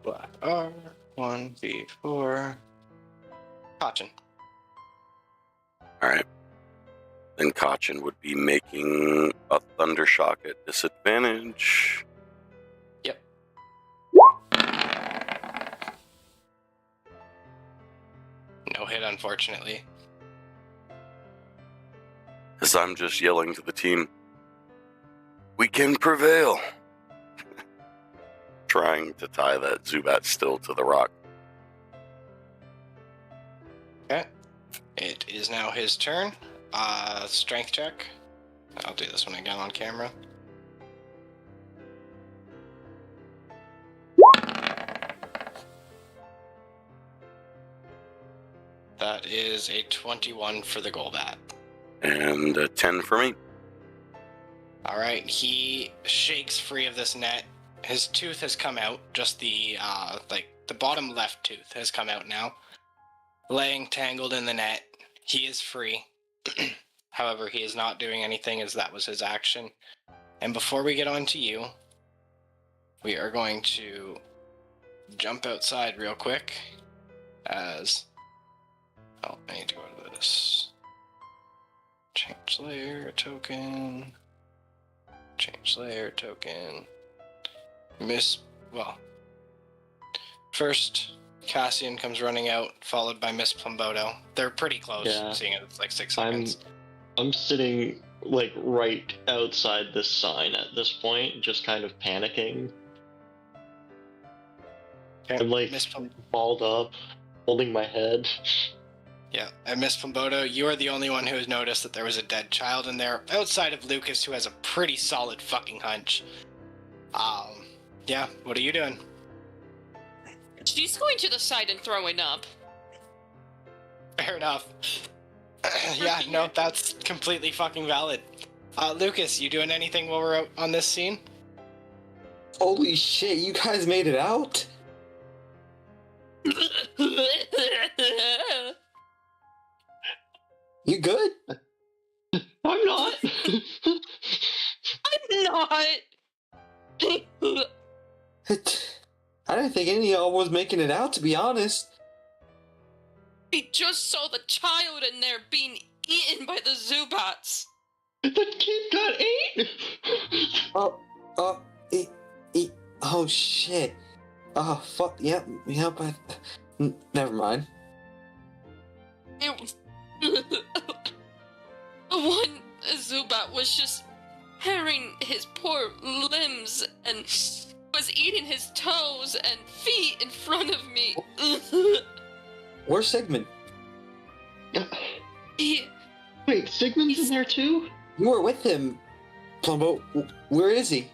Black R, 1v4. Kachin. Alright. Then Kachin would be making a Thunder Shock at disadvantage. Yep. No hit, unfortunately. As I'm just yelling to the team, we can prevail. trying to tie that Zubat still to the rock. Okay. It is now his turn. Strength check. I'll do this one again on camera. That is a 21 for the Golbat. And a 10 for me. Alright, he shakes free of this net. His tooth has come out, just the bottom left tooth has come out now. Laying tangled in the net, he is free. However, he is not doing anything as that was his action. And before we get on to you, we are going to jump outside real quick as... Oh, I need to go to this. Change layer token. Change layer token. First, Cassian comes running out, followed by Miss Plumboto. They're pretty close, Yeah. seeing it, it's like 6 seconds. I'm sitting like right outside this sign at this point, just kind of panicking. Okay, I'm like Miss Plum- balled up, holding my head. Yeah, and Miss Plumboto, you are the only one who has noticed that there was a dead child in there, outside of Lucas, who has a pretty solid fucking hunch. Yeah, what are you doing? She's going to the side and throwing up. Fair enough. Yeah, no, that's completely fucking valid. Lucas, you doing anything while we're out on this scene? Holy shit, you guys made it out? You good? I'm not. I'm not. I didn't think any of y'all was making it out, to be honest. We just saw the child in there being eaten by the Zubats. The kid got ate. Oh shit. Oh fuck, yep, never mind. It was... One Zubat was just tearing his poor limbs and was eating his toes and feet in front of me. Where's Sigmund? He... Wait, Sigmund's in there too? You were with him, Plumbo. Where is he?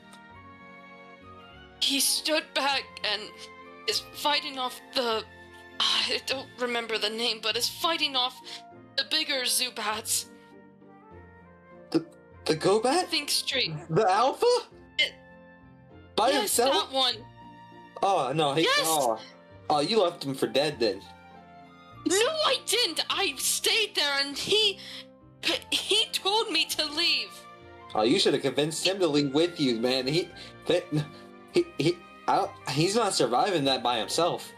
He stood back and is fighting off the... I don't remember the name, but is fighting off the bigger Zubats. The Gobat? Think straight. The Alpha? By Yes, himself? that one. Oh no, he. Yes! Oh, you left him for dead then. No, I didn't. I stayed there, and he told me to leave. Oh, you should have convinced him to leave with you, man. He's not surviving that by himself.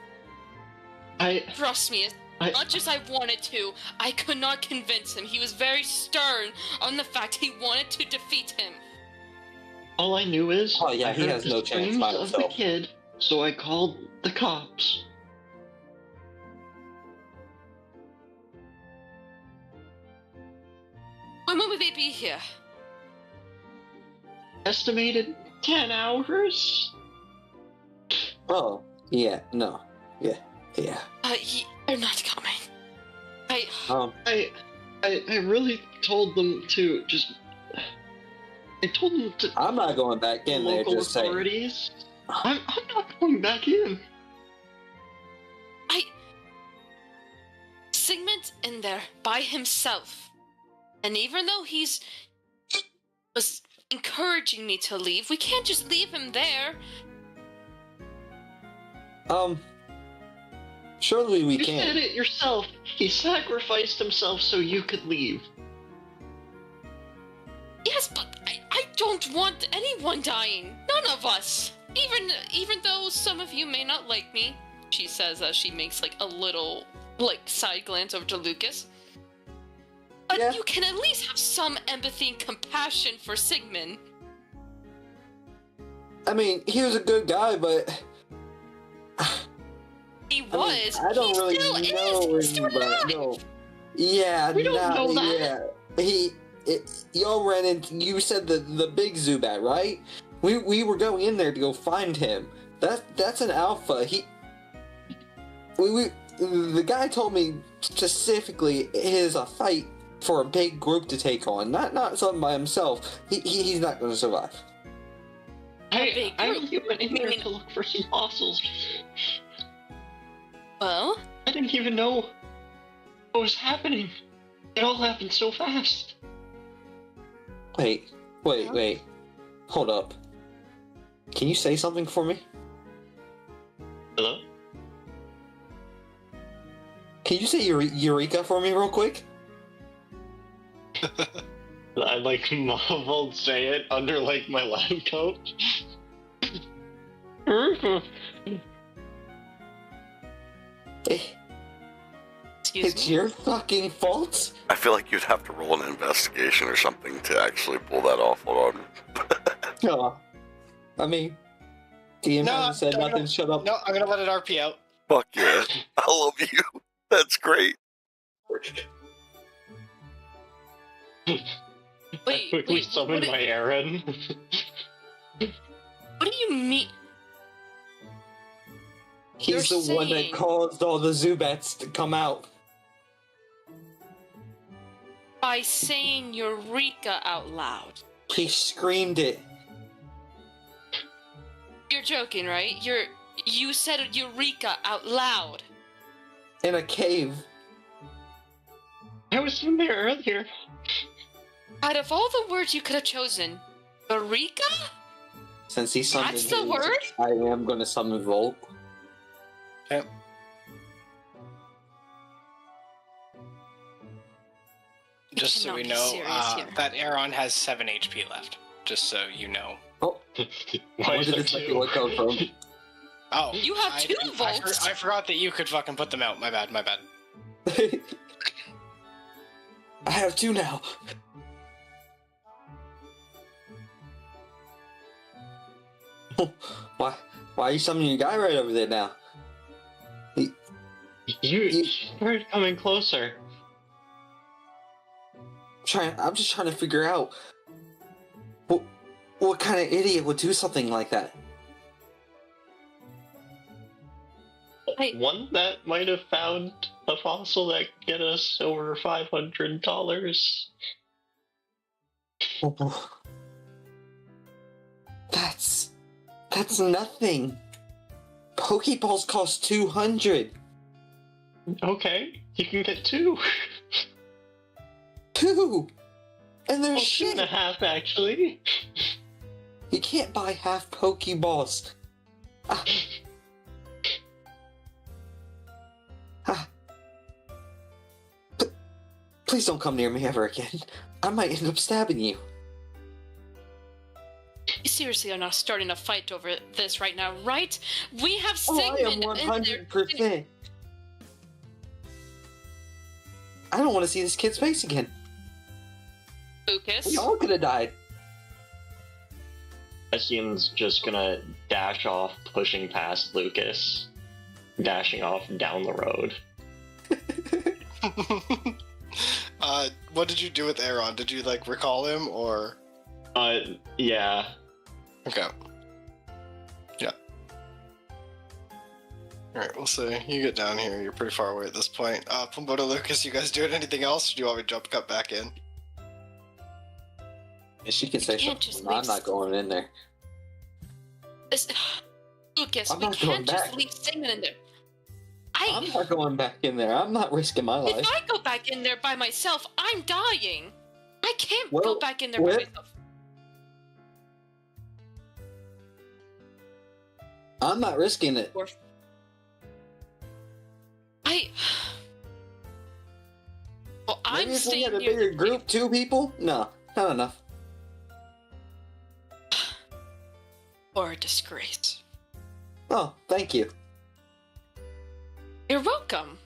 Trust me, as much as I wanted to, I could not convince him. He was very stern on the fact he wanted to defeat him. All I knew is Oh, yeah, I he heard has the no chance screams by of the himself. kid, so I called the cops. When will they be here? Estimated 10 hours? Oh, yeah, no, yeah. They're not coming. I really told them to just... I told them to... I'm not going back in there. local Just saying. authorities. I'm not going back in. Sigmund's in there by himself. And even though was encouraging me to leave, we can't just leave him there. Surely we You can. said it yourself. He sacrificed himself so you could leave. Yes, but I don't want anyone dying. None of us. Even though some of you may not like me, she says as she makes like a little side glance over to Lucas. But Yeah. you can at least have some empathy and compassion for Sigmund. I mean, he was a good guy, but He I mean, was. I don't he really still know is. He's still him, but alive. no. Yeah, We don't know that. Y'all ran into. You said the big Zubat, right? We were going in there to go find him, That's an alpha. The guy told me specifically it is a fight for a big group to take on, not something by himself. He's not going to survive. I only went in here to look for some fossils. Well, I didn't even know what was happening. It all happened so fast. Wait. Hold up. Can you say something for me? Hello? Can you say Eureka for me real quick? I muffled say it under my lab coat. excuse It's me. your fucking fault? I feel like you'd have to roll an investigation or something to actually pull that off. Hold on. No. I mean, DM No, hasn't said I'm nothing, gonna- shut up. No, I'm gonna let it RP out. Fuck yeah. I love you. That's great. I quickly wait, summoned my Aaron. What do you mean? He's You're the one that saying- caused all the Zubats to come out. By saying Eureka out loud. He screamed it. You're joking, right? You said Eureka out loud. In a cave. I was in there earlier. Out of all the words you could have chosen, Eureka? Since he summoned That's the his, word? I am going to summon Volk. Okay. Just so cannot we be know, serious here. that Aaron has 7 HP left. Just so you know. Oh, Why where is did there this two? Echo come from? Oh, You have two volts. I forgot that you could fucking put them out. My bad. I have two now. Why are you summoning your guy right over there now? You started coming closer. I'm just trying to figure out what kind of idiot would do something like that. One that might have found a fossil that could get us over $500. That's nothing. Pokeballs cost 200. Okay, you can get two. Two, and they're Well, shit. 2.5 actually. You can't buy half Pokeballs. Ah. Ah. Please don't come near me ever again. I might end up stabbing you. You seriously are not starting a fight over this right now, right? We have Oh, I am Sigmund in there. 100%. I don't want to see this kid's face again. Lucas. We all could have died. Essian's just gonna dash off, pushing past Lucas, dashing off down the road. What did you do with Aaron? Did you recall him or? Yeah. Okay. Yeah. Alright, we'll see. You get down here. You're pretty far away at this point. Plumboda, Lucas, you guys doing anything else? Or do you want me to jump cut back in? She can say can't just something. I'm leave- not going in there. Lucas, I'm we not going can't just back. leave Sigmund in there. I'm not going back in there. I'm not risking my life. If I go back in there by myself, I'm dying. I can't Well, go back in there by well- myself. I'm not risking it. Well, I'm Maybe if we staying had a near bigger the group, 2 people? No, not enough. or a disgrace. Oh, thank you. You're welcome.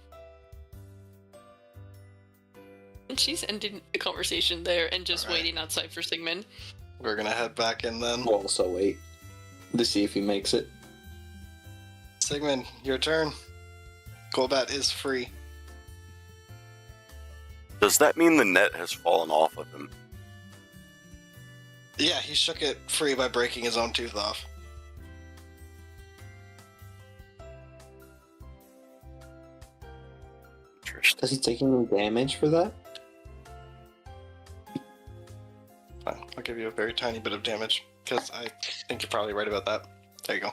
And she's ending the conversation there and just Alright. waiting outside for Sigmund. We're gonna head back in then. We'll also wait to see if he makes it. Sigmund, your turn. Golbat is free. Does that mean the net has fallen off of him? Yeah, he shook it free by breaking his own tooth off. Is he taking damage for that? Fine, I'll give you a very tiny bit of damage, because I think you're probably right about that. There you go.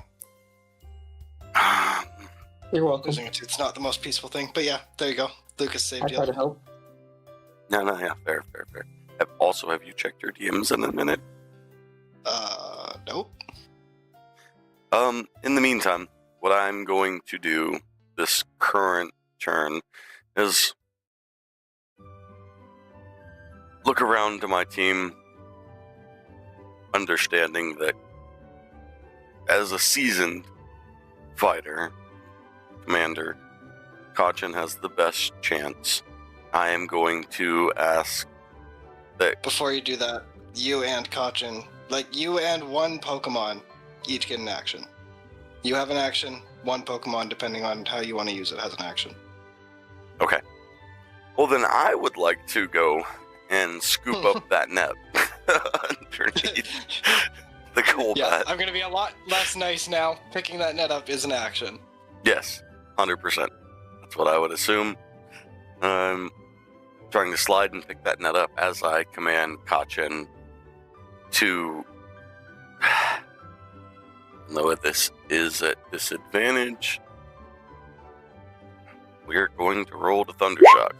You're welcome. Losing a tooth's not the most peaceful thing, but yeah, there you go. Lucas I saved you. try to help. No, yeah, fair. Have you checked your DMs in a minute? Nope. In the meantime, what I'm going to do this current turn is look around to my team, understanding that as a seasoned fighter, commander, Kachin has the best chance. I am going to ask that... Before you do that, you and Kachin, you and one Pokemon, each get an action. You have an action, one Pokemon, depending on how you want to use it, has an action. Okay. Well, then I would like to go and scoop up that net underneath the Golbat. Yeah, I'm going to be a lot less nice now. Picking that net up is an action. Yes, 100%. That's what I would assume. I'm trying to slide and pick that net up as I command Kachin to... Though this is at disadvantage, we're going to roll the Thundershock.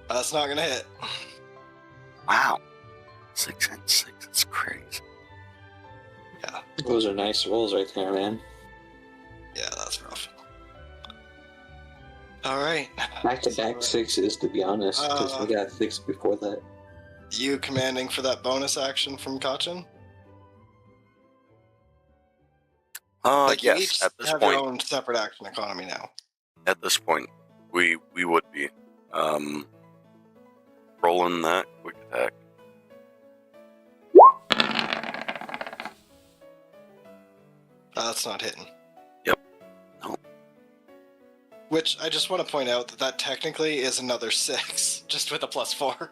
That's not going to hit. Wow. 6 and 6. It's crazy. Yeah. Those are nice rolls right there, man. Yeah, that's rough. Alright. Back-to-back sixes, to be honest, because we got 6 before that. You commanding for that bonus action from Kachin? You Yes, each at this have point. your own separate action economy now. At this point, we would be rolling that quick attack. That's not hitting. Yep. No. Which I just want to point out that technically is another 6, just with a +4.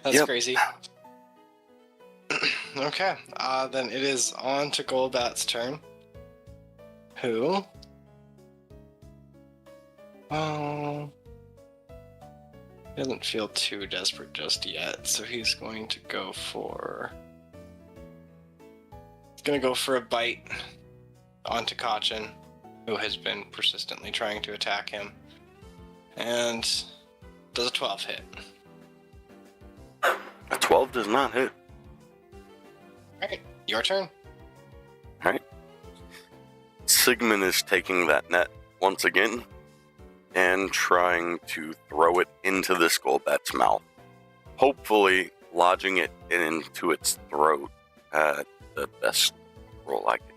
That's Yep. crazy. Okay, then it is on to Golbat's turn. Who? Oh. He doesn't feel too desperate just yet, so he's going to go for... He's going to go for a bite onto Kachin, who has been persistently trying to attack him. And does a 12 hit. A 12 does not hit. Alright, your turn. Alright. Sigmund is taking that net once again and trying to throw it into this Golbat's mouth. Hopefully lodging it into its throat at the best roll I could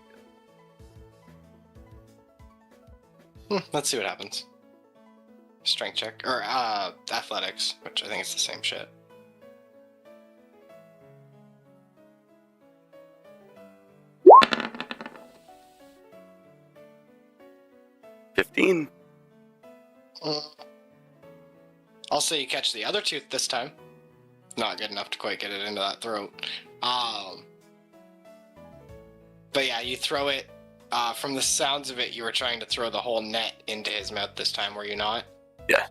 get. Let's see what happens. Strength check. Or, athletics, which I think is the same shit. I'll say you catch the other tooth this time. Not good enough to quite get it into that throat. But yeah, you throw it. From the sounds of it, you were trying to throw the whole net into his mouth this time, were you not? Yeah.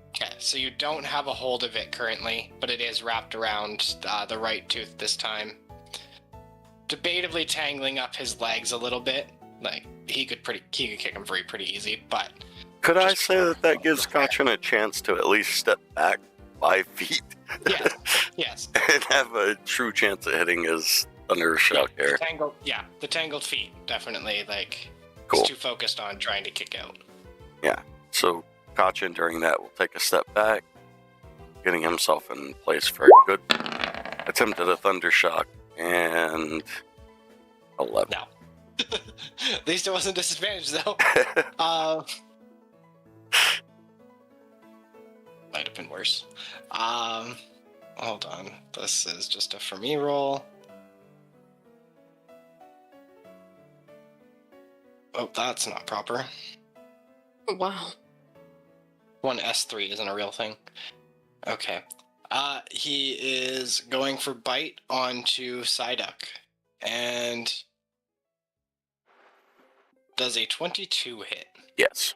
Okay, so you don't have a hold of it currently, but it is wrapped around the right tooth this time. Debatably tangling up his legs a little bit. Like, he could kick him free pretty easy, but... Could I say that gives Kachin a chance to at least step back 5 feet? Yes. And have a true chance at hitting his Thundershock there. The tangled feet, definitely, Cool. he's too focused on trying to kick out. Yeah, so Kachin during that will take a step back, getting himself in place for a good attempt at a Thundershock, and 11. No. At least it wasn't disadvantaged, though. Might have been worse. Hold on. This is just a for me roll. Oh, that's not proper. Wow. One S3 isn't a real thing. Okay. He is going for bite onto Psyduck. And Does a 22 hit? Yes.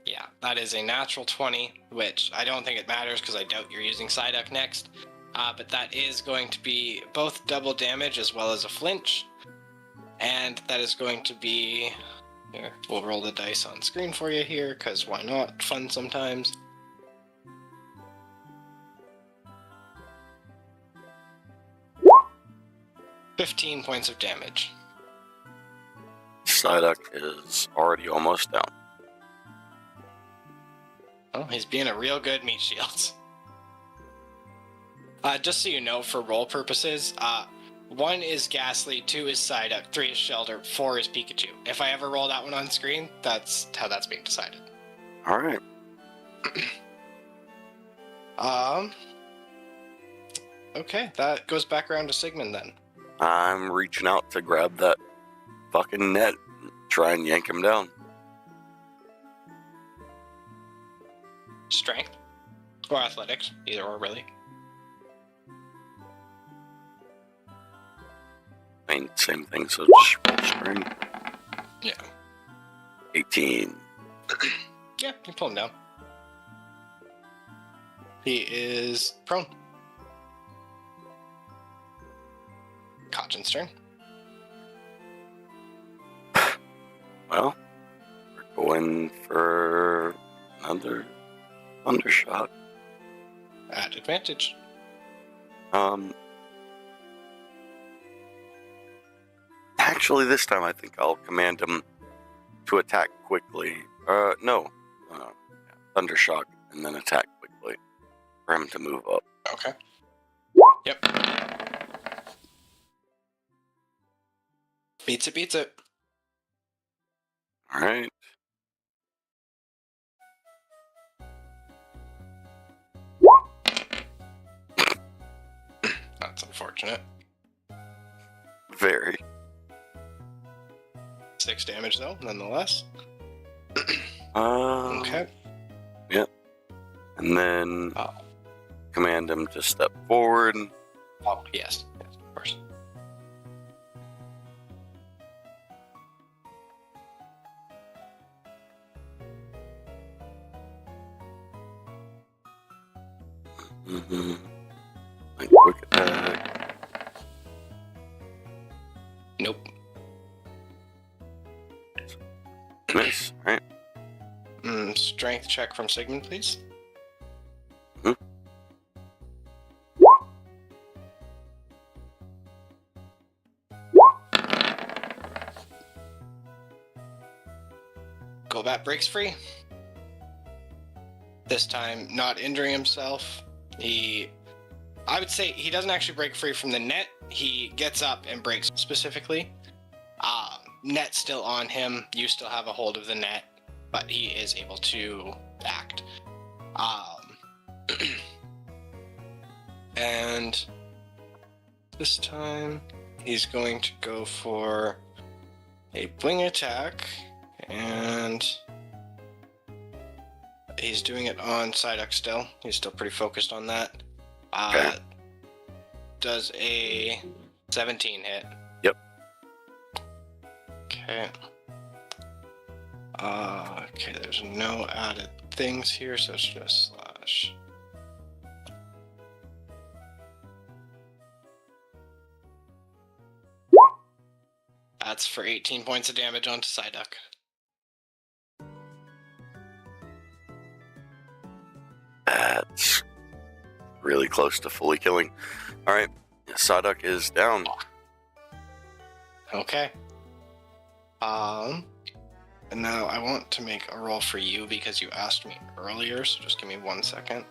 Yeah, that is a natural 20, which I don't think it matters because I doubt you're using Psyduck next. But that is going to be both double damage as well as a flinch. And that is going to be... Here, we'll roll the dice on screen for you here, because why not? Fun sometimes. $15 points of damage. Psyduck is already almost down. Oh, he's being a real good meat shields. Just so you know, for roll purposes, 1 is Ghastly, 2 is Psyduck, 3 is Shelter, 4 is Pikachu. If I ever roll that one on screen, that's how that's being decided. All right. Okay, that goes back around to Sigmund then. I'm reaching out to grab that fucking net and try and yank him down. Strength. Or athletics, either or really. I mean, same thing, so just roll strength. Yeah. 18. Yeah, you pull him down. He is prone. Cochin's turn. Well, we're going for another undershot. At advantage. Actually, this time I think I'll command him to attack quickly. No. Thundershock and then attack quickly for him to move up. Okay. Yep. Beats it, beats it. All right. That's unfortunate. Very. 6 damage though, nonetheless. Okay. Okay. Yep. And then Oh. command him to step forward. Oh, yes. Yes, of course. Mm-hmm. Like quick attack. Nope. Miss. All right. Strength check from Sigmund, please. Mhm. Golbat breaks free. This time, not injuring himself. I would say he doesn't actually break free from the net. He gets up and breaks specifically. Net's still on him. You still have a hold of the net, but he is able to act. And this time, he's going to go for a bling attack, and he's doing it on Psyduck still. He's still pretty focused on that. Okay. Does a 17 hit? Yep. Okay. Okay, there's no added things here, so it's just slash. That's for 18 points of damage onto Psyduck. That's really close to fully killing. All right. Psyduck is down. Okay. And now I want to make a roll for you because you asked me earlier, so just give me 1 second.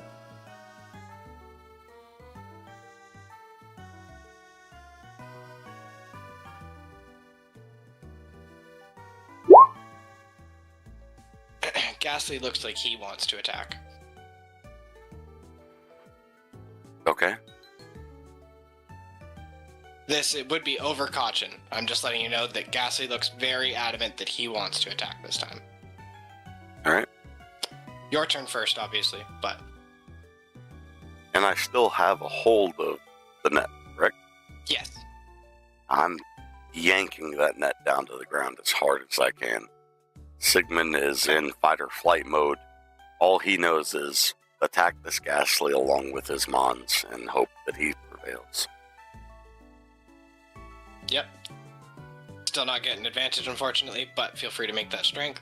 Ghastly looks like he wants to attack. Okay. It would be over Cochin. I'm just letting you know that Ghastly looks very adamant that he wants to attack this time. All right. Your turn first, obviously, but... And I still have a hold of the net, correct? Yes. I'm yanking that net down to the ground as hard as I can. Sigmund is in fight or flight mode. All he knows is attack this Ghastly along with his Mons and hope that he prevails. Yep. Still not getting advantage, unfortunately, but feel free to make that strength.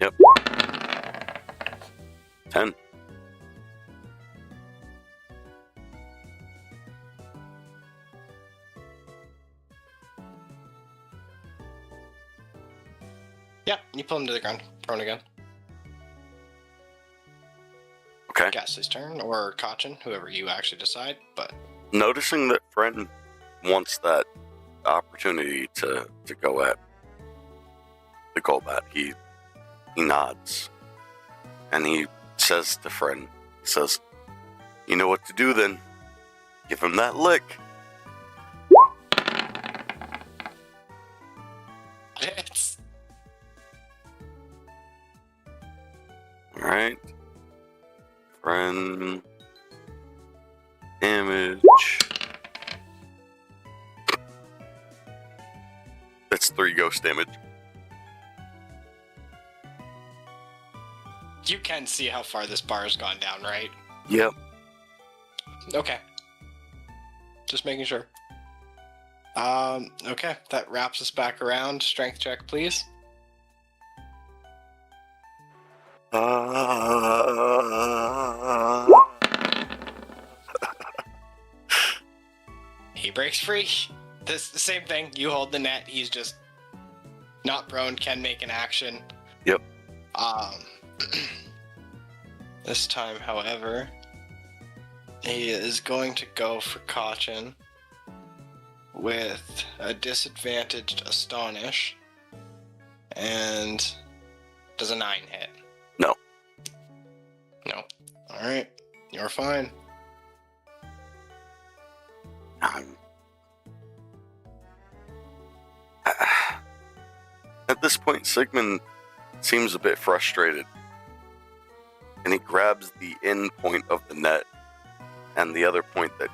Yep. 10. Yep, you pull him to the ground, prone again. Okay. Ghastly's turn, or Kachin, whoever you actually decide, but... Noticing that Friend wants that opportunity to go at the Golbat, he nods. And he says to Friend, he says, "You know what to do then. Give him that lick." It's... Alright. Friend. Damage. That's 3 ghost damage. You can see how far this bar has gone down, right? Yep. Okay. Just making sure. Okay, that wraps us back around. Strength check, please. He breaks free. This the same thing. You hold the net. He's just not prone. Can make an action. Yep. This time, however, he is going to go for Kachin with a disadvantaged Astonish. And does a 9 hit? No. No. Alright. You're fine. At this point, Sigmund seems a bit frustrated. And he grabs the end point of the net and the other point that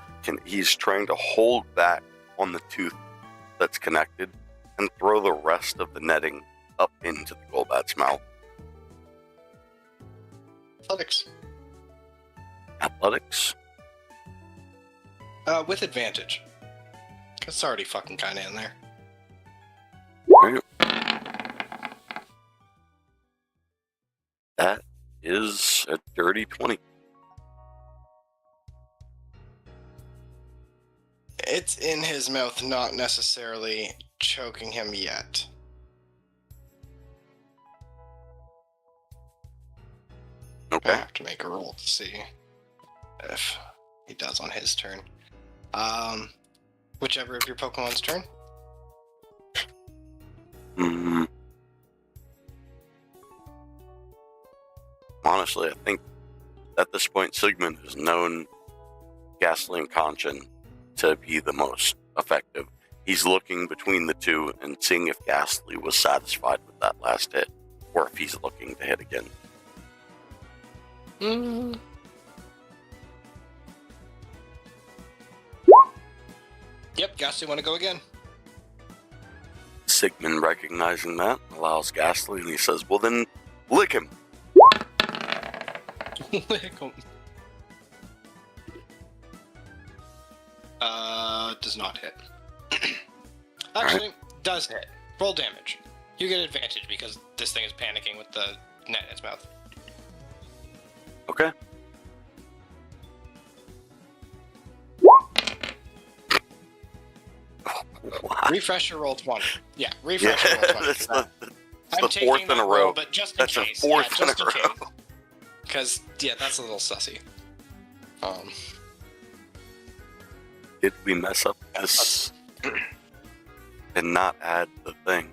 he's trying to hold back on the tooth that's connected and throw the rest of the netting up into the Golbat's mouth. Athletics. Athletics? With advantage. It's already fucking kinda in there. Right. That is a dirty 20. It's in his mouth, not necessarily choking him yet. I Okay. have to make a roll to see if he does on his turn. Whichever of your Pokemon's turn. Honestly, I think at this point, Sigmund has known Ghastly and Conchin to be the most effective. He's looking between the two and seeing if Ghastly was satisfied with that last hit, or if he's looking to hit again. Yep, Ghastly want to go again. Sigmund, recognizing that, allows Ghastly, and he says, "Well then, lick him." Does not hit. Actually, does hit. Roll damage. You get advantage because this thing is panicking with the net in its mouth. Okay. What? Refresh your roll 20. Yeah, refresh your roll 20. That's the I'm taking fourth in that a row. roll, but just in That's case. a fourth yeah, in just a in row. case. Because, yeah, that's a little sussy. Did we mess up this and not add the thing?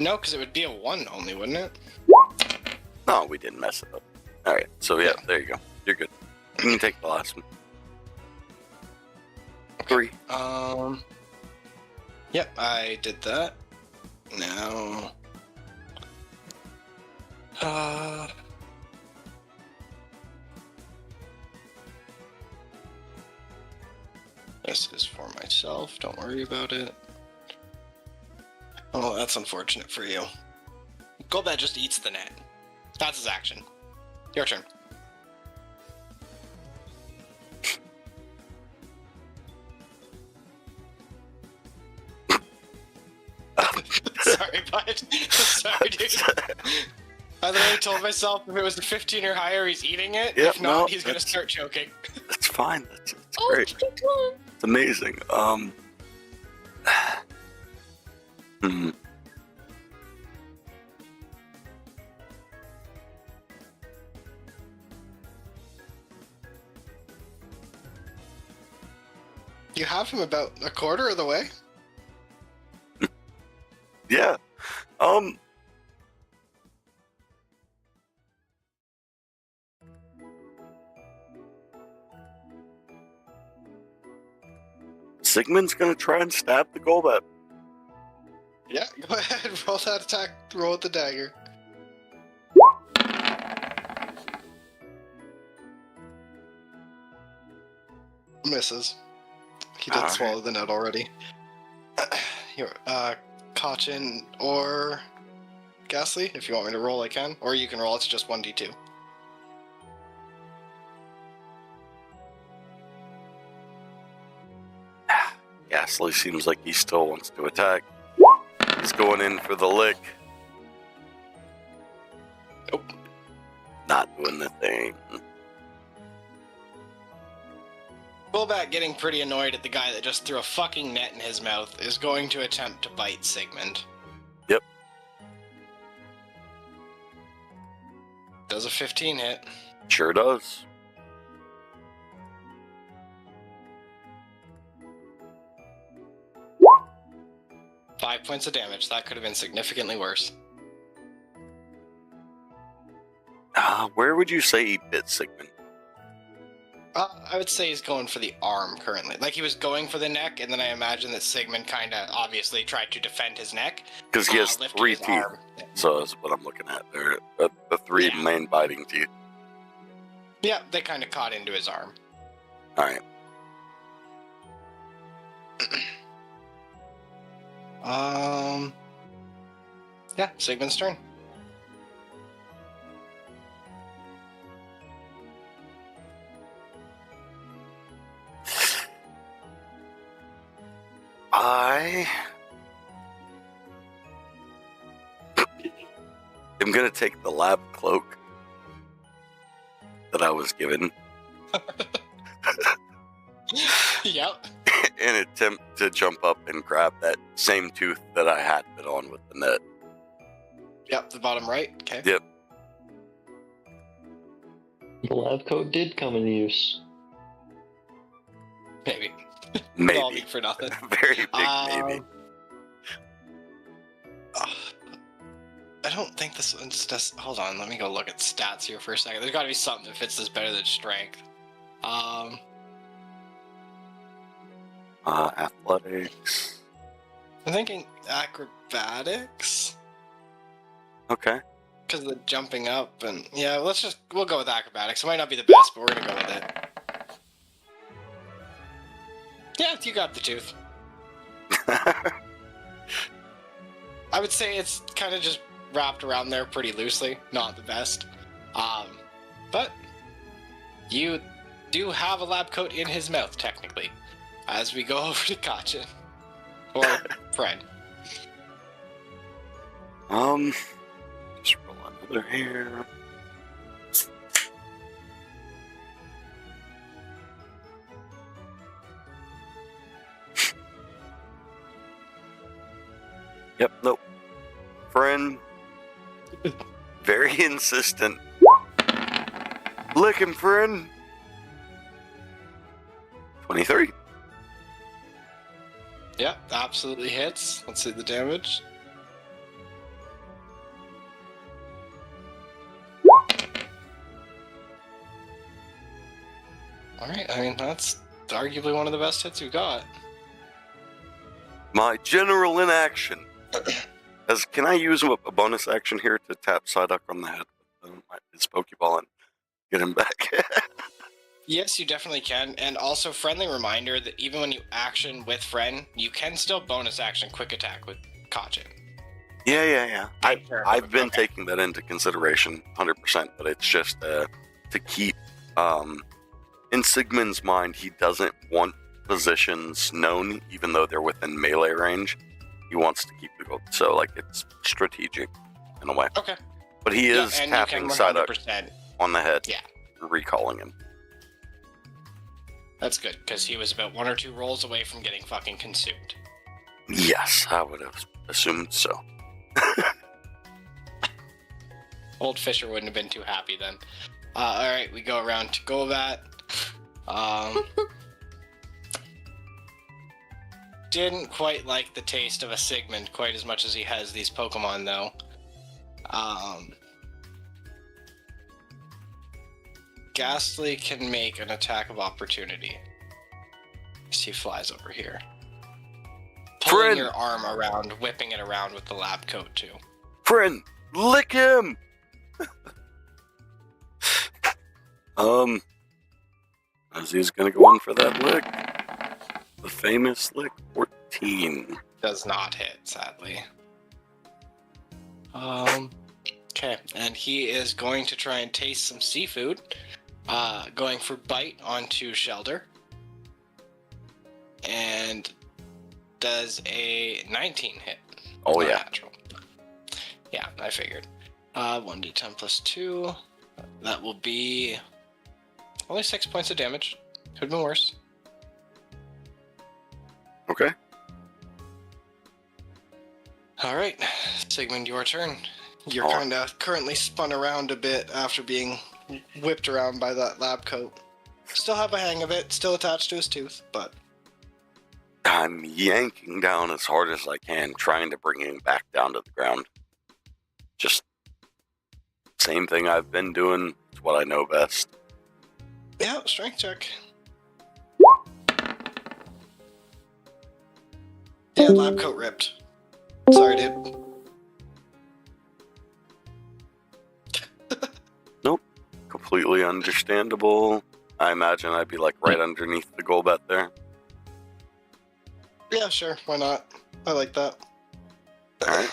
No, because it would be a 1 only, wouldn't it? No, we didn't mess it up. Alright, so yeah, there you go. You're good. You can take the last one. 3. Yep, I did that. Now... This is for myself, don't worry about it. Oh, that's unfortunate for you. Golbat just eats the net. That's his action. Your turn. Sorry, bud. Sorry, dude. I literally told myself if it was a 15 or higher, he's eating it. Yep, if not, no, he's gonna that's- start choking. That's fine. That's Oh, great. come on. It's amazing. Hmm. You have him about a quarter of the way. Yeah. Sigmund's gonna try and stab the Golbat. Yeah, go ahead. Roll that attack. Roll with the dagger. Misses. He did Alright. swallow the net already. Here, Kachin or Ghastly, if you want me to roll, I can. Or you can roll, it's just 1d2. Ghastly seems like he still wants to attack. He's going in for the lick. Nope. Not doing the thing. Golbat, getting pretty annoyed at the guy that just threw a fucking net in his mouth, is going to attempt to bite Sigmund. Yep. Does a 15 hit? Sure does. Five points of damage. That could have been significantly worse. Where would you say he bit Sigmund? I would say he's going for the arm currently. Like he was going for the neck, and then I imagine that Sigmund kind of obviously tried to defend his neck. Because he has lifted 3 his teeth. arm. So that's what I'm looking at there. The 3 Yeah. main biting teeth. Yeah, they kind of caught into his arm. Alright. Yeah, Sigmund's turn. I am going to take the lab cloak that I was given Yep. and attempt to jump up and grab that same tooth that I had it on with the net. Yep, the bottom right. Okay. Yep. The lab coat did come in use. Maybe. Maybe. All for nothing. Very big maybe. I don't think this one's just. Hold on, let me go look at stats here for a second. There's got to be something that fits this better than strength. Athletics. I'm thinking acrobatics Okay. because of the jumping up and yeah. We'll go with acrobatics. It might not be the best, but we're gonna go with it. Yeah, you got the tooth. I would say it's kind of just wrapped around there pretty loosely. Not the best. But you do have a lab coat in his mouth, technically. As we go over to Kachin. Or Fred. Just roll another here. Yep, nope. Friend. Very insistent. Lick him, friend. 23. Yeah, absolutely hits. Let's see the damage. Alright, I mean, that's arguably one of the best hits you've got. My general inaction. Can I use a bonus action here to tap Psyduck on the head with his Pokeball and get him back? Yes, you definitely can. And also, friendly reminder that even when you action with Friend, you can still bonus action quick attack with Kachin. Yeah. Take care of I've him. been Okay. taking that into consideration 100%, but it's just to keep in Sigmund's mind, he doesn't want positions known, even though they're within melee range. He wants to keep the gold, so like it's strategic in a way. Okay. But he Yeah, is and tapping you can Psyduck 100%. on the head, Yeah. and recalling him. That's good, because he was about 1 or 2 rolls away from getting fucking consumed. Yes, I would have assumed so. Old Fisher wouldn't have been too happy then. Alright, we go around to Govat. Didn't quite like the taste of a Sigmund quite as much as he has these Pokemon, though. Ghastly can make an attack of opportunity. As he flies over here. Pulling Friend! your arm around, whipping it around with the lab coat, too. Friend, lick him! As he's gonna go in for that lick. The famous lick 14. Does not hit, sadly. Okay, and he is going to try and taste some seafood. Going for bite onto Shelder. And does a 19 hit. Oh Not yeah. natural. Yeah, I figured. 1d10 plus 2. That will be only 6 points of damage. Could have been worse. Okay. Alright, Sigmund, your turn. You're Oh. kind of currently spun around a bit after being whipped around by that lab coat. Still have a hang of it, still attached to his tooth, but I'm yanking down as hard as I can, trying to bring him back down to the ground. Just same thing I've been doing. It's what I know best. yeah, strength check. Yeah, lab coat ripped. Sorry, dude. Completely understandable. I imagine I'd be like right underneath the Golbat there. Yeah, sure, why not? I like that. Alright.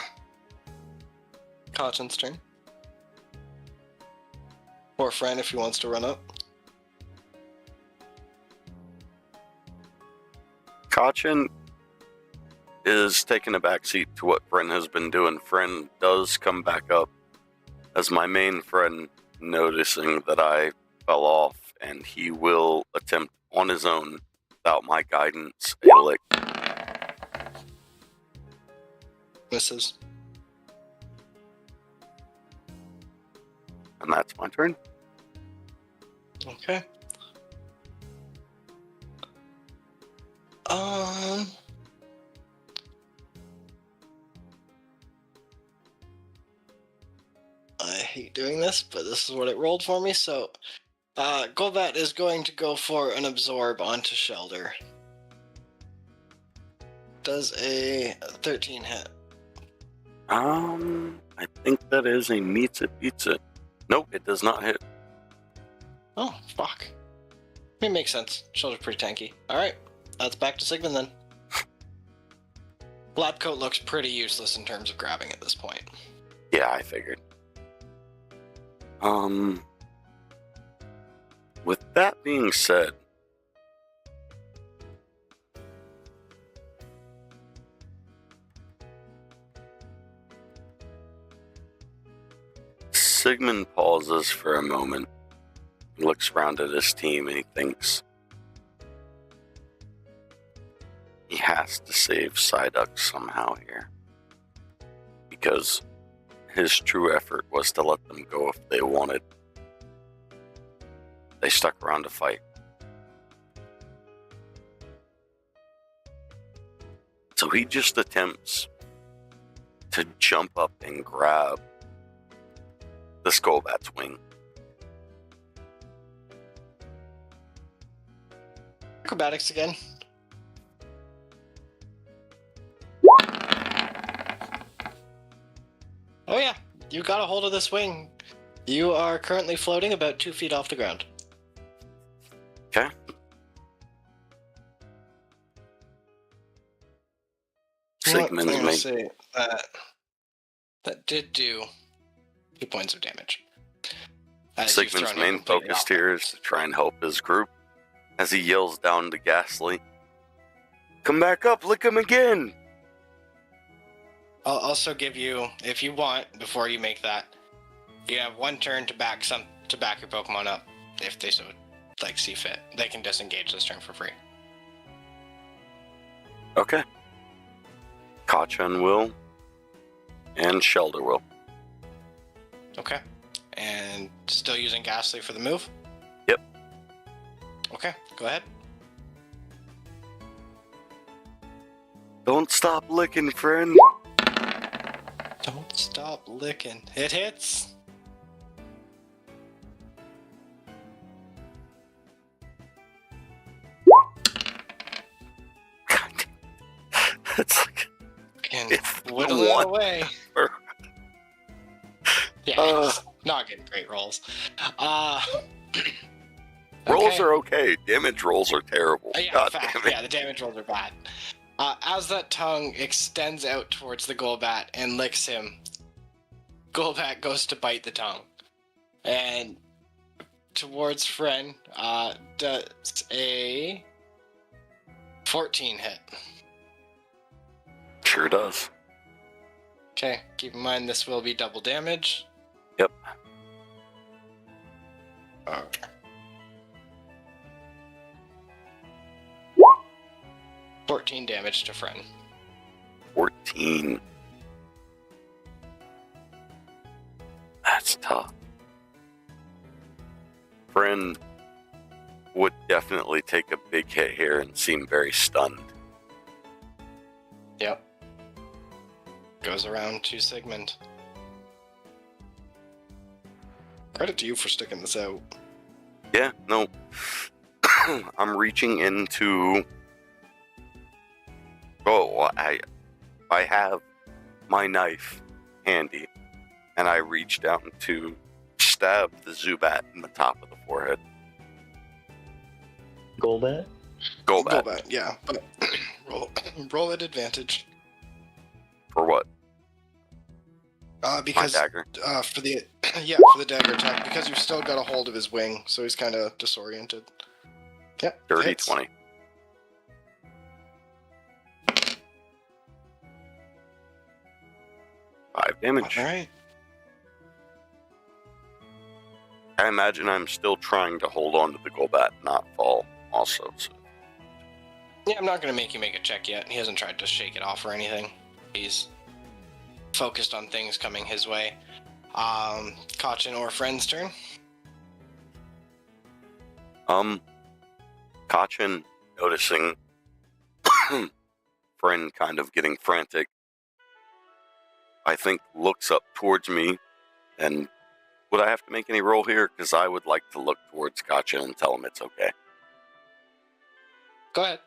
Caution's turn. Or Fran if he wants to run up. Kachin is taking a backseat to what Fren has been doing. Fren does come back up as my main friend, noticing that I fell off, and he will attempt on his own, without my guidance, a lick. Misses. And that's my turn. Okay. I hate doing this, but this is what it rolled for me, so Golbat is going to go for an absorb onto Shelder. Does a 13 hit. I think that is a meets it, beats it. Nope, it does not hit. Oh, fuck. It makes sense. Shelder's pretty tanky. Alright, that's back to Sigmund then. Lab coat looks pretty useless in terms of grabbing at this point. Yeah, I figured. With that being said, Sigmund pauses for a moment. He looks around at his team and he thinks he has to save Psyduck somehow here. Because his true effort was to let them go if they wanted. They stuck around to fight. So he just attempts to jump up and grab the Golbat's wing. Acrobatics again. Oh yeah, you got a hold of this wing. You are currently floating about 2 feet off the ground. Okay. Sigmund's I'm gonna making. say that That did do 2 points of damage. As you've Sigmund's thrown him main completely focus off here is to try and help his group as he yells down to Ghastly. Come back up, lick him again! I'll also give you, if you want, before you make that, you have 1 turn to back your Pokemon up, if they so see fit. They can disengage this turn for free. Okay. Kachan will. And Shelder will. Okay. And still using Ghastly for the move? Yep. Okay, go ahead. Don't stop licking, friend. Don't stop licking. It hits. It's like And It's whittle it one. away. Yeah, not getting great rolls. rolls okay. are okay. Damage rolls are terrible. Yeah, God fact. damn it. Yeah, the damage rolls are bad. As that tongue extends out towards the Golbat and licks him, Golbat goes to bite the tongue. And towards Fren, does a 14 hit. Sure does. Okay, keep in mind this will be double damage. Yep. Okay. 14 damage to Fren. 14. That's tough. Friend would definitely take a big hit here and seem very stunned. Yep. Goes around to Sigmund. Credit to you for sticking this out. Yeah, no. I'm reaching into... Oh, I have my knife handy, and I reach down to stab the Zubat in the top of the forehead. Golbat? Golbat. Yeah, but roll at advantage. For what? Because My dagger. for the dagger attack, because you've still got a hold of his wing, so he's kind of disoriented. Yep. Dirty hits. 20. Five damage. All right. I imagine I'm still trying to hold on to the Golbat, not fall. Also, so. Yeah, I'm not gonna make you make a check yet. He hasn't tried to shake it off or anything. He's focused on things coming his way. Kachin or Friend's turn. Kachin, noticing Friend kind of getting frantic, I think looks up towards me, and would I have to make any roll here? Because I would like to look towards Kachin and tell him it's okay. Go ahead.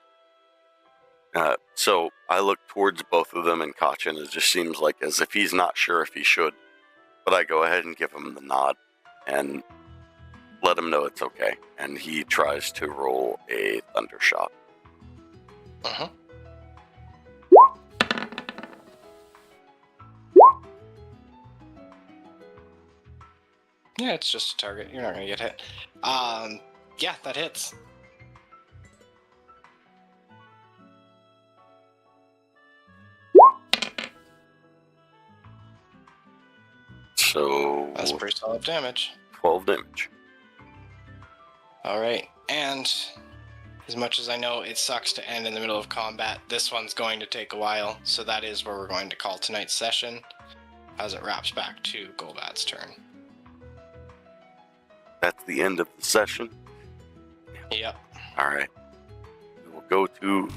So I look towards both of them, and Kachin, it just seems like as if he's not sure if he should, but I go ahead and give him the nod and let him know it's okay. And he tries to roll a Thunder Shot. Uh-huh. Yeah, it's just a target. You're not gonna get hit. Yeah, that hits. So That's pretty solid damage. 12 damage. Alright, and as much as I know it sucks to end in the middle of combat, this one's going to take a while, so that is where we're going to call tonight's session, as it wraps back to Golbat's turn. That's the end of the session. Yep. All right. We will go to